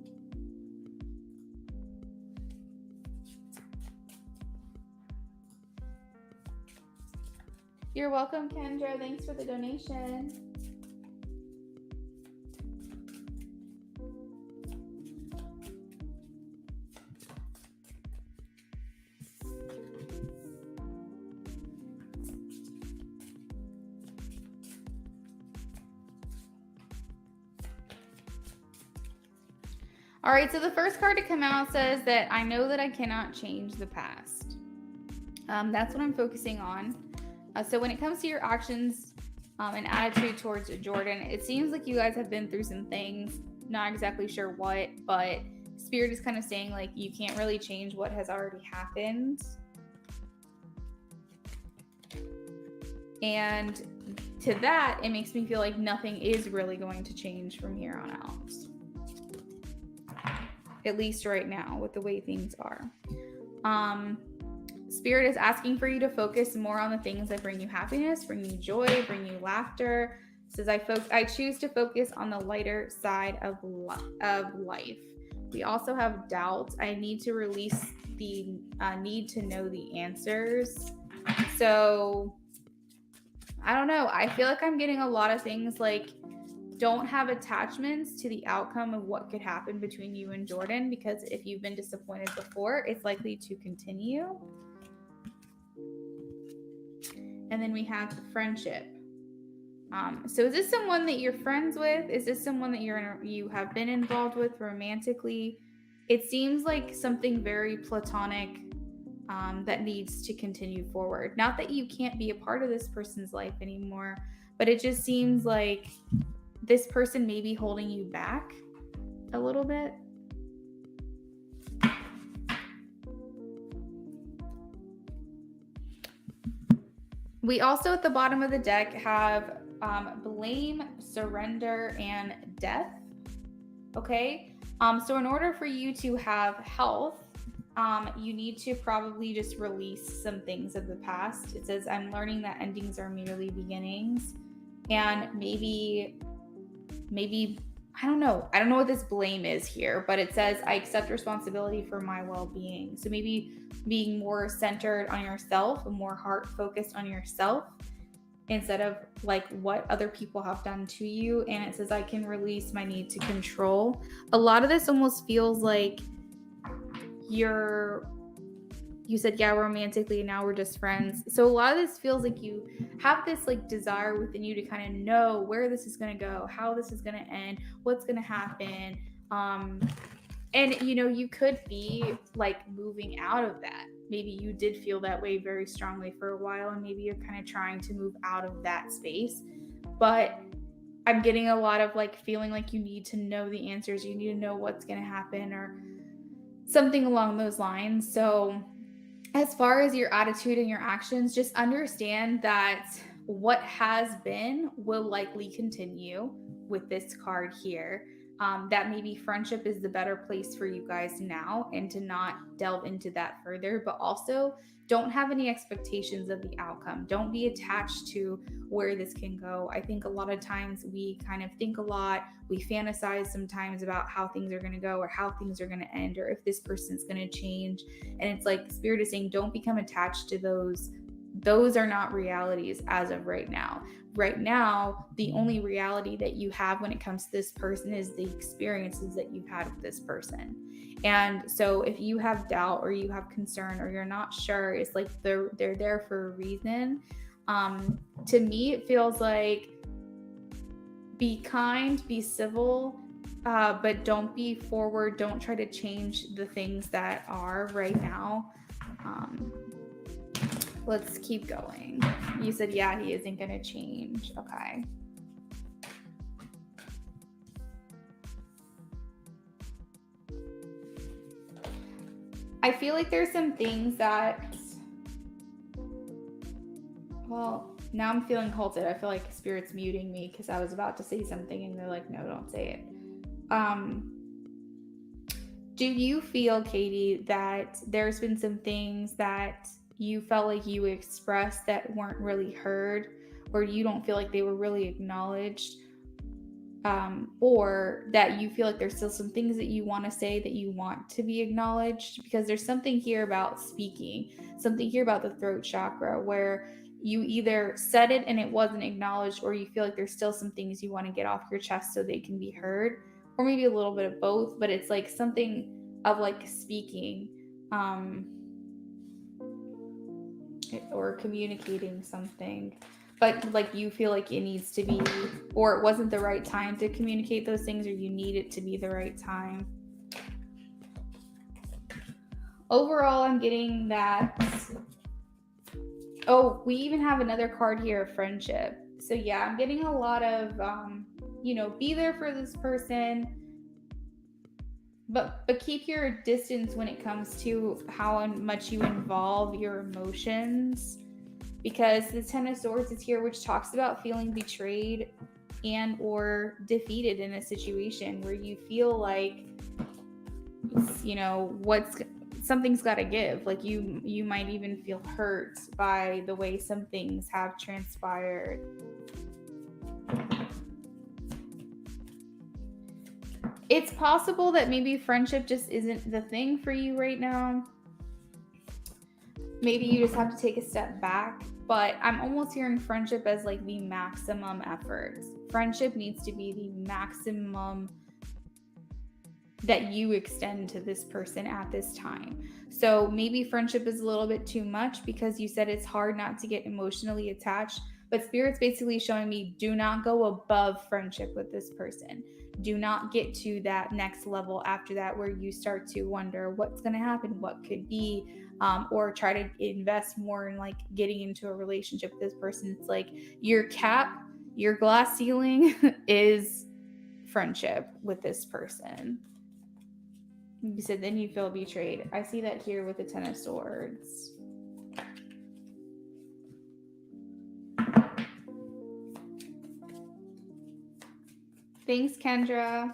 You're welcome, Kendra. Thanks for the donation. All right, so the first card to come out says that I know that I cannot change the past. That's what I'm focusing on. So when it comes to your actions and attitude towards Jordan, it seems like you guys have been through some things. Not exactly sure what, but Spirit is kind of saying like you can't really change what has already happened. And to that, it makes me feel like nothing is really going to change from here on out. At least right now with the way things are. Spirit is asking for you to focus more on the things that bring you happiness, bring you joy, bring you laughter. It says I choose to focus on the lighter side of life. We also have doubt. I need to release the need to know the answers. So I don't know. I feel like I'm getting a lot of things like don't have attachments to the outcome of what could happen between you and Jordan, because if you've been disappointed before, it's likely to continue. And then we have friendship. So is this someone that you're friends with? Is this someone that you have been involved with romantically? It seems like something very platonic that needs to continue forward. Not that you can't be a part of this person's life anymore, but it just seems like this person may be holding you back a little bit. We also at the bottom of the deck have blame, surrender, and death. Okay. So in order for you to have health, you need to probably just release some things of the past. It says, I'm learning that endings are merely beginnings. And maybe, I don't know what this blame is here, but it says, I accept responsibility for my well-being. So maybe being more centered on yourself, more heart focused on yourself instead of like what other people have done to you. And it says, I can release my need to control. A lot of this almost feels like you said, yeah, romantically, now we're just friends. So a lot of this feels like you have this like desire within you to kind of know where this is going to go, how this is going to end, what's going to happen. And you could be like moving out of that. Maybe you did feel that way very strongly for a while, and maybe you're kind of trying to move out of that space. But I'm getting a lot of like feeling like you need to know the answers. You need to know what's going to happen or something along those lines. So as far as your attitude and your actions, just understand that what has been will likely continue with this card here. That maybe friendship is the better place for you guys now, and to not delve into that further, but also don't have any expectations of the outcome. Don't be attached to where this can go. I think a lot of times we kind of think a lot, we fantasize sometimes about how things are going to go or how things are going to end or if this person's going to change. And it's like Spirit is saying, don't become attached to those. Those are not realities as of right now. Right now, the only reality that you have when it comes to this person is the experiences that you've had with this person. And so if you have doubt or you have concern or you're not sure, it's like they're there for a reason. To me, it feels like be kind, be civil, but don't be forward. Don't try to change the things that are right now. Let's keep going. You said, yeah, he isn't going to change. Okay. I feel like there's some things that, well, now I'm feeling halted. I feel like Spirit's muting me because I was about to say something and they're like, no, don't say it. Do you feel, Katie, that there's been some things that you felt like you expressed that weren't really heard, or you don't feel like they were really acknowledged, or that you feel like there's still some things that you want to say that you want to be acknowledged? Because there's something here about speaking, something here about the throat chakra where you either said it and it wasn't acknowledged, or you feel like there's still some things you want to get off your chest so they can be heard, or maybe a little bit of both, but it's like something of like speaking or communicating something, but like you feel like it needs to be, or it wasn't the right time to communicate those things, or you need it to be the right time. Overall, I'm getting that. Oh, we even have another card here, friendship. So yeah, I'm getting a lot of, be there for this person, but keep your distance when it comes to how much you involve your emotions, because the Ten of Swords is here, which talks about feeling betrayed and or defeated in a situation where you feel like, something's got to give. Like you might even feel hurt by the way some things have transpired. It's possible that maybe friendship just isn't the thing for you right now. Maybe you just have to take a step back, but I'm almost hearing friendship as like the maximum effort. Friendship needs to be the maximum that you extend to this person at this time. So maybe friendship is a little bit too much because you said it's hard not to get emotionally attached, but Spirit's basically showing me do not go above friendship with this person. Do not get to that next level after that where you start to wonder what's going to happen, what could be, or try to invest more in like getting into a relationship with this person. It's like your cap, your glass ceiling is friendship with this person. You said then you feel betrayed. I see that here with the Ten of Swords. Thanks, Kendra.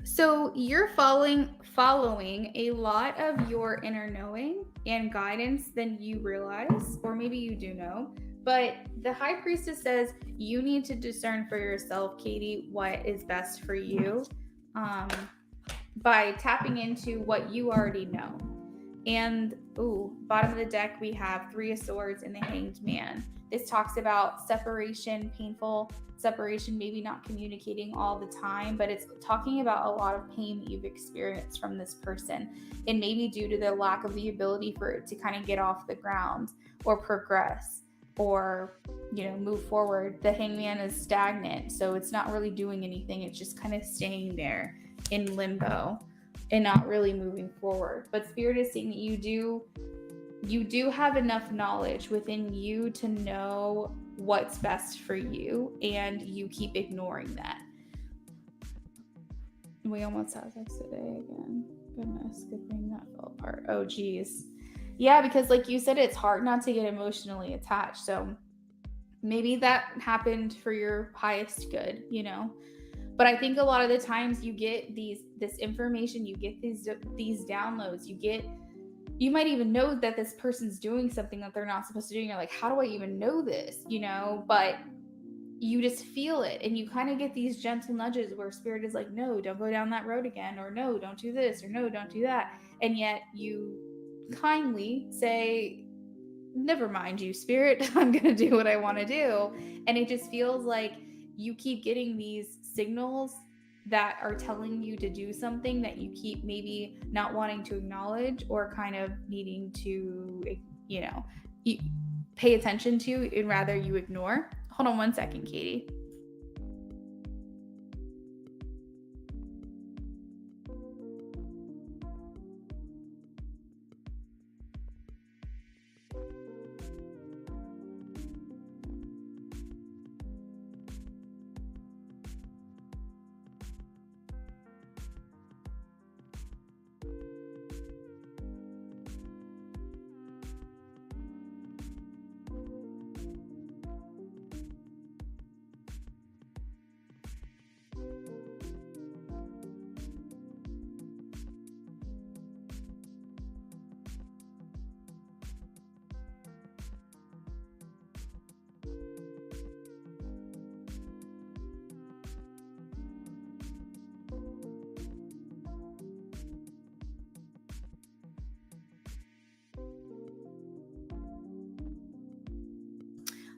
So you're following a lot of your inner knowing and guidance than you realize, or maybe you do know. But the High Priestess says you need to discern for yourself, Katie, what is best for you by tapping into what you already know. And bottom of the deck, we have Three of Swords and the Hanged Man. This talks about separation, painful separation, maybe not communicating all the time, but it's talking about a lot of pain that you've experienced from this person, and maybe due to the lack of the ability for it to kind of get off the ground or progress or move forward. The Hangman is stagnant, so it's not really doing anything. It's just kind of staying there in limbo and not really moving forward. But Spirit is saying that you do have enough knowledge within you to know what's best for you, and you keep ignoring that. We almost had sex today again. Goodness, good thing that fell apart. Oh geez. Yeah, because like you said, it's hard not to get emotionally attached. So maybe that happened for your highest good, But I think a lot of the times you get this information, you get these downloads, you might even know that this person's doing something that they're not supposed to do. And you're like, how do I even know this? But you just feel it, and you kind of get these gentle nudges where Spirit is like, no, don't go down that road again, or no, don't do this, or no, don't do that. And yet you kindly say, never mind you, Spirit, I'm going to do what I want to do. And it just feels like you keep getting these signals that are telling you to do something that you keep maybe not wanting to acknowledge, or kind of needing to, pay attention to, and rather you ignore. Hold on one second, Katie.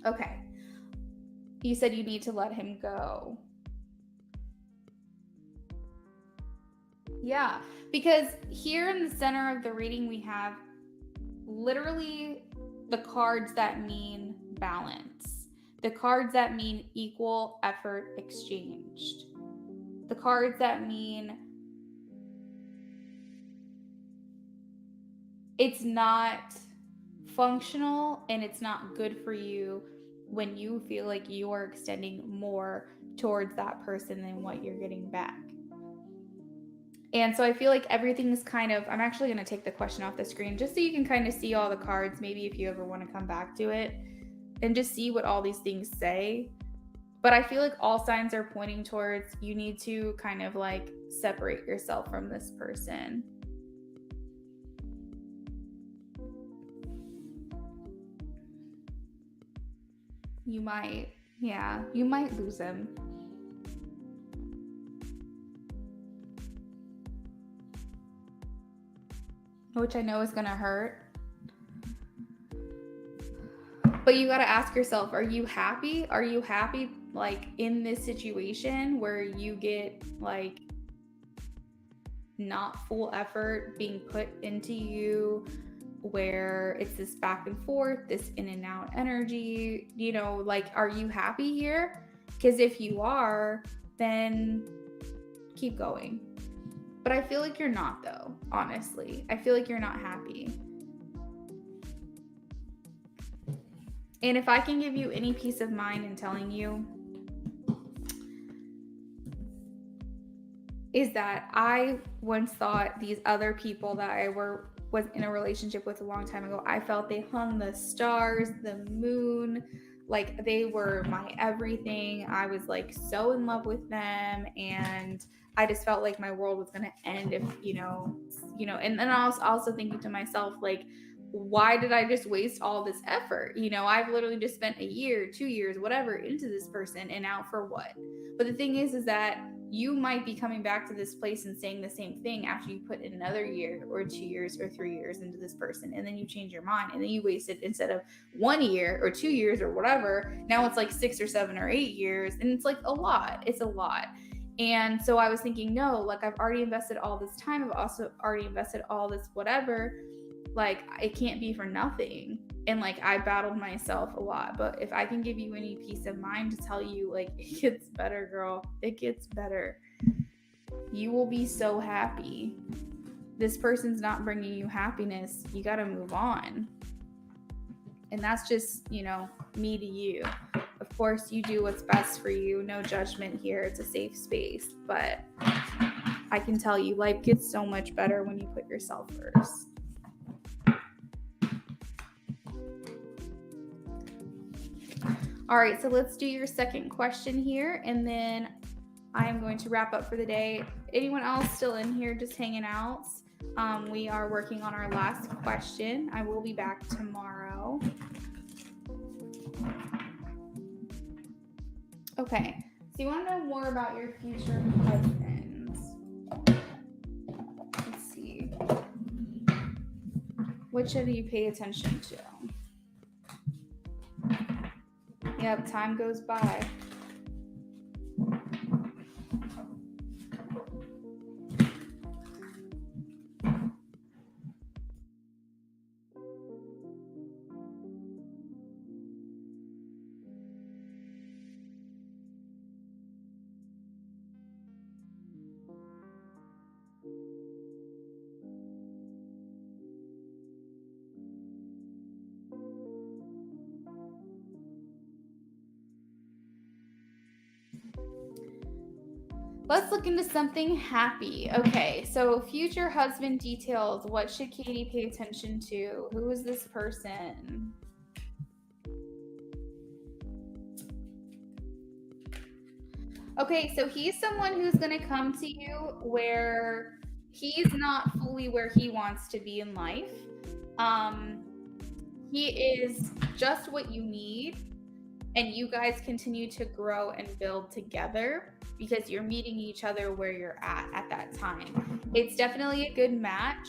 Okay. You said you need to let him go. Yeah, because here in the center of the reading, we have literally the cards that mean balance, the cards that mean equal effort exchanged, the cards that mean it's not functional and it's not good for you when you feel like you're extending more towards that person than what you're getting back. And so I feel like everything's kind of, I'm actually going to take the question off the screen just so you can kind of see all the cards, maybe if you ever want to come back to it and just see what all these things say. But I feel like all signs are pointing towards you need to kind of like separate yourself from this person. You might lose him. Which I know is going to hurt. But you got to ask yourself, are you happy? Are you happy like in this situation where you get like not full effort being put into you, where it's this back and forth, this in and out energy, you know, like, are you happy here? Because if you are, then keep going. But I feel like you're not, though, honestly. I feel like you're not happy. And if I can give you any peace of mind in telling you, is that I once thought these other people that I was in a relationship with a long time ago, I felt they hung the stars, the moon, like they were my everything. I was like so in love with them, and I just felt like my world was going to end if, you know, and then I was also thinking to myself, like, why did I just waste all this effort? You know, I've literally just spent a year, 2 years, whatever, into this person, and now for what? But the thing is that you might be coming back to this place and saying the same thing after you put in another year or 2 years or 3 years into this person, and then you change your mind, and then you wasted, instead of 1 year or 2 years or whatever, now it's like 6 or 7 or 8 years, and it's like a lot. It's a lot. And so I was thinking, no, like I've already invested all this time. I've also already invested all this whatever. Like it can't be for nothing. And like I battled myself a lot. But if I can give you any peace of mind to tell you, like, it gets better, girl. It gets better. You will be so happy. This person's not bringing you happiness. You got to move on. And that's just, you know, me to you. Of course, you do what's best for you. No judgment here. It's a safe space. But I can tell you, life gets so much better when you put yourself first. All right, so let's do your second question here, and then I am going to wrap up for the day. Anyone else still in here just hanging out? We are working on our last question. I will be back tomorrow. Okay, so you want to know more about your future husbands. Let's see. What should you pay attention to? Yep, time goes by. Let's look into something happy. Okay, so future husband details. What should Katie pay attention to? Who is this person? Okay, so he's someone who's going to come to you where he's not fully where he wants to be in life. He is just what you need, and you guys continue to grow and build together because you're meeting each other where you're at that time. It's definitely a good match.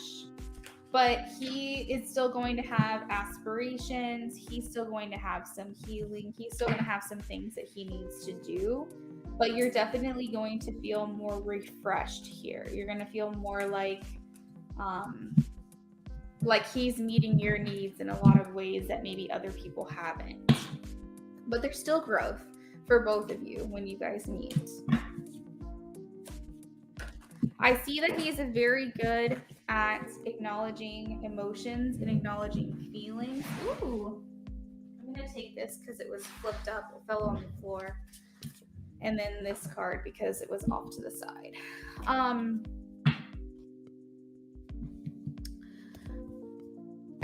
but he is still going to have aspirations. He's still going to have some healing. He's still going to have some things that he needs to do. But you're definitely going to feel more refreshed here. You're going to feel more like he's meeting your needs in a lot of ways that maybe other people haven't. But there's still growth for both of you when you guys meet. I see that he's very good at acknowledging emotions and acknowledging feelings. Ooh, I'm going to take this because it was flipped up. It fell on the floor. And then this card because it was off to the side.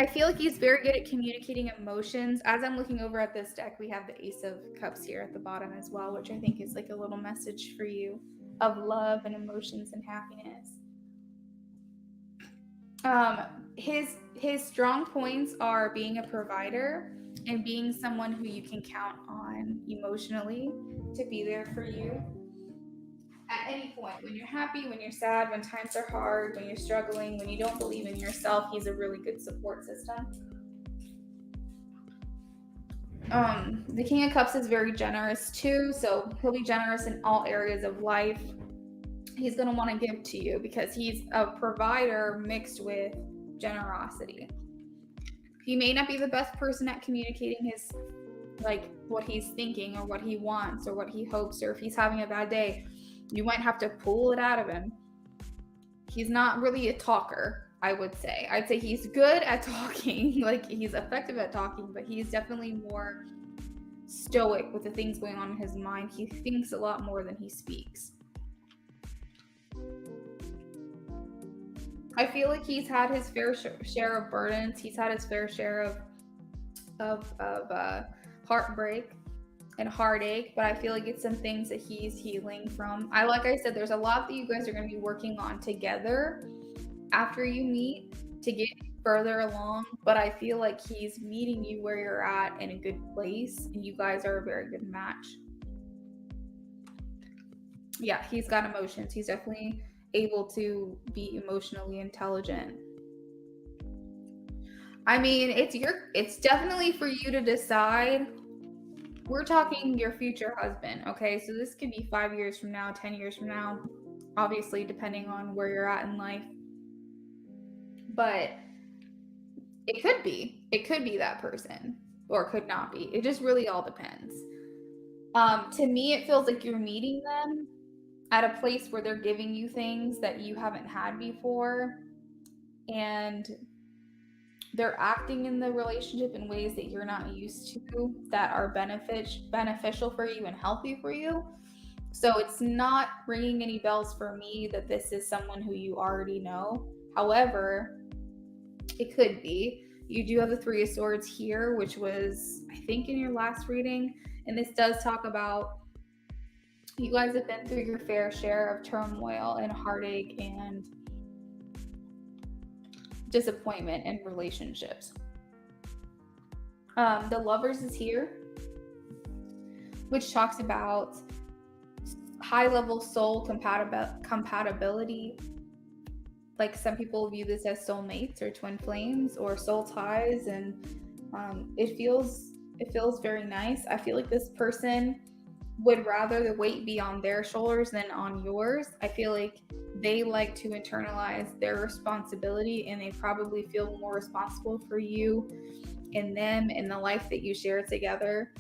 I feel like he's very good at communicating emotions. As I'm looking over at this deck, we have the Ace of Cups here at the bottom as well, which I think is like a little message for you of love and emotions and happiness. His strong points are being a provider and being someone who you can count on emotionally to be there for you at any point. When you're happy, when you're sad, when times are hard, when you're struggling, when you don't believe in yourself, he's a really good support system. The King of Cups is very generous too, so he'll be generous in all areas of life. He's going to want to give to you because he's a provider mixed with generosity. He may not be the best person at communicating his, like, what he's thinking or what he wants or what he hopes, or if he's having a bad day, you might have to pull it out of him. He's not really a talker, I would say. I'd say he's good at talking, like he's effective at talking, but he's definitely more stoic with the things going on in his mind. He thinks a lot more than he speaks. I feel like he's had his fair share of burdens. He's had his fair share of heartbreak and heartache, but I feel like it's some things that he's healing from. Like I said, there's a lot that you guys are going to be working on together after you meet to get further along, but I feel like he's meeting you where you're at in a good place, and you guys are a very good match. Yeah, he's got emotions. He's definitely able to be emotionally intelligent. I mean, it's definitely for you to decide. We're talking your future husband, okay? So this could be 5 years from now, 10 years from now, obviously depending on where you're at in life. But it could be that person, or it could not be. It just really all depends. To me, it feels like you're meeting them at a place where they're giving you things that you haven't had before, and they're acting in the relationship in ways that you're not used to that are beneficial for you and healthy for you. So it's not ringing any bells for me that this is someone who you already know. However, it could be. You do have the Three of Swords here, which was, I think, in your last reading. And this does talk about you guys have been through your fair share of turmoil and heartache and disappointment in relationships. The Lovers is here, which talks about high-level soul compatibility. Like, some people view this as soulmates or twin flames or soul ties, and it feels very nice. I feel like this person would rather the weight be on their shoulders than on yours. I feel like they like to internalize their responsibility, and they probably feel more responsible for you and them and the life that you share together.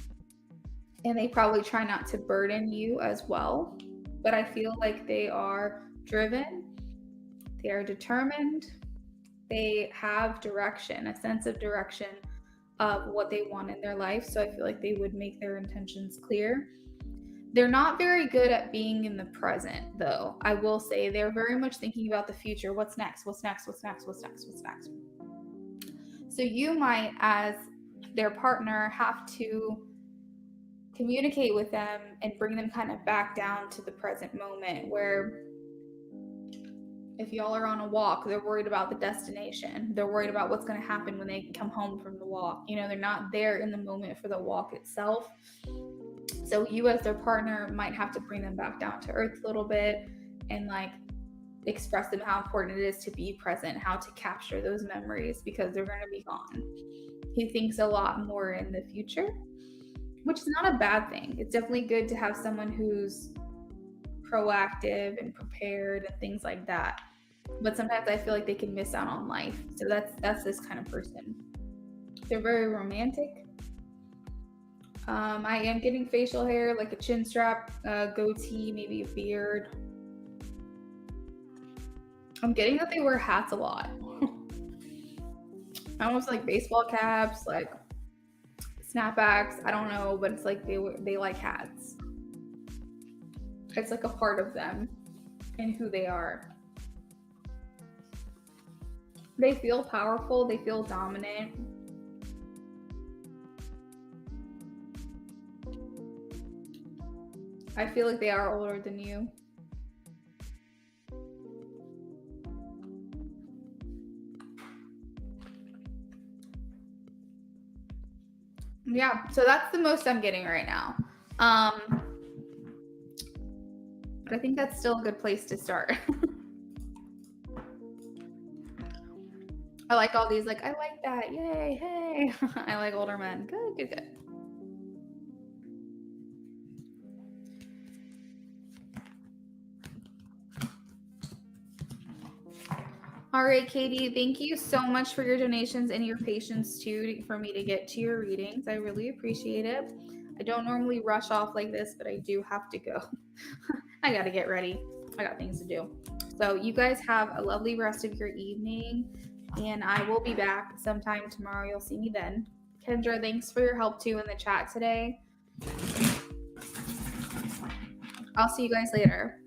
And they probably try not to burden you as well. But I feel like they are driven, they are determined, they have direction, a sense of direction of what they want in their life. So I feel like they would make their intentions clear. They're not very good at being in the present, though. I will say they're very much thinking about the future. What's next? What's next? What's next? What's next? What's next? So you might, as their partner, have to communicate with them and bring them kind of back down to the present moment, where if y'all are on a walk, they're worried about the destination. They're worried about what's going to happen when they come home from the walk. You know, they're not there in the moment for the walk itself. So you as their partner might have to bring them back down to earth a little bit and like express them how important it is to be present, how to capture those memories because they're going to be gone. He thinks a lot more in the future, which is not a bad thing. It's definitely good to have someone who's proactive and prepared and things like that. But sometimes I feel like they can miss out on life. So that's this kind of person. They're very romantic. I am getting facial hair, like a chin strap, goatee, maybe a beard. I'm getting that they wear hats a lot. Almost like baseball caps, like snapbacks. I don't know, but it's like they like hats. It's like a part of them and who they are. They feel powerful. They feel dominant. I feel like they are older than you. Yeah, so that's the most I'm getting right now. But I think that's still a good place to start. I like all these, like, I like that. Yay, hey. I like older men. Good, good, good. All right, Katie, thank you so much for your donations and your patience too for me to get to your readings. I really appreciate it. I don't normally rush off like this, but I do have to go. I got to get ready. I got things to do. So you guys have a lovely rest of your evening, and I will be back sometime tomorrow. You'll see me then. Kendra, thanks for your help too in the chat today. I'll see you guys later.